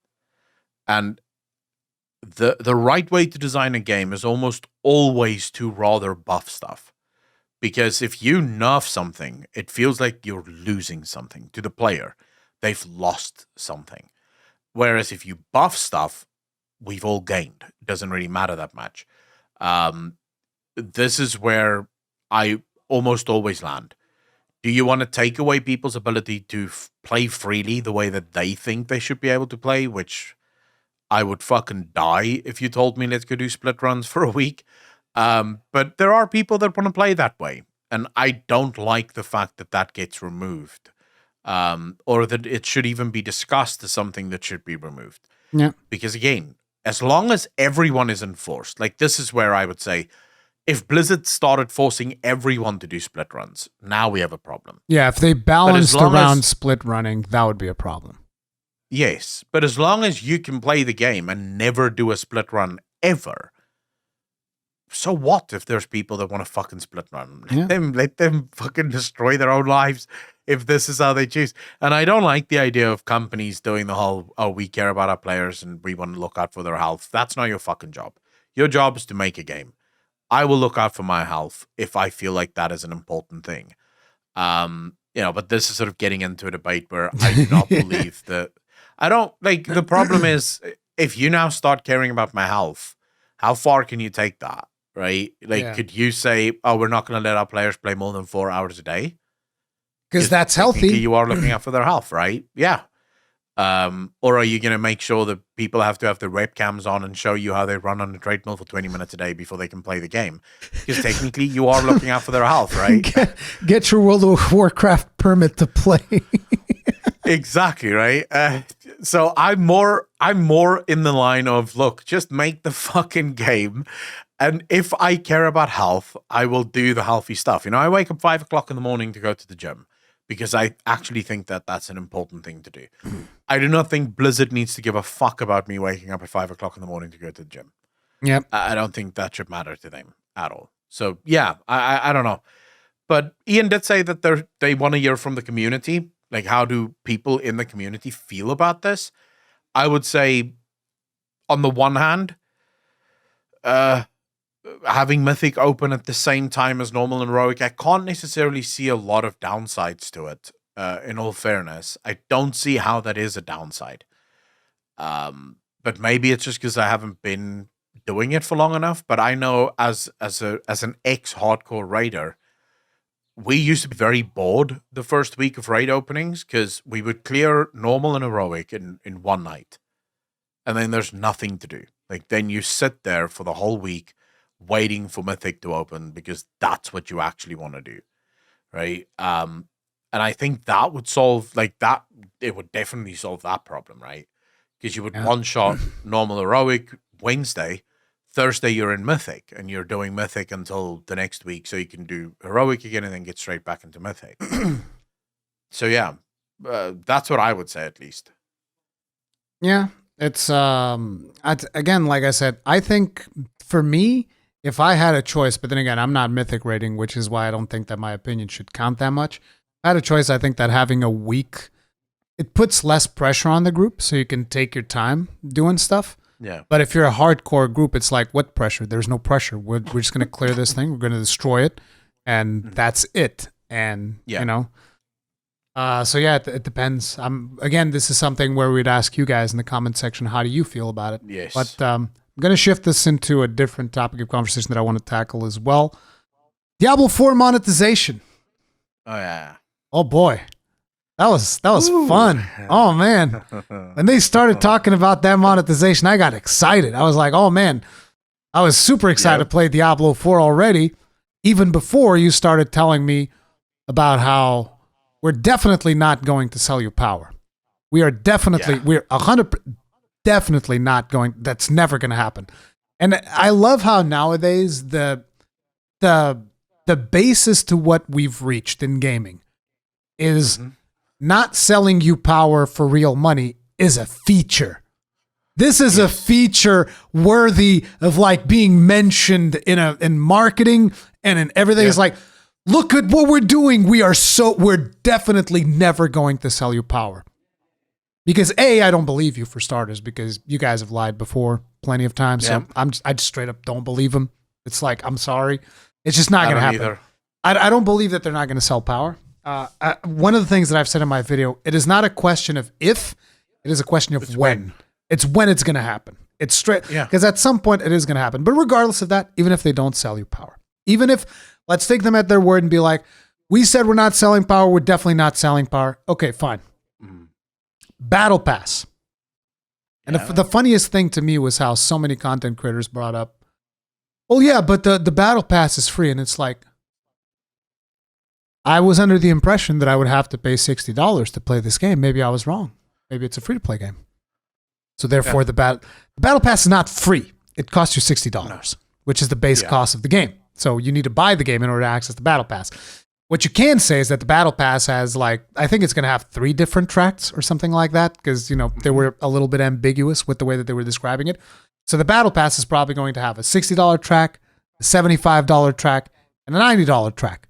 And the right way to design a game is almost always to rather buff stuff. Because if you nerf something, it feels like you're losing something to the player. They've lost something. Whereas if you buff stuff, we've all gained. It doesn't really matter that much. This is where I almost always land. Do you want to take away people's ability to play freely the way that they think they should be able to play, which I would fucking die if you told me let's go do split runs for a week. But there are people that want to play that way. And I don't like the fact that that gets removed. Or that it should even be discussed as something that should be removed. Yeah. Because again, as long as everyone is enforced, like this is where I would say, if Blizzard started forcing everyone to do split runs, now we have a problem. Yeah, if they balanced long around as- split running, that would be a problem. Yes, but as long as you can play the game and never do a split run ever, so what if there's people that want to fucking split run? Yeah. Let them fucking destroy their own lives if this is how they choose. And I don't like the idea of companies doing the whole, oh, we care about our players and we want to look out for their health. That's not your fucking job. Your job is to make a game. I will look out for my health if I feel like that is an important thing. But this is sort of getting into a debate where I do not believe that. I don't like, the problem is, if you now start caring about my health, how far can you take that? Right? Like, Yeah. could you say, oh, we're not going to let our players play more than 4 hours a day? Because that's technically healthy. You are looking out for their health, right? Yeah. Or are you going to make sure that people have to have the webcams on and show you how they run on the treadmill for 20 minutes a day before they can play the game? Because technically you are looking out for their health, right? Get your World of Warcraft permit to play. Exactly, right? So I'm more in the line of, look, just make the fucking game. And if I care about health, I will do the healthy stuff. You know, I wake up 5 o'clock in the morning to go to the gym because I actually think that that's an important thing to do. I do not think Blizzard needs to give a fuck about me waking up at 5 o'clock in the morning to go to the gym. Yep. I don't think that should matter to them at all. So yeah, I don't know. But Ian did say that they want to hear from the community. Like, how do people in the community feel about this? I would say, on the one hand, having Mythic open at the same time as normal and heroic, I can't necessarily see a lot of downsides to it. In all fairness, I don't see how that is a downside. But maybe it's just because I haven't been doing it for long enough. But I know as an ex-hardcore raider, we used to be very bored the first week of raid openings because we would clear normal and heroic in one night. And then there's nothing to do. Like, then you sit there for the whole week waiting for Mythic to open because that's what you actually want to do. Right? And I think that would solve, like, that, it would definitely solve that problem, right? Because you would one-shot normal heroic Wednesday, Thursday you're in Mythic, and you're doing Mythic until the next week, so you can do heroic again and then get straight back into Mythic. So yeah, that's what I would say at least. Yeah, it's again, like I said, I think for me, if I had a choice, but then again, I'm not Mythic rating, which is why I don't think that my opinion should count that much. If I had a choice, I think that having a week, it puts less pressure on the group, so you can take your time doing stuff. Yeah. But if you're a hardcore group, it's like, what pressure? There's no pressure. We're just going to clear this thing. We're going to destroy it. And that's it. And, you know, so yeah, it depends. Again, this is something where we'd ask you guys in the comment section, how do you feel about it? Yes. But I'm going to shift this into a different topic of conversation that I want to tackle as well. Diablo 4 monetization. Oh, yeah. Oh, boy. That was fun. Oh, man. When they started talking about that monetization, I got excited. I was like, oh, man. I was super excited to play Diablo 4 already, even before you started telling me about how we're definitely not going to sell you power. We are definitely, we're 100% definitely not going, that's never going to happen. And I love how nowadays the basis to what we've reached in gaming is not selling you power for real money is a feature. This is a feature worthy of like being mentioned in marketing and in everything. It's like, look at what we're doing. We're definitely never going to sell you power. Because I don't believe you for starters, because you guys have lied before plenty of times. So I just straight up don't believe them. It's like, I'm sorry. It's just not going to happen. I don't believe that they're not going to sell power. One of the things that I've said in my video, it is not a question of if, it is a question of when. It's when it's going to happen. It's straight, because at some point it is going to happen. But regardless of that, even if they don't sell you power, even if, let's take them at their word and be like, we said we're not selling power, we're definitely not selling power. Okay, fine. Battle Pass. And the funniest thing to me was how so many content creators brought up, well, yeah, but the Battle Pass is free. And it's like, I was under the impression that I would have to pay $60 to play this game. Maybe I was wrong. Maybe it's a free-to-play game. So therefore, the Battle Pass is not free. It costs you $60, which is the base cost of the game. So you need to buy the game in order to access the Battle Pass. What you can say is that the Battle Pass has I think it's going to have 3 different tracks or something like that, because, they were a little bit ambiguous with the way that they were describing it. So the Battle Pass is probably going to have a $60 track, a $75 track, and a $90 track,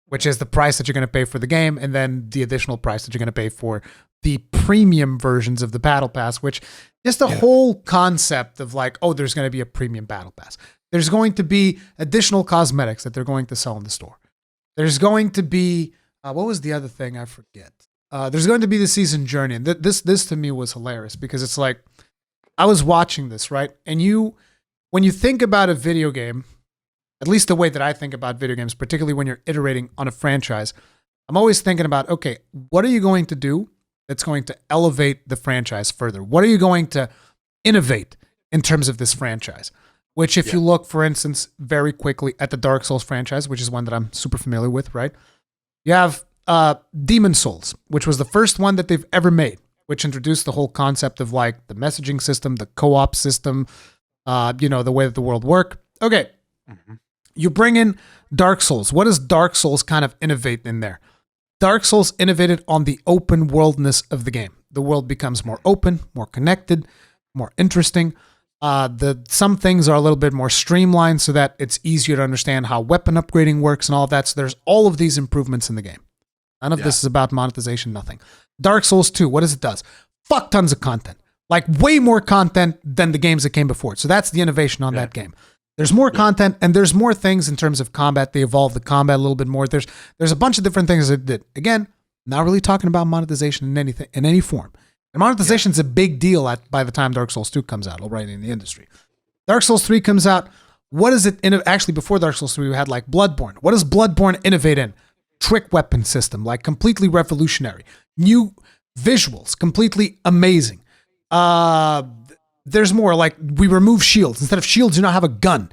which is the price that you're going to pay for the game, and then the additional price that you're going to pay for the premium versions of the Battle Pass, which just the whole concept of there's going to be a premium Battle Pass. There's going to be additional cosmetics that they're going to sell in the store. There's going to be, what was the other thing? I forget. There's going to be the season journey. And this to me was hilarious, because it's like, I was watching this, right? And when you think about a video game, at least the way that I think about video games, particularly when you're iterating on a franchise, I'm always thinking about, okay, what are you going to do that's going to elevate the franchise further? What are you going to innovate in terms of this franchise? Which, if you look, for instance, very quickly at the Dark Souls franchise, which is one that I'm super familiar with, right? You have Demon Souls, which was the first one that they've ever made. which introduced the whole concept of like the messaging system, the co-op system, the way that the world work. Okay. Mm-hmm. You bring in Dark Souls. What does Dark Souls kind of innovate in there? Dark Souls innovated on the open worldness of the game. The world becomes more open, more connected, more interesting. Some things are a little bit more streamlined so that it's easier to understand how weapon upgrading works and all of that. So there's all of these improvements in the game. None of this is about monetization, nothing. Dark Souls 2, what does it does? Fuck tons of content. Like way more content than the games that came before it. So that's the innovation on that game. There's more content and there's more things in terms of combat. They evolved the combat a little bit more. There's a bunch of different things that did. Again, not really talking about monetization in any form. And monetization is a big deal by the time Dark Souls 2 comes out already in the industry. Dark Souls 3 comes out. What is it? Actually, before Dark Souls 3, we had like Bloodborne. What does Bloodborne innovate in? Trick weapon system, like completely revolutionary. New visuals, completely amazing. There's more, like we remove shields. Instead of shields, you now have a gun.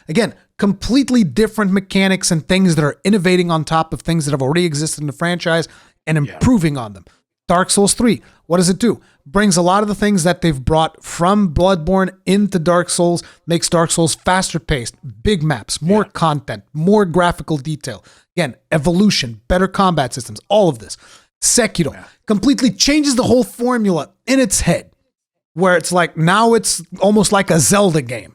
Again, completely different mechanics and things that are innovating on top of things that have already existed in the franchise and improving on them. Dark Souls 3, what does it do? Brings a lot of the things that they've brought from Bloodborne into Dark Souls, makes Dark Souls faster paced, big maps, more content, more graphical detail. Again, evolution, better combat systems, all of this. Sekiro completely changes the whole formula in its head, where it's like now it's almost like a Zelda game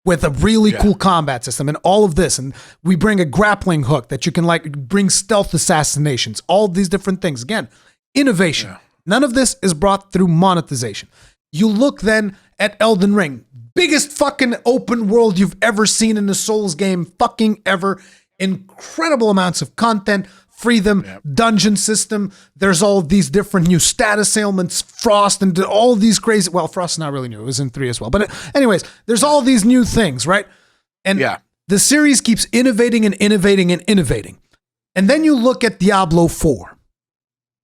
with a really cool combat system and all of this. And we bring a grappling hook that you can like bring stealth assassinations, all these different things. Again, innovation. Yeah. None of this is brought through monetization. You look then at Elden Ring, biggest fucking open world you've ever seen in a Souls game fucking ever. Incredible amounts of content, freedom, dungeon system. There's all these different new status ailments, Frost, and all these crazy, well, Frost's not really new. It was in 3 as well. But anyways, there's all these new things, right? And the series keeps innovating and innovating and innovating. And then you look at Diablo 4.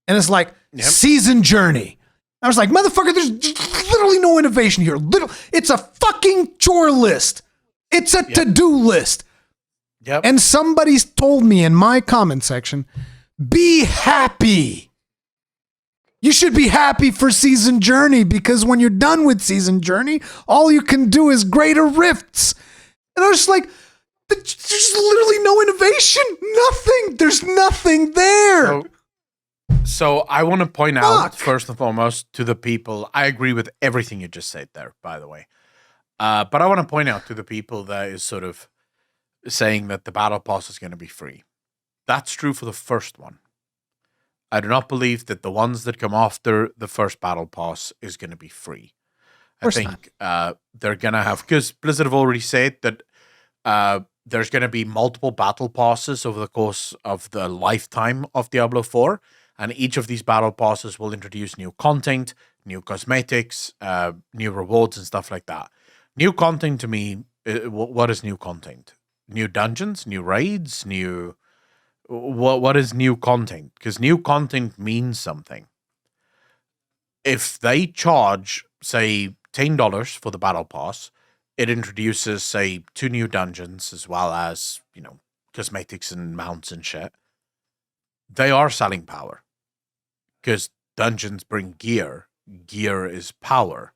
And it's like, season journey. I was like, motherfucker, there's literally no innovation here. It's a fucking chore list. It's a to-do list. Yep. And somebody's told me in my comment section, be happy. You should be happy for Season Journey because when you're done with Season Journey, all you can do is greater rifts. And I was just like, there's literally no innovation. Nothing. There's nothing there. So I want to point out, first and foremost, to the people, I agree with everything you just said there, by the way. But I want to point out to the people that is sort of saying that the battle pass is going to be free. That's true for the first one. I do not believe that the ones that come after the first battle pass is going to be free. I think they're going to have, because Blizzard have already said that there's going to be multiple battle passes over the course of the lifetime of Diablo 4, and each of these battle passes will introduce new content, new cosmetics, new rewards, and stuff like that. New content to me, what is new content? New dungeons, new raids, new... What is new content? Because new content means something. If they charge, say, $10 for the battle pass, it introduces, say, 2 new dungeons as well as, cosmetics and mounts and shit. They are selling power. Because dungeons bring gear. Gear is power.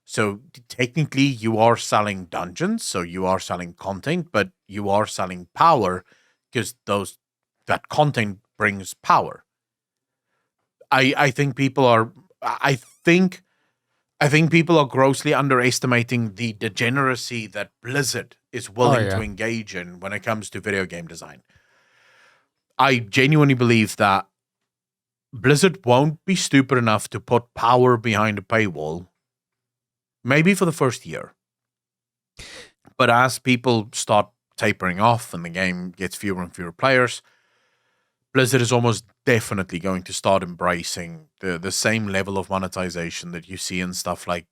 So technically you are selling dungeons, so you are selling content, but you are selling power because that content brings power. I think people are grossly underestimating the degeneracy that Blizzard is willing to engage in when it comes to video game design. I genuinely believe that Blizzard won't be stupid enough to put power behind a paywall, maybe for the first year. But as people start tapering off and the game gets fewer and fewer players, Blizzard is almost definitely going to start embracing the same level of monetization that you see in stuff like,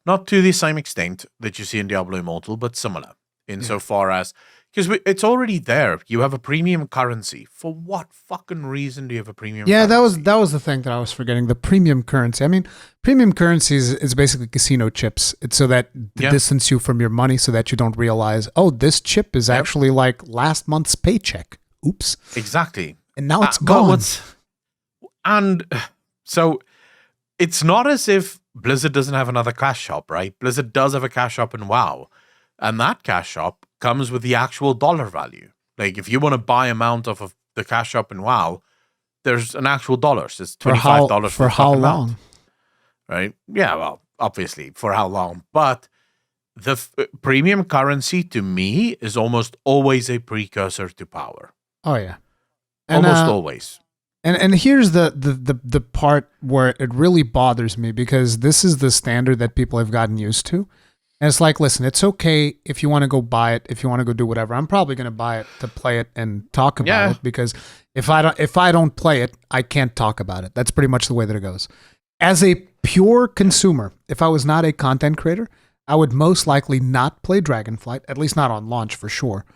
not to the same extent that you see in Diablo Immortal, but similar insofar as, because it's already there. You have a premium currency. For what fucking reason do you have a premium currency? that was the thing that I was forgetting, the premium currency. I mean, premium currency is basically casino chips. It's so that distance you from your money so that you don't realize, oh, this chip is actually like last month's paycheck. Oops. Exactly. And now it's gone. And so it's not as if Blizzard doesn't have another cash shop, right? Blizzard does have a cash shop in WoW, and that cash shop comes with the actual dollar value. Like, if you want to buy a mount off of the cash shop in WoW, there's an actual dollars. It's $25 for how long? Mount, right? Yeah, well, obviously, for how long? But the premium currency, to me, is almost always a precursor to power. Oh, yeah. And, almost always. And here's the part where it really bothers me, because this is the standard that people have gotten used to. And it's like, listen, it's okay if you want to go buy it, if you want to go do whatever. I'm probably going to buy it to play it and talk about it, because if I don't play it, I can't talk about it. That's pretty much the way that it goes. As a pure consumer, if I was not a content creator, I would most likely not play Dragonflight, at least not on launch for sure.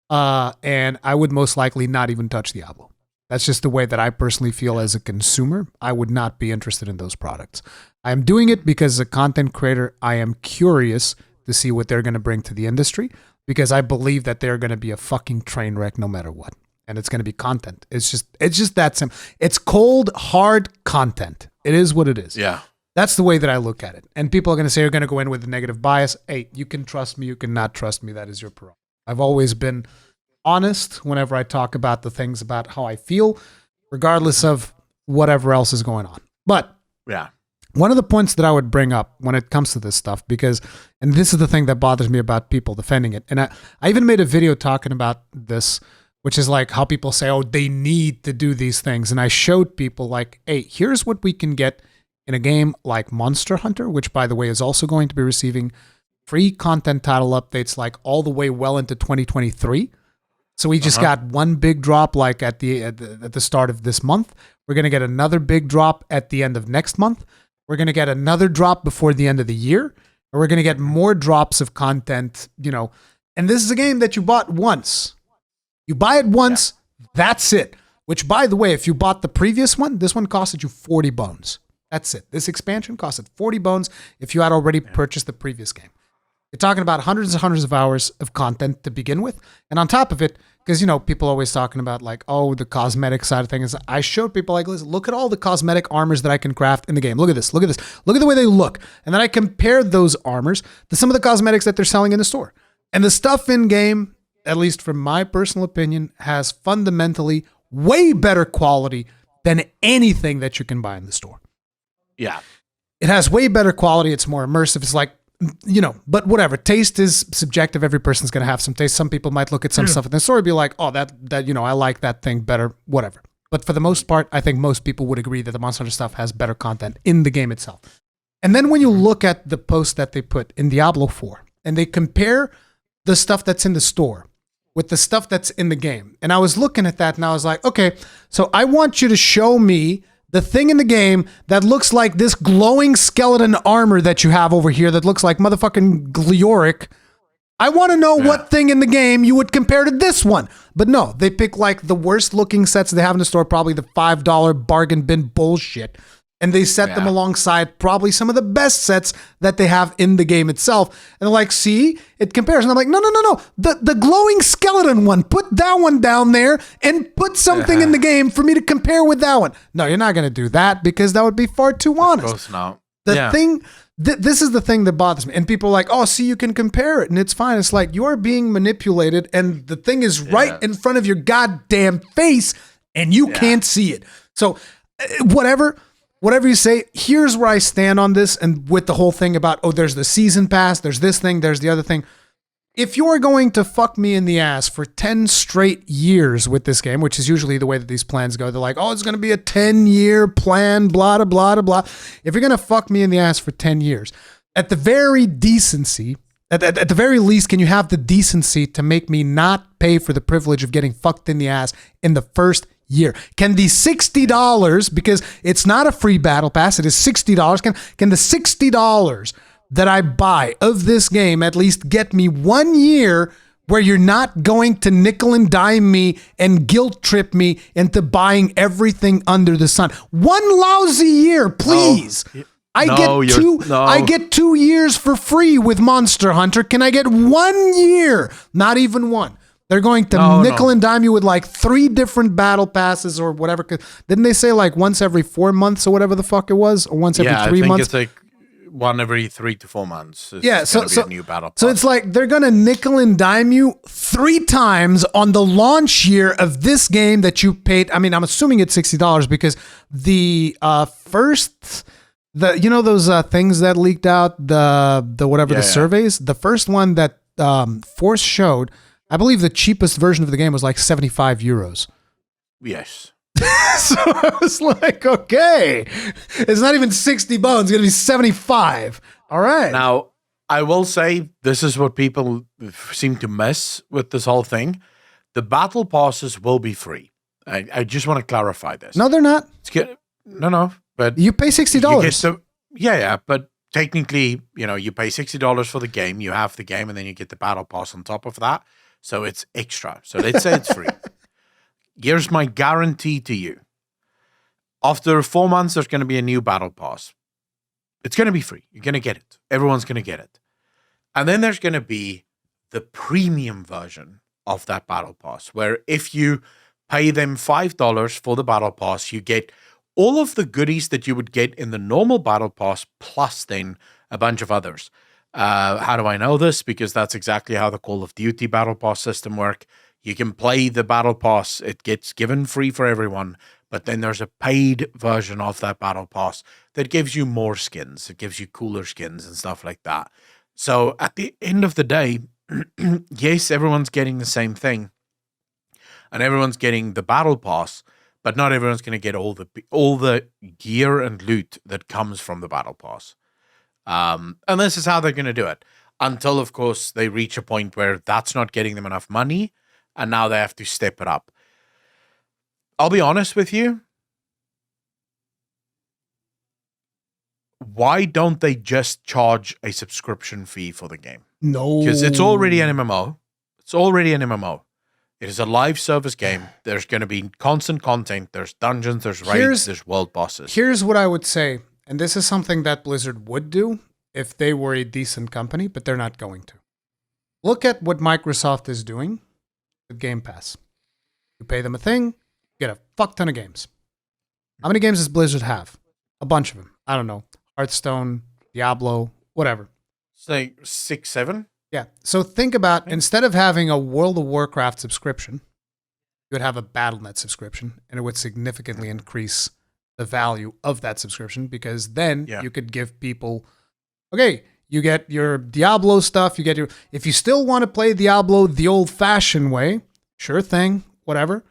And I would most likely not even touch Diablo. That's just the way that I personally feel as a consumer. I would not be interested in those products. I'm doing it because as a content creator, I am curious to see what they're going to bring to the industry, because I believe that they're going to be a fucking train wreck no matter what. And it's going to be content. It's just that simple. It's cold, hard content. It is what it is. Yeah. That's the way that I look at it. And people are going to say you're going to go in with a negative bias. Hey, you can trust me. You can not trust me. That is your prerogative. I've always been honest whenever I talk about the things about how I feel, regardless of whatever else is going on. But yeah, one of the points that I would bring up when it comes to this stuff, because, and this is the thing that bothers me about people defending it. And I even made a video talking about this, which is like how people say, oh, they need to do these things. And I showed people like, hey, here's what we can get in a game like Monster Hunter, which by the way is also going to be receiving free content title updates like all the way well into 2023. So we just got one big drop like at the start of this month. We're going to get another big drop at the end of next month. We're going to get another drop before the end of the year. And we're going to get more drops of content, And this is a game that you bought once. You buy it once, that's it. Which, by the way, if you bought the previous one, this one costed you 40 bones. That's it. This expansion costed 40 bones if you had already purchased the previous game. You're talking about hundreds and hundreds of hours of content to begin with. And on top of it, because, people always talking about like, oh, the cosmetic side of things. I showed people like, listen, look at all the cosmetic armors that I can craft in the game. Look at this. Look at this. Look at the way they look. And then I compared those armors to some of the cosmetics that they're selling in the store. And the stuff in game, at least from my personal opinion, has fundamentally way better quality than anything that you can buy in the store. Yeah. It has way better quality. It's more immersive. It's like, but whatever. Taste is subjective. Every person's going to have some taste. Some people might look at some stuff in the store and be like, oh, that, I like that thing better, whatever. But for the most part, I think most people would agree that the Monster Hunter stuff has better content in the game itself. And then when you look at the post that they put in Diablo 4 and they compare the stuff that's in the store with the stuff that's in the game. And I was looking at that and I was like, okay, so I want you to show me the thing in the game that looks like this glowing skeleton armor that you have over here that looks like motherfucking Gleoric. I want to know what thing in the game you would compare to this one. But no, they pick like the worst looking sets they have in the store, probably the $5 bargain bin bullshit. And they set them alongside probably some of the best sets that they have in the game itself. And they're like, see, it compares. And I'm like, no. The glowing skeleton one, put that one down there and put something in the game for me to compare with that one. No, you're not going to do that because that would be far too honest. Of course not. The thing, this is the thing that bothers me. And people are like, oh, see, you can compare it and it's fine. It's like you are being manipulated and the thing is right in front of your goddamn face and you can't see it. So whatever you say, here's where I stand on this. And with the whole thing about, oh, there's the season pass, there's this thing, there's the other thing. If you're going to fuck me in the ass for 10 straight years with this game, which is usually the way that these plans go, they're like, oh, it's going to be a 10-year plan, blah, blah, blah, blah. If you're going to fuck me in the ass for 10 years, at the very decency, at the very least, can you have the decency to make me not pay for the privilege of getting fucked in the ass in the first year? Can the $60, because it's not a free battle pass, it is $60, can the $60 that I buy of this game at least get me 1 year where you're not going to nickel and dime me and guilt trip me into buying everything under the sun? One lousy year, please. I get 2 years for free with Monster Hunter. Can I get 1 year? Not even one. They're going to nickel and dime you with like 3 different battle passes or whatever. Didn't they say like once every 4 months or whatever the fuck it was, or once every 3 months? It's like one every 3 to 4 months. So be a new battle pass. So it's like they're gonna nickel and dime you 3 times on the launch year of this game that you paid. I mean, I'm assuming it's $60 because the first, those things that leaked out, the surveys. The first one that Force showed, I believe the cheapest version of the game was like 75 euros. Yes. So I was like, okay, it's not even 60 bones. It's going to be 75. All right. Now, I will say this is what people seem to miss with this whole thing. The battle passes will be free. I just want to clarify this. No, they're not. No, but you pay $60. But technically, you pay $60 for the game. You have the game, and then you get the battle pass on top of that. So it's extra. So let's say it's free. Here's my guarantee to you. After 4 months, there's going to be a new battle pass. It's going to be free. You're going to get it. Everyone's going to get it. And then there's going to be the premium version of that battle pass, where if you pay them $5 for the battle pass, you get all of the goodies that you would get in the normal battle pass, plus then a bunch of others. How do I know this? Because that's exactly how the Call of Duty battle pass system works. You can play the battle pass. It gets given free for everyone, but then there's a paid version of that battle pass that gives you more skins. It gives you cooler skins and stuff like that. So at the end of the day, yes, everyone's getting the same thing, and everyone's getting the battle pass, but not everyone's going to get all the gear and loot that comes from the battle pass. And this is how they're going to do it until, of course, they reach a point where that's not getting them enough money, and now they have to step it up. I'll be honest with you. Why don't they just charge a subscription fee for the game? No. Because it's already an MMO. It is a live service game. There's going to be constant content. There's dungeons, there's raids, there's world bosses. Here's what I would say, and this is something that Blizzard would do if they were a decent company, but they're not going to. Look at what Microsoft is doing with Game Pass. You pay them a thing, you get a fuck ton of games. How many games does Blizzard have? A bunch of them. I don't know. Hearthstone, Diablo, whatever. It's like 6, 7? Yeah. So think about, instead of having a World of Warcraft subscription, you would have a Battle.net subscription, and it would significantly increase the value of that subscription, because then you could give people, okay, you get your Diablo stuff, if you still want to play Diablo the old-fashioned way, sure thing, whatever,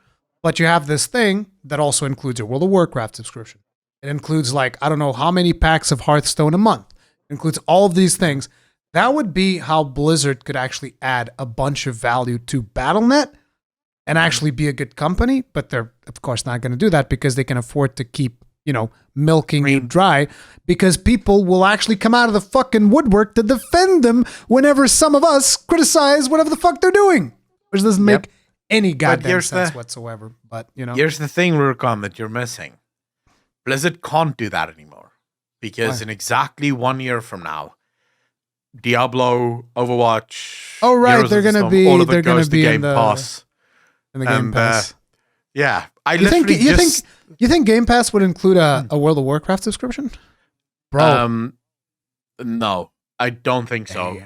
but you have this thing that also includes a World of Warcraft subscription. It includes, like, I don't know how many packs of Hearthstone a month. It includes all of these things. That would be how Blizzard could actually add a bunch of value to Battle.net and actually be a good company, but they're, of course, not going to do that because they can afford to keep, milking you dry, because people will actually come out of the fucking woodwork to defend them whenever some of us criticize whatever the fuck they're doing, which doesn't make any goddamn sense whatsoever. But, Here's the thing, Rurikhan, that you're missing. Blizzard can't do that anymore, because in exactly 1 year from now, Diablo, Overwatch, oh right, Heroes they're going to be, all of it they're going goes to be Game in the Pass. In the Game Pass. Yeah, you think Game Pass would include a World of Warcraft subscription, bro? No, I don't think so.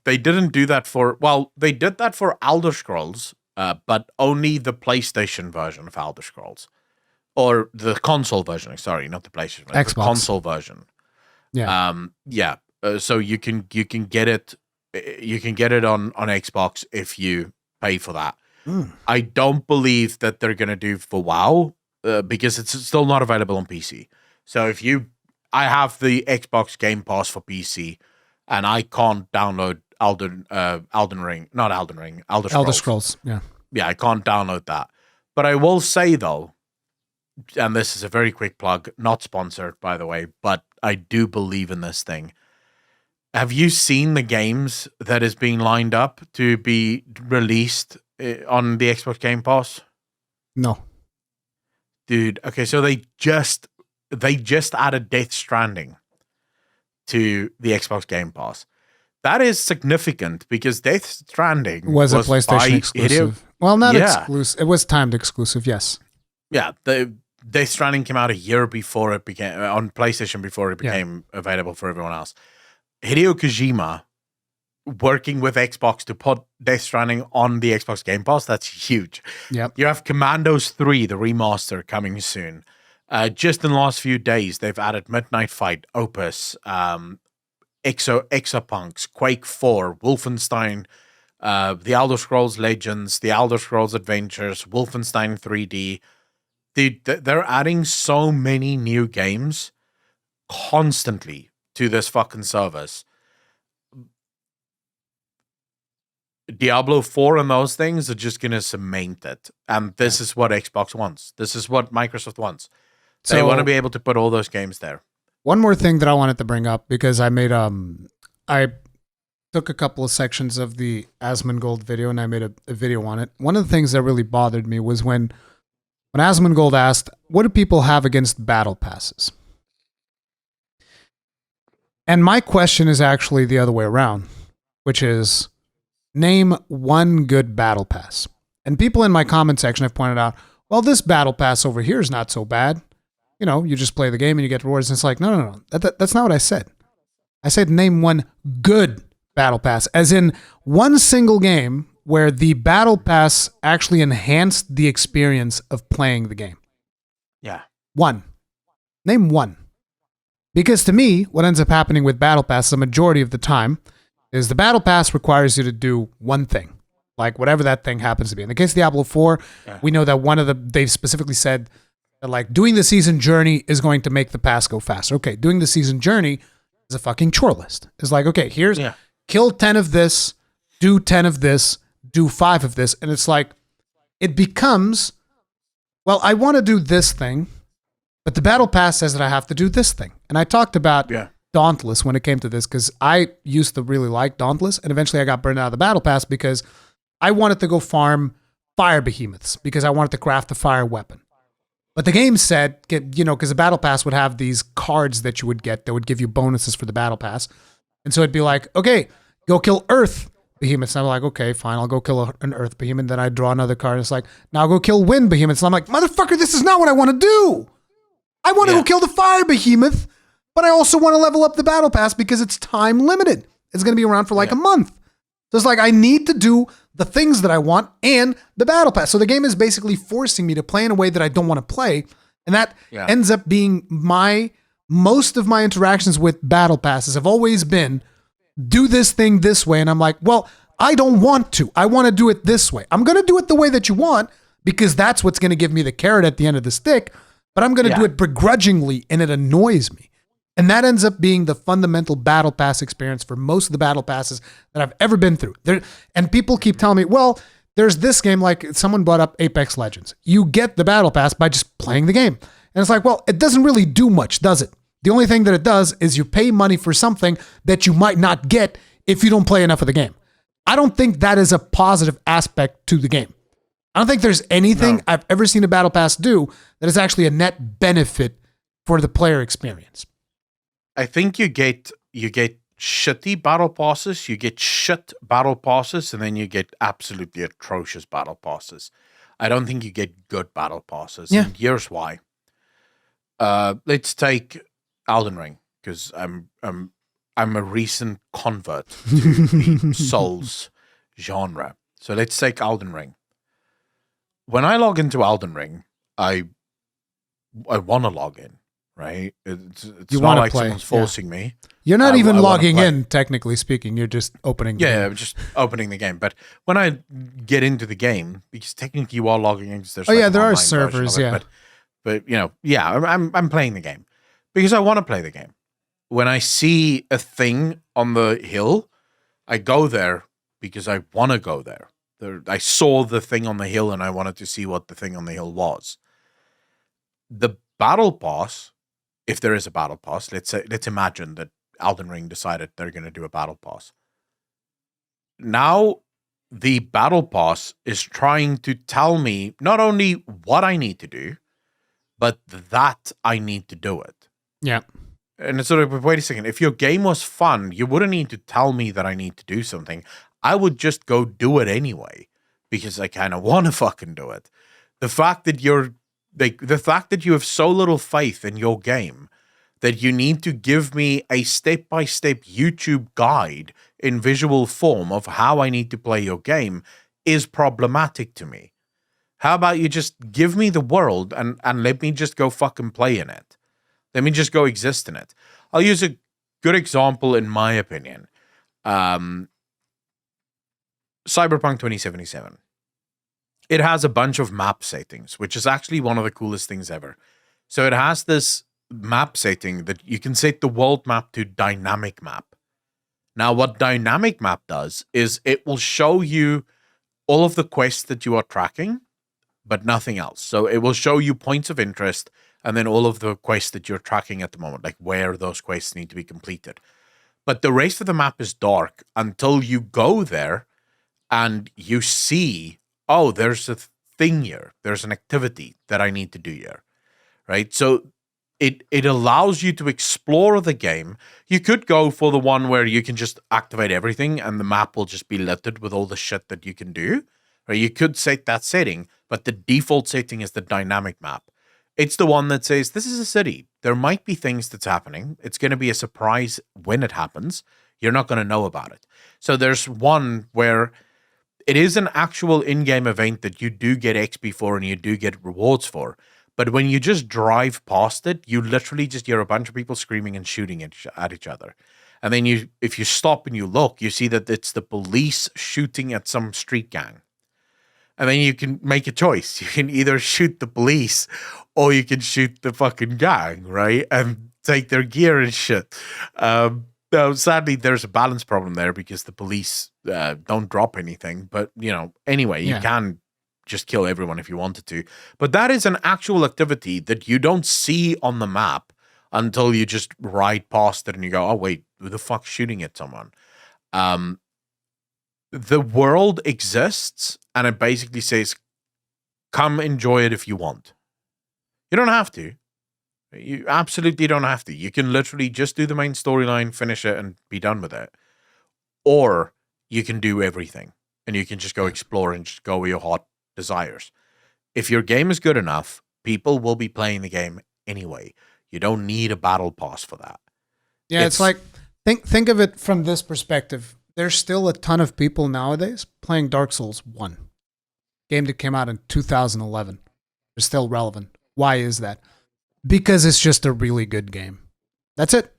They didn't do that they did that for Elder Scrolls, but only the PlayStation version of Elder Scrolls, or the console version. Sorry, not the PlayStation version, the console version. Yeah. So you can get it. You can get it on Xbox if you pay for that. I don't believe that they're going to do for WoW, because it's still not available on PC. So I have the Xbox Game Pass for PC, and I can't download Elder Scrolls. Yeah, I can't download that. But I will say though, and this is a very quick plug, not sponsored by the way, but I do believe in this thing. Have you seen the games that is being lined up to be released on the Xbox Game Pass? No. Dude, okay, so they just added Death Stranding to the Xbox Game Pass. that is significant because Death Stranding was a PlayStation exclusive. Well, not exclusive. It was timed exclusive, yes. Yeah, the Death Stranding came out a year before it became on PlayStation before it became available for everyone else. Hideo Kojima working with Xbox to put Death Stranding on the Xbox Game Pass, that's huge. Yep. You have Commandos 3, the remaster, coming soon. Just in the last few days, they've added Midnight Fight, Opus, Exapunks, Quake 4, Wolfenstein, The Elder Scrolls Legends, The Elder Scrolls Adventures, Wolfenstein 3D. They're adding so many new games constantly to this fucking service. Diablo 4 and those things are just going to cement it. And this is what Xbox wants. This is what Microsoft wants. They want to be able to put all those games there. One more thing that I wanted to bring up, because I made I took a couple of sections of the Asmongold video and I made a video on it. One of the things that really bothered me was when Asmongold asked, what do people have against battle passes? And my question is actually the other way around, which is, name one good battle pass. And people in my comment section have pointed out, well, this battle pass over here is not so bad. You know, you just play the game and you get rewards. And it's like, no. That's not what I said. I said name one good battle pass, as in one single game where the battle pass actually enhanced the experience of playing the game. Yeah. One. Name one. Because to me, what ends up happening with battle pass the majority of the time is the battle pass requires you to do one thing, like whatever that thing happens to be. In the case of Diablo 4, we know that they've specifically said that like doing the season journey is going to make the pass go faster. Okay, doing the season journey is a fucking chore list. It's like, okay, here's kill 10 of this, do 10 of this, do 5 of this. And it's like, it becomes, well, I want to do this thing, but the battle pass says that I have to do this thing. And I talked about Dauntless when it came to this, because I used to really like Dauntless, and eventually I got burned out of the battle pass because I wanted to go farm fire behemoths because I wanted to craft the fire weapon. But the game said, you know, because the battle pass would have these cards that you would get that would give you bonuses for the battle pass. And so it'd be like, okay, go kill earth behemoths. And I'm like, okay, fine, I'll go kill an earth behemoth. Then I draw another card and it's like, now I'll go kill wind behemoths. And I'm like, motherfucker, this is not what I want to do. I want to go kill the fire behemoth, but I also want to level up the battle pass because it's time limited. It's going to be around for like a month. So it's like, I need to do the things that I want and the battle pass. So the game is basically forcing me to play in a way that I don't want to play. And that ends up being most of my interactions with battle passes have always been, do this thing this way. And I'm like, well, I don't want to. I want to do it this way. I'm going to do it the way that you want because that's what's going to give me the carrot at the end of the stick. But I'm going to do it begrudgingly, and it annoys me. And that ends up being the fundamental battle pass experience for most of the battle passes that I've ever been through. And people keep telling me, well, there's this game, like someone brought up Apex Legends. You get the battle pass by just playing the game. And it's like, well, it doesn't really do much, does it? The only thing that it does is you pay money for something that you might not get if you don't play enough of the game. I don't think that is a positive aspect to the game. I don't think there's anything I've ever seen a battle pass do that is actually a net benefit for the player experience. I think you get shitty battle passes, you get shit battle passes, and then you get absolutely atrocious battle passes. I don't think you get good battle passes. Yeah. And here's why. Let's take Elden Ring, because I'm a recent convert to the Souls genre. So let's take Elden Ring. When I log into Elden Ring, I want to log in, right? It's not like someone's forcing me. You're not even logging in, technically speaking. You're just opening the game. Yeah, just opening the game. But when I get into the game, because technically you are logging in, because there's there are servers, But you know, I'm playing the game because I want to play the game. When I see a thing on the hill, I go there because I want to go there. I saw the thing on the hill and I wanted to see what the thing on the hill was. The battle pass, if there is a battle pass, let's imagine that Elden Ring decided they're going to do a battle pass. Now, the battle pass is trying to tell me not only what I need to do, but that I need to do it. Yeah. And it's sort of, wait a second, if your game was fun, you wouldn't need to tell me that I need to do something. I would just go do it anyway, because I kind of want to fucking do it. The fact that the fact that you have so little faith in your game that you need to give me a step-by-step YouTube guide in visual form of how I need to play your game is problematic to me. How about you just give me the world and let me just go fucking play in it? Let me just go exist in it. I'll use a good example in my opinion. Cyberpunk 2077. It has a bunch of map settings, which is actually one of the coolest things ever. So it has this map setting that you can set the world map to dynamic map. Now, what dynamic map does is it will show you all of the quests that you are tracking, but nothing else. So it will show you points of interest and then all of the quests that you're tracking at the moment, like where those quests need to be completed. But the rest of the map is dark until you go there and you see, oh, there's a thing here. There's an activity that I need to do here, right? So it allows you to explore the game. You could go for the one where you can just activate everything and the map will just be littered with all the shit that you can do. Or you could set that setting, but the default setting is the dynamic map. It's the one that says, this is a city. There might be things that's happening. It's going to be a surprise when it happens. You're not going to know about it. So there's one where it is an actual in-game event that you do get XP for and you do get rewards for. But when you just drive past it, you literally just hear a bunch of people screaming and shooting at each other. And then if you stop and you look, you see that it's the police shooting at some street gang. And then you can make a choice. You can either shoot the police or you can shoot the fucking gang, right? And take their gear and shit. Now, sadly, there's a balance problem there because the police don't drop anything. But, anyway, you can just kill everyone if you wanted to. But that is an actual activity that you don't see on the map until you just ride past it and you go, oh, wait, who the fuck's shooting at someone? The world exists and it basically says, come enjoy it if you want. You don't have to. You absolutely don't have to. You can literally just do the main storyline, finish it, and be done with it. Or you can do everything and you can just go explore and just go where your heart desires. If your game is good enough, people will be playing the game anyway. You don't need a battle pass for that. Yeah, it's like, think of it from this perspective. There's still a ton of people nowadays playing Dark Souls 1. Game that came out in 2011. They're still relevant. Why is that? Because it's just a really good game. That's it.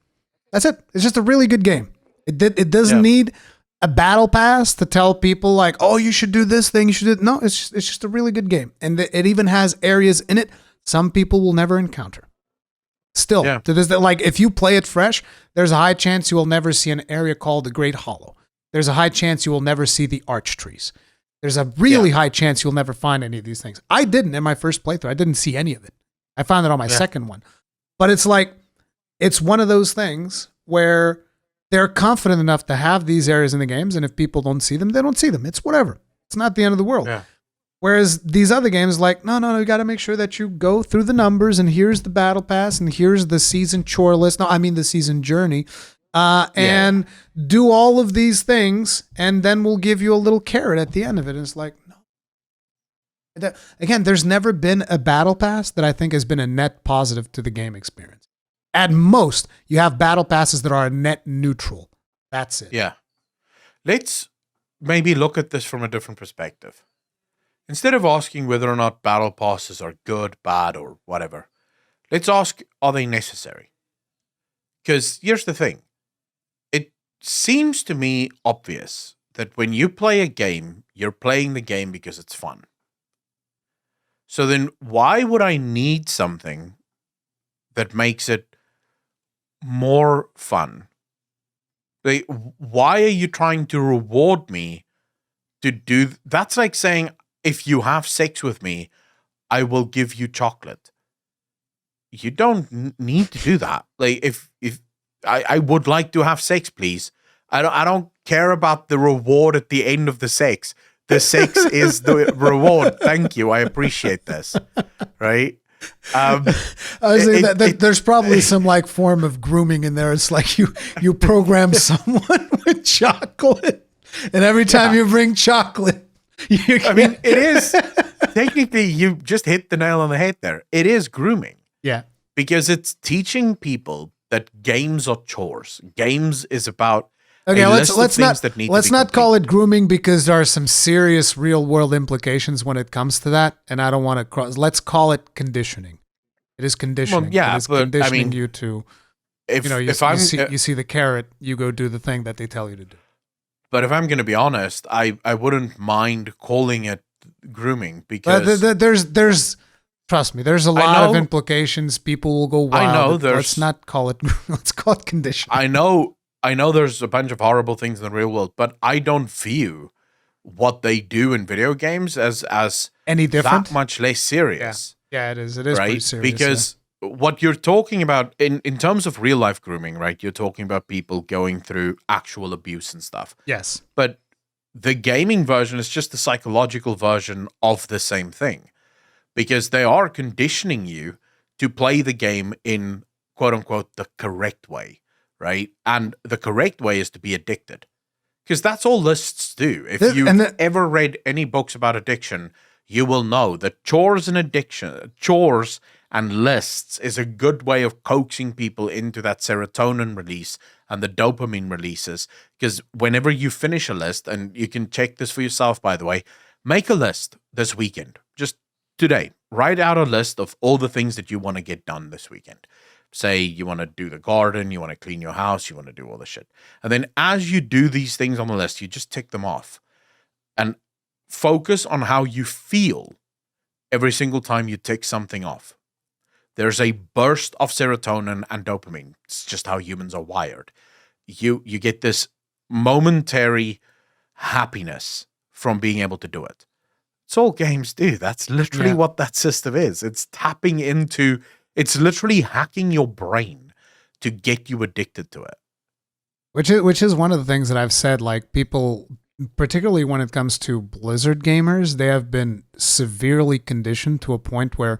It's just a really good game. It doesn't need a battle pass to tell people like, oh, you should do this thing. You should do. No, it's just a really good game. And it even has areas in it some people will never encounter. Still, to this, like if you play it fresh, there's a high chance you will never see an area called the Great Hollow. There's a high chance you will never see the arch trees. There's a really high chance you'll never find any of these things. I didn't in my first playthrough. I didn't see any of it. I found it on my second one. But it's like, it's one of those things where they're confident enough to have these areas in the games, and if people don't see them, they don't see them. It's whatever. It's not the end of the world. Yeah. Whereas these other games, like, no, you got to make sure that you go through the numbers, and here's the battle pass, and here's the season chore list. No, I mean the season journey. And do all of these things, and then we'll give you a little carrot at the end of it. And it's like, no. Again, there's never been a battle pass that I think has been a net positive to the game experience. At most, you have battle passes that are a net neutral. That's it. Yeah. Let's maybe look at this from a different perspective. Instead of asking whether or not battle passes are good, bad, or whatever, let's ask, are they necessary? Because here's the thing. It seems to me obvious that when you play a game, you're playing the game because it's fun. So then why would I need something that makes it more fun? Like, why are you trying to reward me to do? That's like saying, if you have sex with me, I will give you chocolate. You don't need to do that. Like, if I would like to have sex, please. I don't care about the reward at the end of the sex. The sex is the reward. Thank you. I appreciate this. Right? I was saying that there's probably some like form of grooming in there. It's like you program someone with chocolate, and every time you bring chocolate, I mean, it is technically, you just hit the nail on the head there. It is grooming. Yeah. Because it's teaching people that games are chores. Games is about okay. a Let's list of not things that need let's to be not call completed. it grooming because there are some serious real world implications when it comes to that, and I don't want to cross. Let's call it conditioning. It is conditioning. Well, yeah, it is but, I conditioning mean, you to, If you see the carrot, you go do the thing that they tell you to do. But if I'm going to be honest, I wouldn't mind calling it grooming because There's trust me, there's a lot of implications. People will go wild. I know let's not call it. Let's call it conditioning. I know there's a bunch of horrible things in the real world, but I don't view what they do in video games as any different, that much less serious. Yeah, it is. It is right? pretty serious. Because what you're talking about in terms of real life grooming, right? You're talking about people going through actual abuse and stuff. Yes. But the gaming version is just the psychological version of the same thing. Because they are conditioning you to play the game in quote unquote the correct way, right? And the correct way is to be addicted. Because that's all lists do. If you've ever read any books about addiction, you will know that chores and lists is a good way of coaxing people into that serotonin release and the dopamine releases. Because whenever you finish a list, and you can check this for yourself, by the way, make a list this weekend. Just today, write out a list of all the things that you want to get done this weekend. Say you want to do the garden, you want to clean your house, you want to do all the shit. And then as you do these things on the list, you just tick them off. And focus on how you feel every single time you tick something off. There's a burst of serotonin and dopamine. It's just how humans are wired. You get this momentary happiness from being able to do it. It's all games do. That's literally what that system is. It's tapping into, it's literally hacking your brain to get you addicted to it. Which is one of the things that I've said, like people, particularly when it comes to Blizzard gamers, they have been severely conditioned to a point where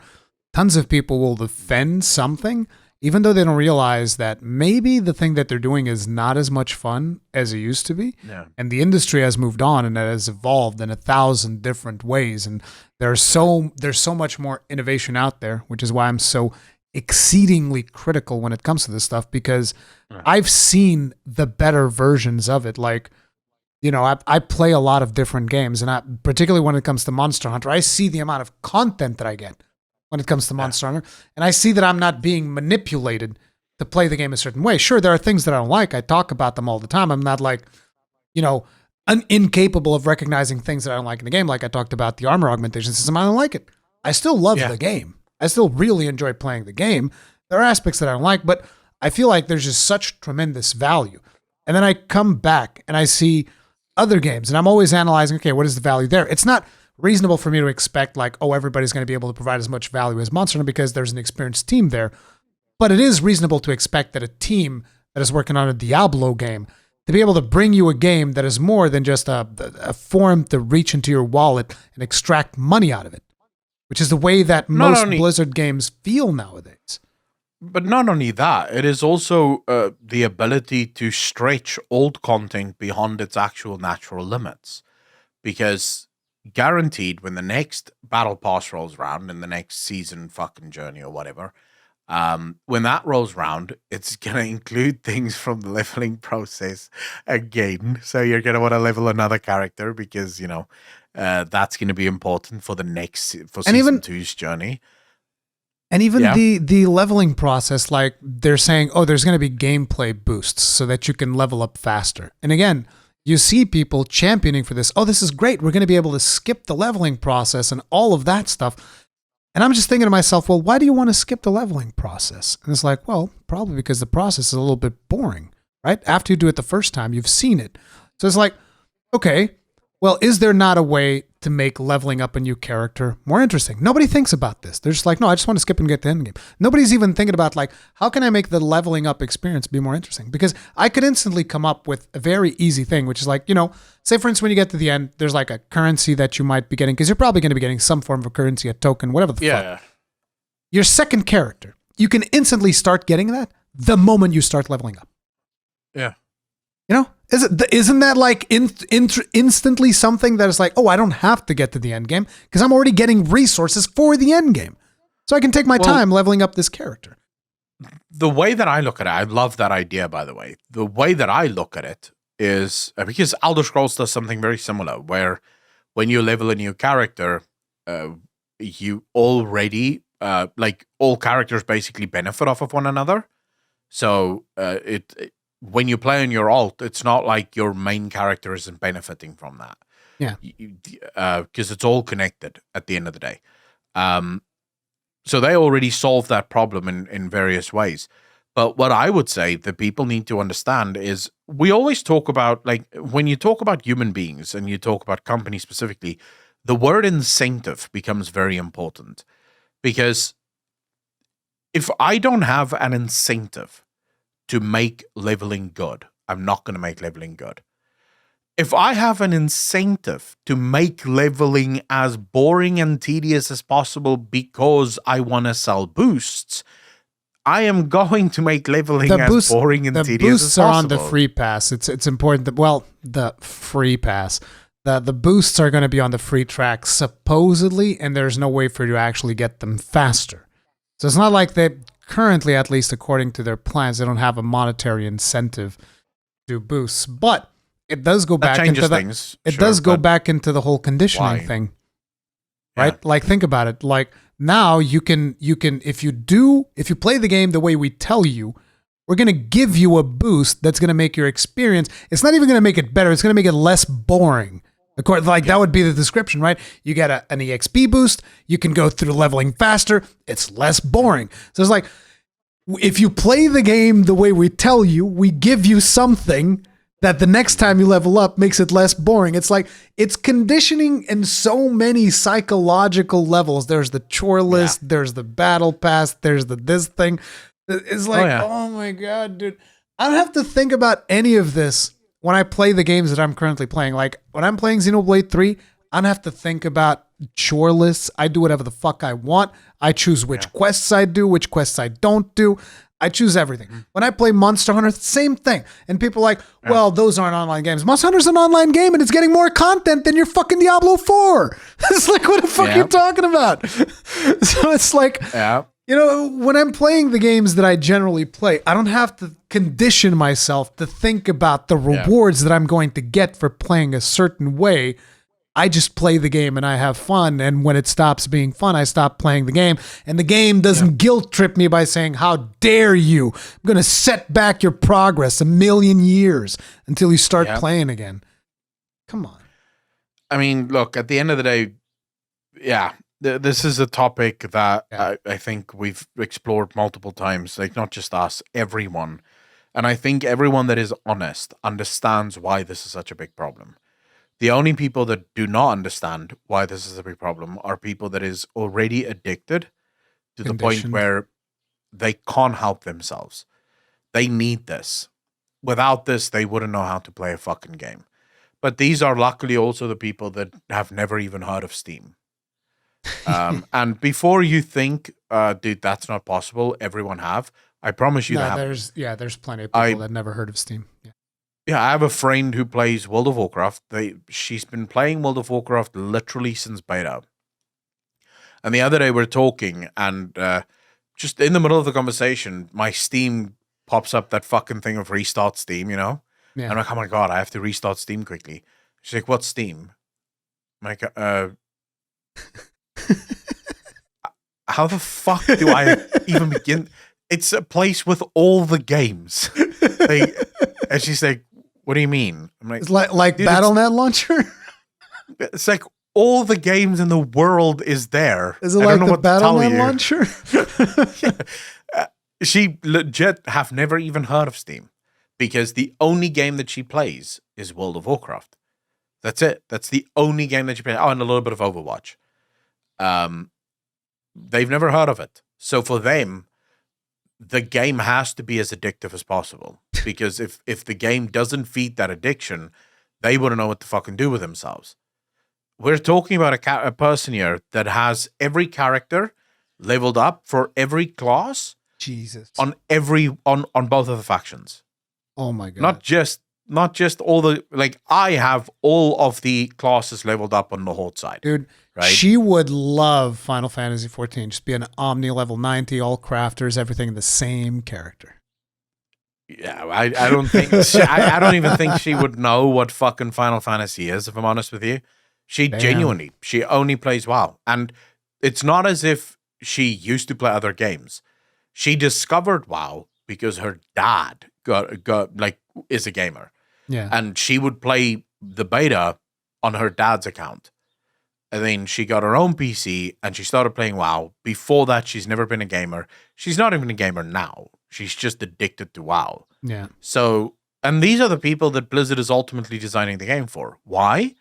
tons of people will defend something, even though they don't realize that maybe the thing that they're doing is not as much fun as it used to be. Yeah. And the industry has moved on and it has evolved in 1,000 different ways. And there's so much more innovation out there, which is why I'm so exceedingly critical when it comes to this stuff, because I've seen the better versions of it. Like, you know, I play a lot of different games, and particularly when it comes to Monster Hunter, I see the amount of content that I get when it comes to Monster Hunter, and I see that I'm not being manipulated to play the game a certain way. Sure, there are things that I don't like. I talk about them all the time. I'm not like, you know, incapable of recognizing things that I don't like in the game. Like I talked about the armor augmentation system. I don't like it. I still love the game. I still really enjoy playing the game. There are aspects that I don't like, but I feel like there's just such tremendous value. And then I come back and I see other games, and I'm always analyzing, okay, what is the value there? It's not reasonable for me to expect like, oh, everybody's going to be able to provide as much value as Monster Hunter because there's an experienced team there. But it is reasonable to expect that a team that is working on a Diablo game to be able to bring you a game that is more than just a form to reach into your wallet and extract money out of it, which is the way that most Blizzard games feel nowadays. But not only that, it is also the ability to stretch old content beyond its actual natural limits. Because guaranteed, when the next battle pass rolls around in the next season fucking journey or whatever, when that rolls around, it's going to include things from the leveling process again. So you're going to want to level another character because, you know, that's going to be important for for season 2's journey. And even the leveling process, like they're saying, oh, there's going to be gameplay boosts so that you can level up faster. And again, you see people championing for this. Oh, this is great. We're going to be able to skip the leveling process and all of that stuff. And I'm just thinking to myself, well, why do you want to skip the leveling process? And it's like, well, probably because the process is a little bit boring, right? After you do it the first time, you've seen it. So it's like, okay, well, is there not a way to make leveling up a new character more interesting? Nobody thinks about this. They're just like, no, I just want to skip and get to the end game. Nobody's even thinking about like, how can I make the leveling up experience be more interesting? Because I could instantly come up with a very easy thing, which is like, you know, say for instance, when you get to the end, there's like a currency that you might be getting, because you're probably going to be getting some form of a currency, a token, whatever the fuck. Your second character you can instantly start getting that the moment you start leveling up. Yeah. You know, isn't that like instantly something that is like, oh, I don't have to get to the end game because I'm already getting resources for the end game. So I can take my time leveling up this character. The way that I look at it, I love that idea, by the way. The way that I look at it is because Elder Scrolls does something very similar, where when you level a new character, you already, like, all characters basically benefit off of one another. So when you play on your alt, it's not like your main character isn't benefiting from that. Yeah. Because it's all connected at the end of the day. So they already solved that problem in various ways. But what I would say that people need to understand is we always talk about, like, when you talk about human beings and you talk about companies specifically, the word incentive becomes very important. Because if I don't have an incentive to make leveling good, I'm not going to make leveling good. If I have an incentive to make leveling as boring and tedious as possible because I want to sell boosts, I am going to make leveling as boring and tedious as possible. The boosts are on the free pass. It's important that, the free pass. The boosts are going to be on the free track, supposedly, and there's no way for you to actually get them faster. So it's not like they currently, at least according to their plans, they don't have a monetary incentive to boosts. But it does go back into things. It does go back into the whole conditioning thing, right? Yeah. Like, think about it. Like, now you can if you play the game the way we tell you, we're going to give you a boost that's going to make your experience. It's not even going to make it better. It's going to make it less boring. That would be the description, right? You get an EXP boost. You can go through leveling faster. It's less boring. So it's like, if you play the game the way we tell you, we give you something that the next time you level up makes it less boring. It's like, it's conditioning in so many psychological levels. There's the chore list. Yeah. There's the battle pass. There's this thing. It's like, oh my God, dude. I don't have to think about any of this when I play the games that I'm currently playing. Like, when I'm playing Xenoblade 3, I don't have to think about chore lists. I do whatever the fuck I want. I choose which quests I do, which quests I don't do. I choose everything. When I play Monster Hunter, same thing. And people are like, well, those aren't online games. Monster Hunter's an online game and it's getting more content than your fucking Diablo 4. It's like, what the fuck are you talking about? So it's like, you know, when I'm playing the games that I generally play, I don't have to condition myself to think about the rewards that I'm going to get for playing a certain way. I just play the game and I have fun. And when it stops being fun, I stop playing the game. And the game doesn't guilt trip me by saying, how dare you? I'm going to set back your progress 1,000,000 years until you start playing again. Come on. I mean, look, at the end of the day, this is a topic that I think we've explored multiple times. Like, not just us, everyone. And I think everyone that is honest understands why this is such a big problem. The only people that do not understand why this is a big problem are people that is already addicted to the point where they can't help themselves. They need this. Without this, they wouldn't know how to play a fucking game. But these are luckily also the people that have never even heard of Steam. And before you think, dude, that's not possible, everyone have. I promise you that. There's plenty of people that never heard of Steam. Yeah, I have a friend who plays World of Warcraft. She's been playing World of Warcraft literally since beta. And the other day we're talking, and just in the middle of the conversation, my Steam pops up that fucking thing of restart Steam, you know? Yeah. I'm like, oh my God, I have to restart Steam quickly. She's like, what's Steam? I'm like, how the fuck do I even begin? It's a place with all the games. And she's like, what do you mean? I'm like, it's like Battle.net launcher? It's like all the games in the world is there. Is it like the Battle.net launcher? She legit have never even heard of Steam because the only game that she plays is World of Warcraft. That's it. That's the only game that she plays. Oh, and a little bit of Overwatch. They've never heard of it. So for them, the game has to be as addictive as possible. Because if the game doesn't feed that addiction, they wouldn't know what to fucking do with themselves. We're talking about a person here that has every character leveled up for every class Jesus. on both of the factions. Oh my god. Not just all the, like, I have all of the classes leveled up on the Horde side. Dude, right? She would love Final Fantasy XIV. Just be an Omni level 90, all crafters, everything the same character. Yeah, I don't think I don't even think she would know what fucking Final Fantasy is, if I'm honest with you. She genuinely, she only plays WoW. And it's not as if she used to play other games. She discovered WoW because her dad is a gamer. Yeah. And she would play the beta on her dad's account. And then she got her own PC and she started playing WoW. Before that, she's never been a gamer. She's not even a gamer now. She's just addicted to WoW. Yeah. So, and these are the people that Blizzard is ultimately designing the game for. Why?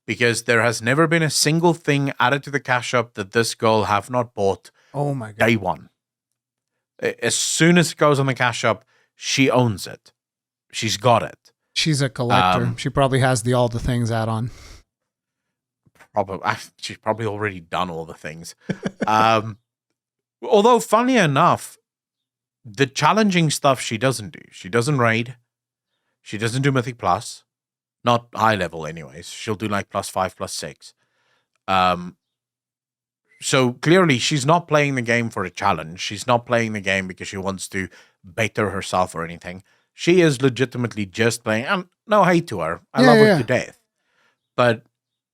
Because there has never been a single thing added to the cash shop that this girl have not bought. Oh my god. Day one. As soon as it goes on the cash shop, she owns it. She's got it. She's a collector. She probably has all the things add-on. She's probably already done all the things. Although, funny enough, the challenging stuff she doesn't do. She doesn't raid. She doesn't do Mythic Plus. Not high level, anyways. She'll do like +5, +6. So clearly, she's not playing the game for a challenge. She's not playing the game because she wants to better herself or anything. She is legitimately just playing. No hate to her. I love her to death.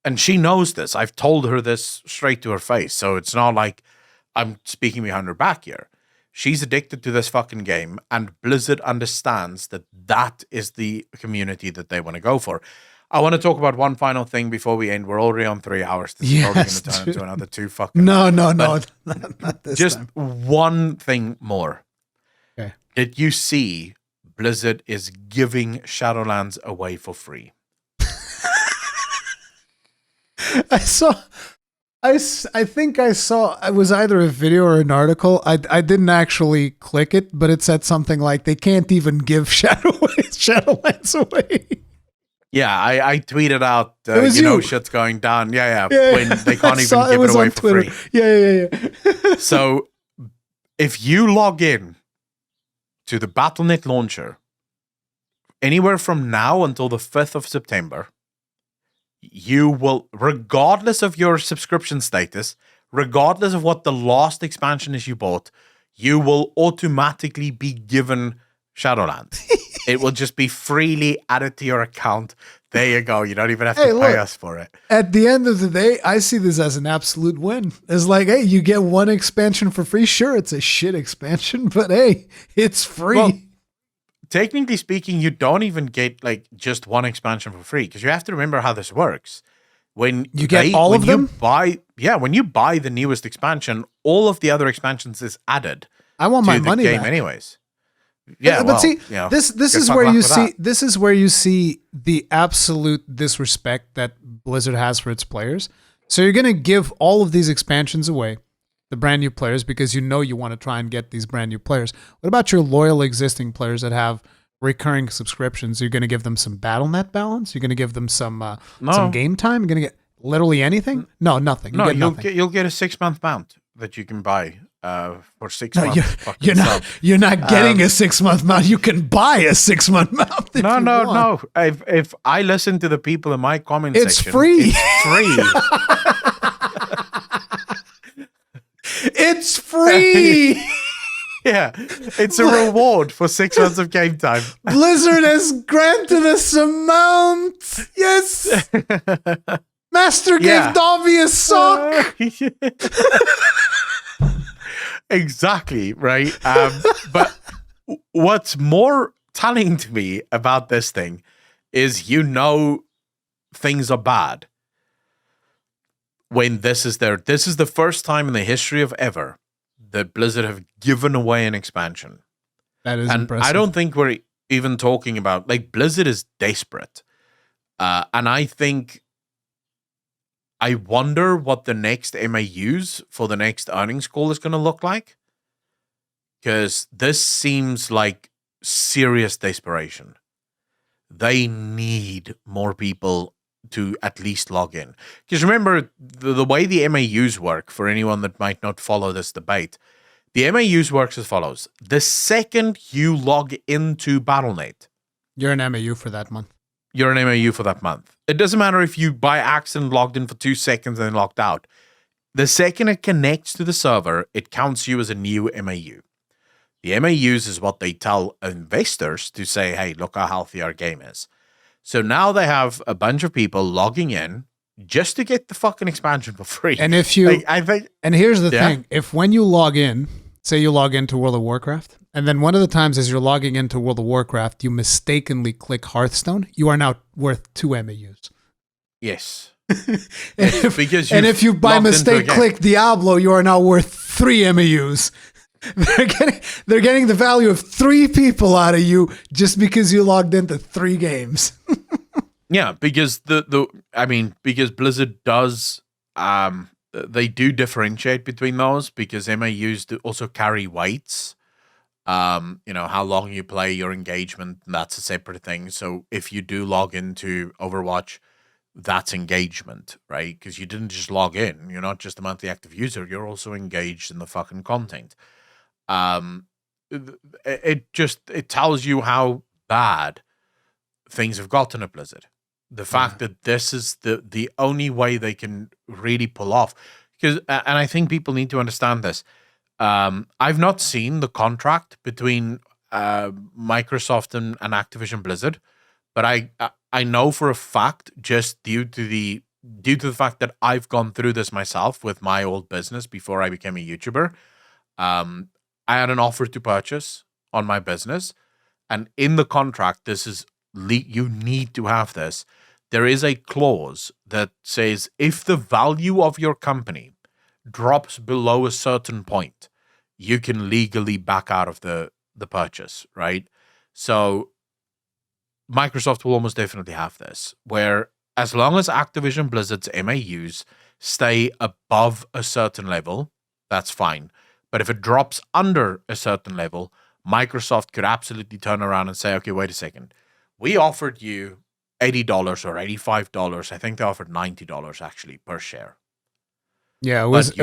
And she knows this. I've told her this straight to her face. So it's not like I'm speaking behind her back here. She's addicted to this fucking game, and Blizzard understands that that is the community that they want to go for. I want to talk about one final thing before we end. We're already on 3 hours. This is probably going to turn into another 2 fucking... No. Not this just time. one thing more. Okay. Did you see Blizzard is giving Shadowlands away for free? I think I saw, it was either a video or an article. I didn't actually click it, but it said something like they can't even give Shadowlands away. Yeah, I tweeted out, shit's going down. Yeah. When they can't even give it away for Twitter. free. Yeah. So if you log in to the Battle.net launcher anywhere from now until the 5th of September, you will, regardless of your subscription status, regardless of what the last expansion is you bought, you will automatically be given Shadowlands. It will just be freely added to your account. There you go. You don't even have to pay us for it. At the end of the day, I see this as an absolute win. It's like, hey, you get one expansion for free. Sure, it's a shit expansion, but hey, it's free. Well, technically speaking, you don't even get like just one expansion for free, because you have to remember how this works. When you get all of them, when you buy the newest expansion, all of the other expansions is added. I want my money game back. anyways. Yeah, but see, this is where you see this is where you see the absolute disrespect that Blizzard has for its players. So you're gonna give all of these expansions away, the brand new players, because you want to try and get these brand new players. What about your loyal existing players that have recurring subscriptions? You're going to give them some Battle.net balance? You're going to give them some game time? You're going to get literally anything? No, nothing. You'll get a 6-month mount that you can buy for 6 months. You're not getting a 6-month mount. You can buy a 6-month mount. No. If I listen to the people in my comment section, it's free. It's free. It's free. Yeah, it's a reward for 6 months of game time. Blizzard has granted us a mount. Yes. Master gave Davi a sock. Exactly, right? But what's more telling to me about this thing is things are bad when this is the first time in the history of ever that Blizzard have given away an expansion. That is impressive. I don't think we're even talking about, like, Blizzard is desperate. And I wonder what the next MAUs for the next earnings call is going to look like. Because this seems like serious desperation. They need more people to at least log in. Because remember, the way the MAUs work, for anyone that might not follow this debate, The MAUs works as follows. The second you log into Battle.net, You're an MAU for that month. You're an MAU for that month. It doesn't matter if you by accident logged in for 2 seconds and then logged out. The second it connects to the server, it counts you as a new MAU. The MAUs is what they tell investors to say, hey, look how healthy our game is. So now they have a bunch of people logging in just to get the fucking expansion for free. And if you, I think, and here's the thing, if when you log in, say you log into World of Warcraft, and then one of the times as you're logging into World of Warcraft, you mistakenly click Hearthstone, you are now worth 2 MAUs. Yes. And if you by mistake click Diablo, you are now worth 3 MAUs. They're getting the value of 3 people out of you just because you logged into 3 games. Yeah, because because Blizzard does they do differentiate between those because MAUs do also carry weights. How long you play, your engagement, that's a separate thing. So if you do log into Overwatch, that's engagement, right? Because you didn't just log in. You're not just a monthly active user. You're also engaged in the fucking content. It tells you how bad things have gotten at Blizzard. The fact that this is the only way they can really pull off. And I think people need to understand this. I've not seen the contract between Microsoft and Activision Blizzard, but I know for a fact, just due to the fact that I've gone through this myself with my old business before I became a YouTuber. I had an offer to purchase on my business, and in the contract, this is you need to have this. There is a clause that says if the value of your company drops below a certain point, you can legally back out of the purchase, right? So Microsoft will almost definitely have this, where as long as Activision Blizzard's MAUs stay above a certain level, that's fine. But if it drops under a certain level, Microsoft could absolutely turn around and say, okay, wait a second. We offered you $80 or $85. I think they offered $90 actually per share. Yeah, it was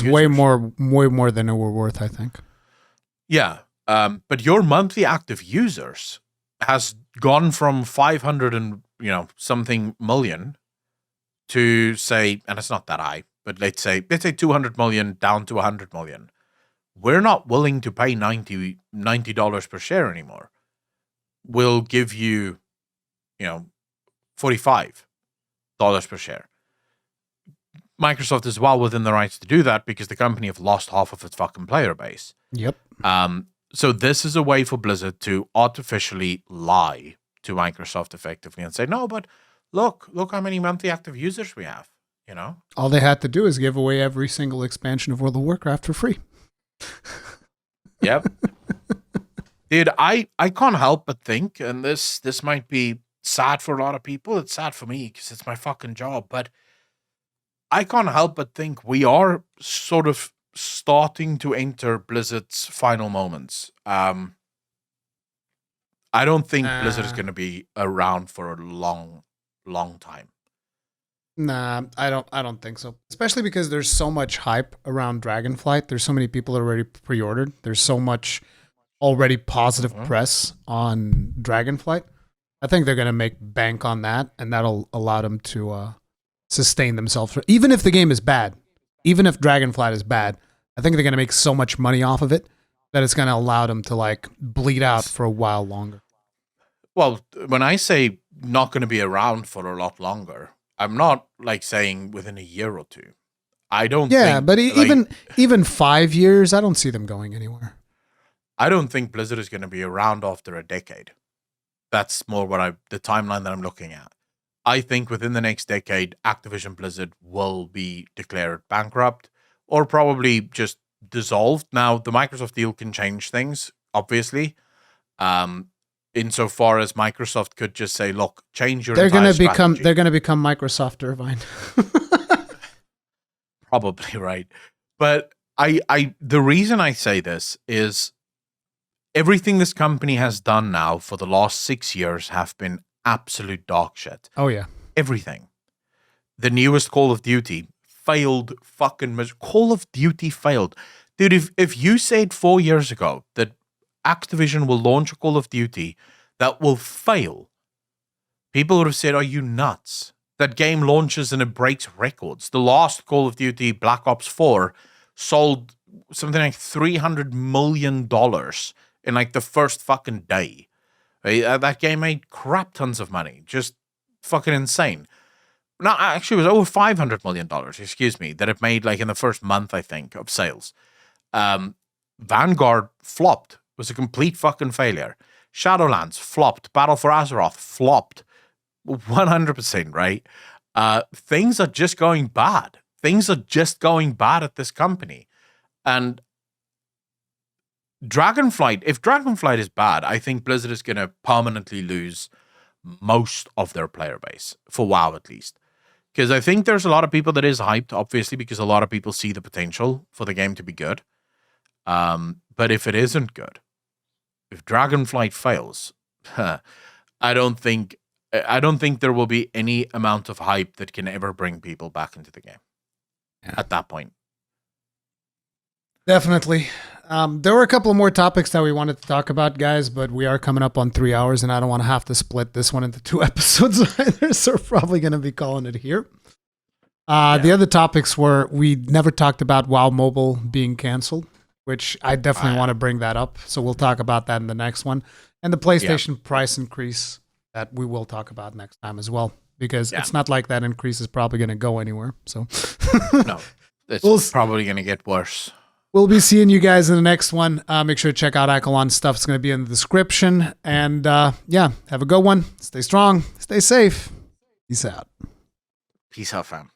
way more than it were worth, I think. Yeah. But your monthly active users has gone from 500 and something million to say, and it's not that high, but let's say 200 million down to 100 million. We're not willing to pay $90 per share anymore. We'll give you, $45 per share. Microsoft is well within the rights to do that because the company have lost half of its fucking player base. Yep. So this is a way for Blizzard to artificially lie to Microsoft effectively and say, no, but look how many monthly active users we have, All they had to do is give away every single expansion of World of Warcraft for free. Yep. Dude, I can't help but think, and this might be sad for a lot of people. It's sad for me because it's my fucking job, but I can't help but think we are sort of starting to enter Blizzard's final moments. I don't think Blizzard is going to be around for a long, long time. Nah, I don't think so. Especially because there's so much hype around Dragonflight. There's so many people already pre-ordered. There's so much already positive press on Dragonflight. I think they're going to make bank on that, and that'll allow them to sustain themselves. Even if the game is bad, even if Dragonflight is bad, I think they're going to make so much money off of it that it's going to allow them to bleed out for a while longer. Well, when I say not going to be around for a lot longer, I'm not saying within a year or two. I don't think... Yeah, but even 5 years, I don't see them going anywhere. I don't think Blizzard is going to be around after a decade. That's more the timeline that I'm looking at. I think within the next decade, Activision Blizzard will be declared bankrupt or probably just dissolved. Now, the Microsoft deal can change things, obviously. Insofar as Microsoft could just say, look, change your entire strategy. They're going to become Microsoft Irvine. Probably right. But the reason I say this is everything this company has done now for the last 6 years have been absolute dog shit. Oh, yeah. Everything. The newest Call of Duty failed fucking... Call of Duty failed. Dude, if you said 4 years ago that Activision will launch a Call of Duty that will fail, people would have said, are you nuts? That game launches and it breaks records. The last Call of Duty, Black Ops 4, sold something like $300 million in like the first fucking day. Right? That game made crap tons of money. Just fucking insane. No, actually, it was over $500 million, excuse me, that it made like in the first month, I think, of sales. Vanguard flopped. It was a complete fucking failure. Shadowlands flopped. Battle for Azeroth flopped. 100%, right? Things are just going bad. Things are just going bad at this company. And Dragonflight, if Dragonflight is bad, I think Blizzard is going to permanently lose most of their player base, for WoW at least. Because I think there's a lot of people that is hyped, obviously, because a lot of people see the potential for the game to be good. But if it isn't good, if Dragonflight fails, I don't think there will be any amount of hype that can ever bring people back into the game at that point. Definitely. There were a couple of more topics that we wanted to talk about, guys, but we are coming up on 3 hours, and I don't want to have to split this one into 2 episodes either, so we're probably going to be calling it here. The other topics were, we never talked about WoW Mobile being canceled, which I definitely want to bring that up, so we'll talk about that in the next one. And the PlayStation price increase that we will talk about next time as well, because it's not like that increase is probably going to go anywhere. So no, it's probably going to get worse. We'll be seeing you guys in the next one. Make sure to check out Accolon's stuff. It's going to be in the description. And have a good one. Stay strong. Stay safe. Peace out. Peace out, fam.